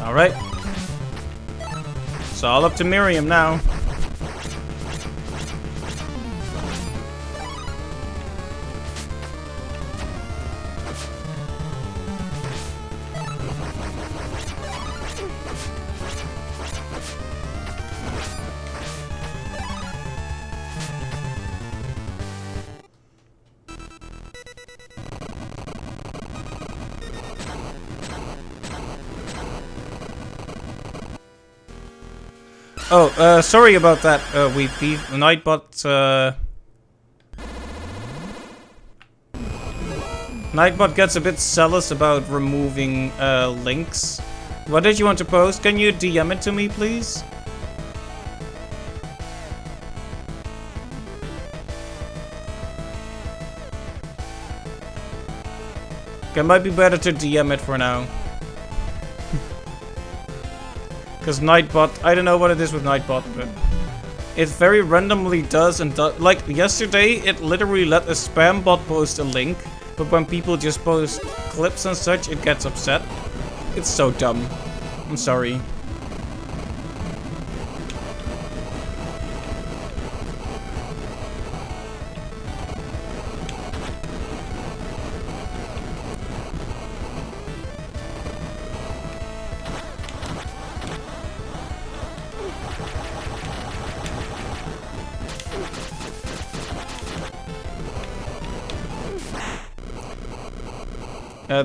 Alright. It's all up to Miriam now. Oh, sorry about that, Weepy. Nightbot, Nightbot gets a bit zealous about removing, links. What did you want to post? Can you DM it to me, please? Okay, it might be better to DM it for now. Because Nightbot, I don't know what it is with Nightbot, but it very randomly does and like yesterday, it literally let a spam bot post a link, but when people just post clips and such, it gets upset. It's so dumb. I'm sorry.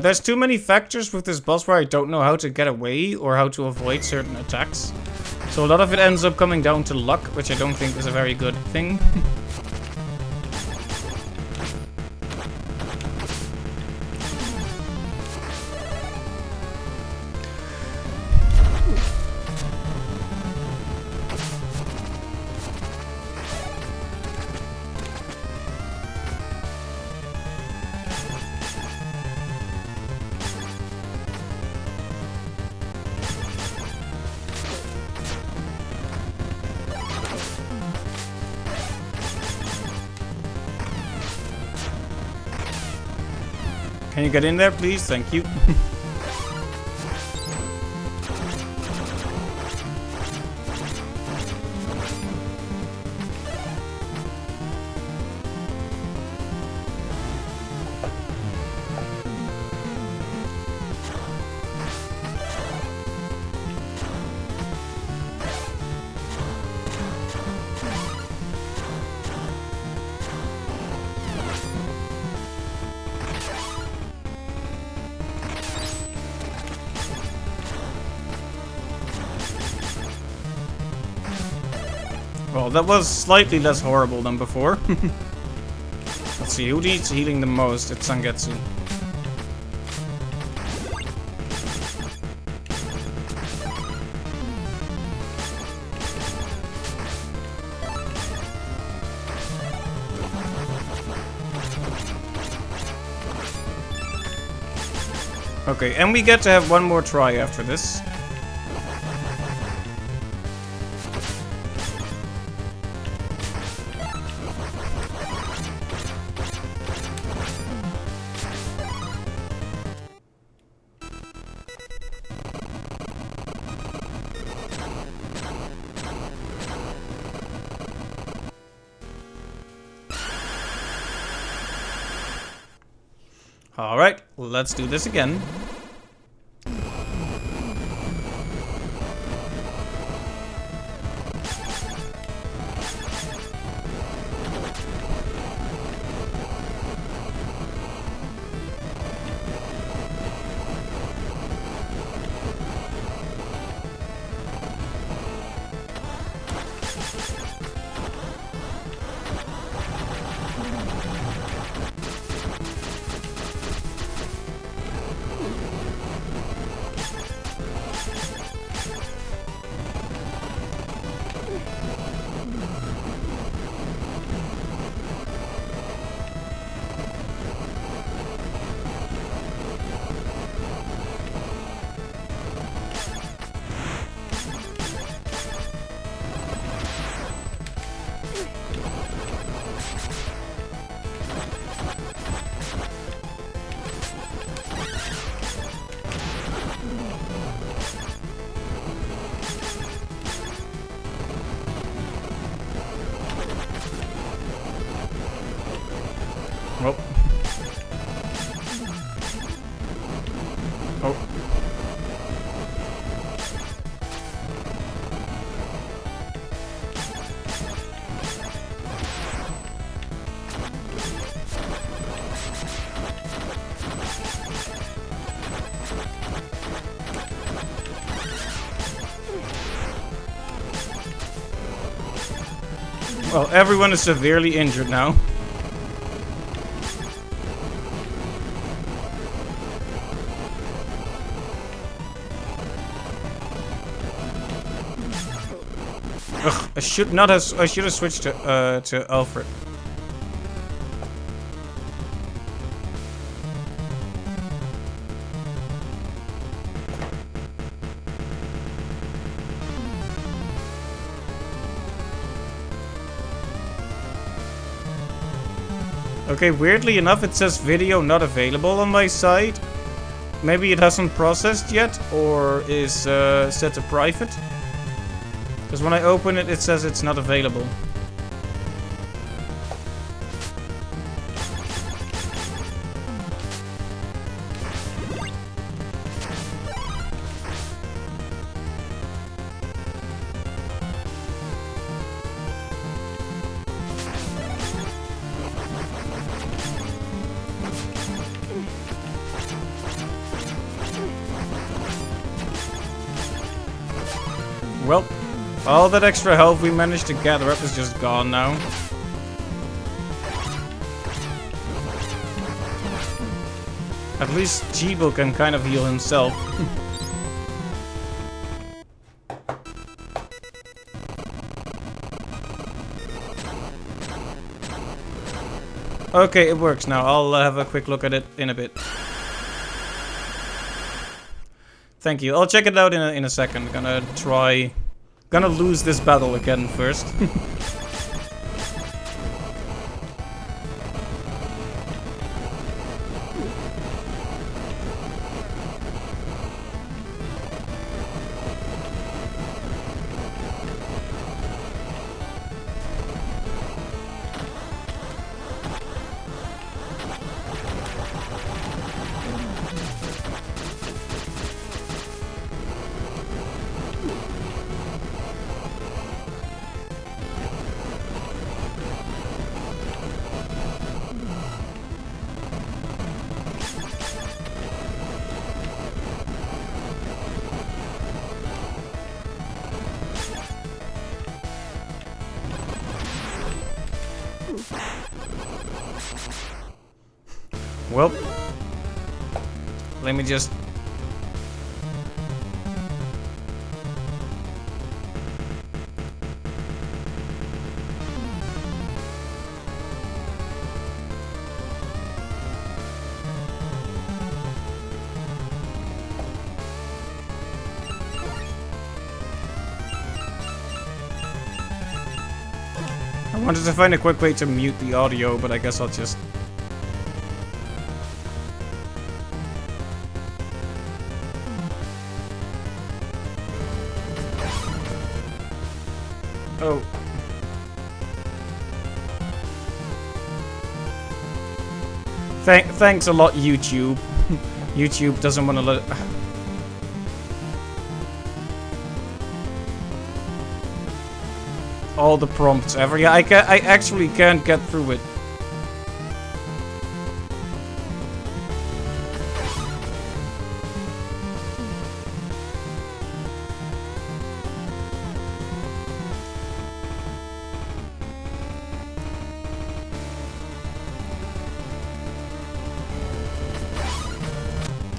There's too many factors with this boss where I don't know how to get away or how to avoid certain attacks. So a lot of it ends up coming down to luck, which I don't think is a very good thing. Can you get in there, please? Thank you. Well, that was slightly less horrible than before. Let's see, who needs healing the most? It's Sangetsu. Okay, and we get to have one more try after this. Alright, let's do this again. Oh. Oh. Well, everyone is severely injured now. Ugh, I should have switched to Alfred. Okay, weirdly enough, it says video not available on my side. Maybe it hasn't processed yet, or is set to private. Because when I open it, it says it's not available. Well, all that extra health we managed to gather up is just gone now. At least Chibo can kind of heal himself. Okay, it works now. I'll have a quick look at it in a bit. Thank you. I'll check it out in a second. Gonna lose this battle again first. Well, let me just... I wanted to find a quick way to mute the audio, but I guess I'll just... Oh. Thanks a lot, YouTube. YouTube doesn't want to let... all the prompts ever. Yeah, I actually can't get through it.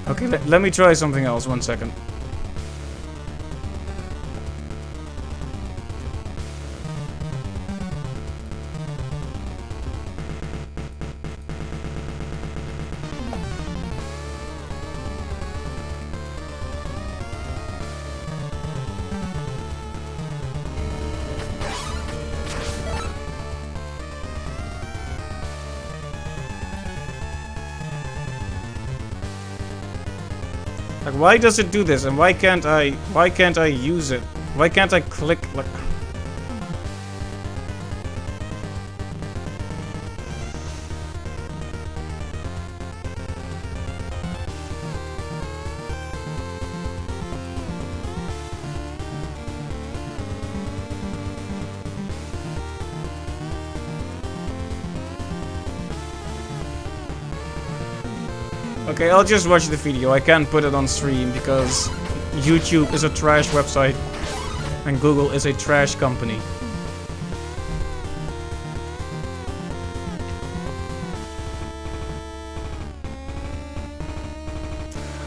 Okay, let me try something else. 1 second. Like, why does it do this, and why can't I use it? Why can't I click, like... Okay, I'll just watch the video. I can't put it on stream because YouTube is a trash website and Google is a trash company.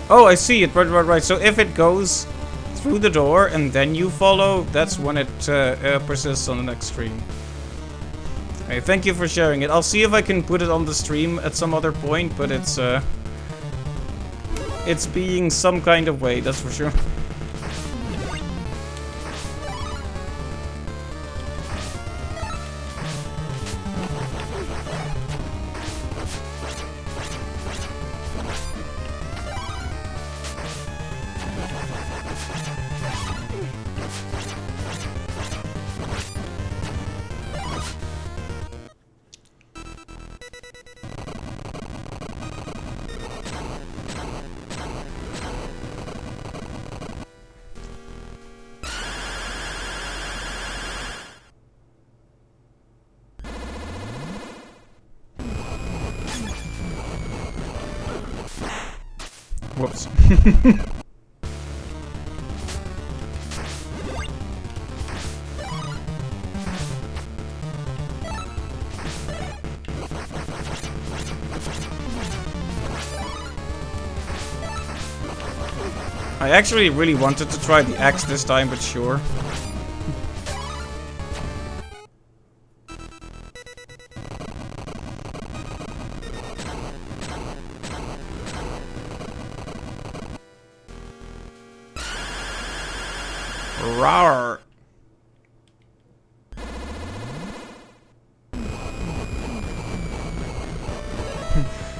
Oh, I see it. Right. So if it goes through the door and then you follow, that's when it persists on the next stream. Okay, thank you for sharing it. I'll see if I can put it on the stream at some other point, but it's being some kind of way, that's for sure. Whoops. I actually really wanted to try the axe this time, but sure. Rawr.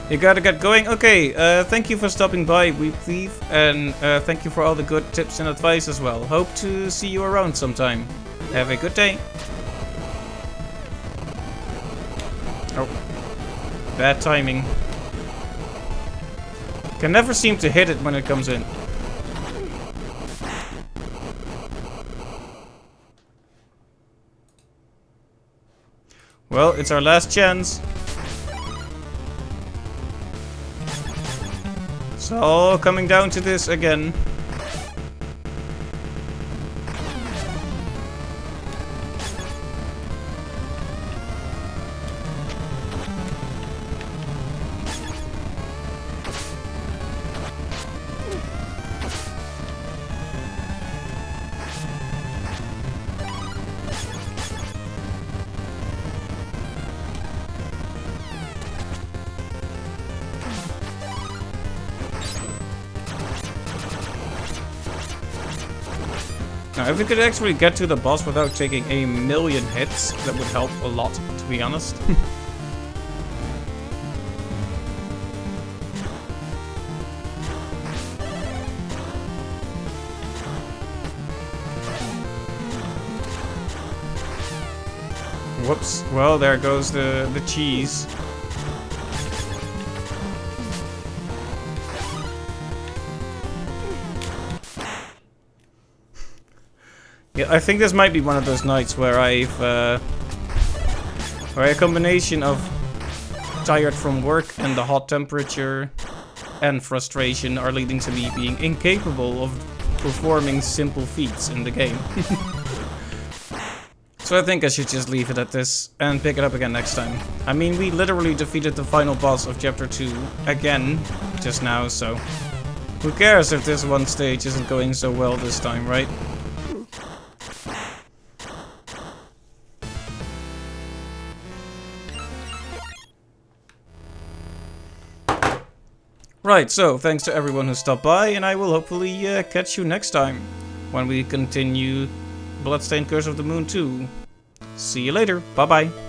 You gotta get going. Okay, thank you for stopping by, Weep Thief, and thank you for all the good tips and advice as well. Hope to see you around sometime. Have a good day. Oh, bad timing. Can never seem to hit it when it comes in. Well, it's our last chance. So, coming down to this again. Now, if we could actually get to the boss without taking a million hits, that would help a lot, to be honest. Whoops. Well, there goes the cheese. Yeah, I think this might be one of those nights where where a combination of tired from work and the hot temperature and frustration are leading to me being incapable of performing simple feats in the game. So I think I should just leave it at this and pick it up again next time. I mean, we literally defeated the final boss of Chapter 2 again just now, so who cares if this one stage isn't going so well this time, right? Right, so thanks to everyone who stopped by, and I will hopefully catch you next time when we continue Bloodstained Curse of the Moon 2. See you later, bye bye.